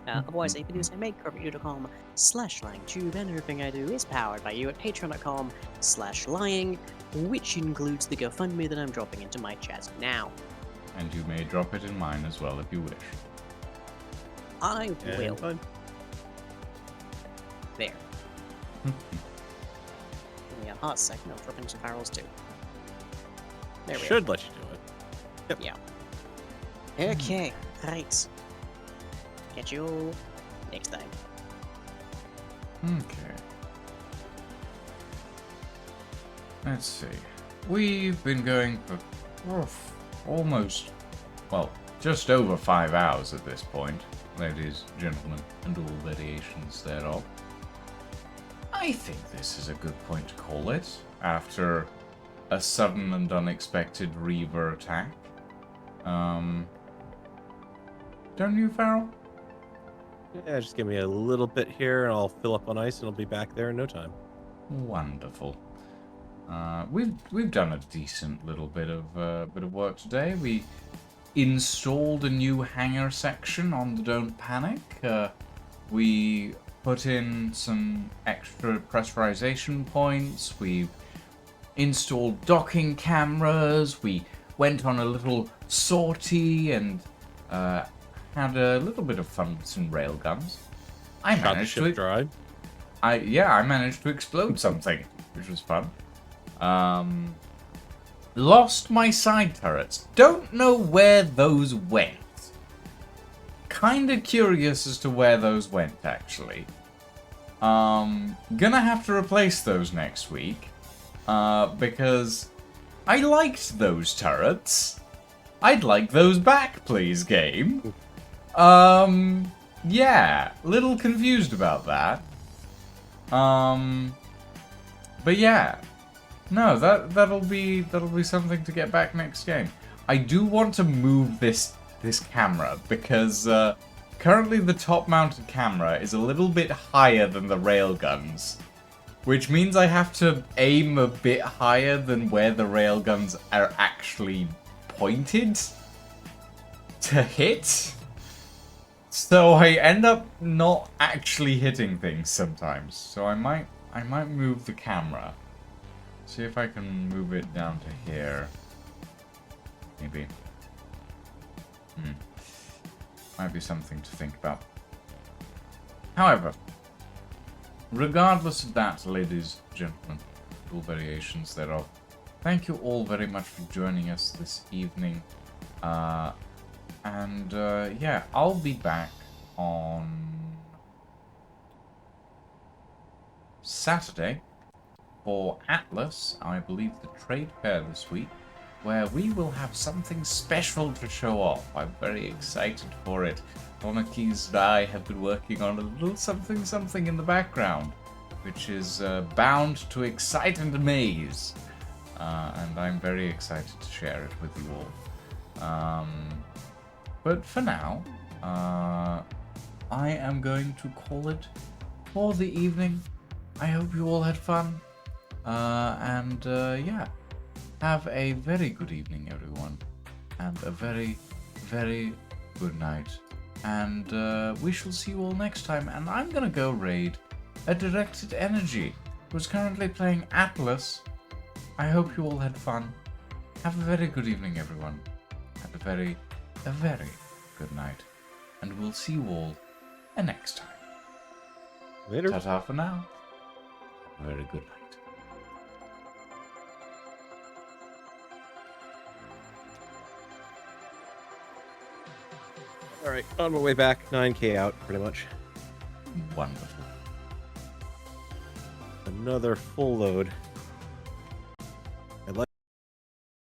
Otherwise, any videos I make are at youtube.com/lyingtube, and everything I do is powered by you at patreon.com/lying, which includes the GoFundMe that I'm dropping into my chat now. And you may drop it in mine as well if you wish. I will. Fun. There. Give me a hot second, I'll drop in some barrels too. There we Should let you do it. are. Okay, right. Catch you all next time. Okay. Let's see. We've been going for almost, well, just over 5 hours at this point, ladies, gentlemen, and all variations thereof. I think this is a good point to call it, after a sudden and unexpected Reaver attack. Don't you, Farrell? Yeah, just give me a little bit here, and I'll fill up on ice, and I'll be back there in no time. Wonderful. We've done a decent little bit of work today. We installed a new hangar section on the Don't Panic. We put in some extra pressurization points. We installed docking cameras. We went on a little sortie and had a little bit of fun with some railguns. I Shot the managed ship to. dry. I managed to explode something, which was fun. Lost my side turrets. Don't know where those went. Kinda curious as to where those went, actually. Gonna have to replace those next week. Because I liked those turrets. I'd like those back, please, game. Yeah, little confused about that. But yeah, no, that'll be something to get back next game. I do want to move this camera because currently the top-mounted camera is a little bit higher than the railguns, which means I have to aim a bit higher than where the railguns are actually pointed to hit. So I end up not actually hitting things sometimes. So I might move the camera. See if I can move it down to here. Maybe. Might be something to think about. However, regardless of that, ladies, gentlemen, all variations thereof, thank you all very much for joining us this evening. Yeah, I'll be back on Saturday for Atlas, I believe the trade fair this week, where we will have something special to show off. I'm very excited for it. Monarchies and I have been working on a little something in the background, which is bound to excite and amaze. And I'm very excited to share it with you all. But for now, I am going to call it for the evening. I hope you all had fun. Yeah, have a very good evening, everyone. And a very, very good night. And we shall see you all next time. And I'm gonna go raid a Directed Energy, who's currently playing Atlas. I hope you all had fun. Have a very good evening, everyone. And a very good night. And we'll see you all next time. Later. Ta-ta for now. Have a very good night. All right, on my way back, 9K out, pretty much. Wonderful. Another full load.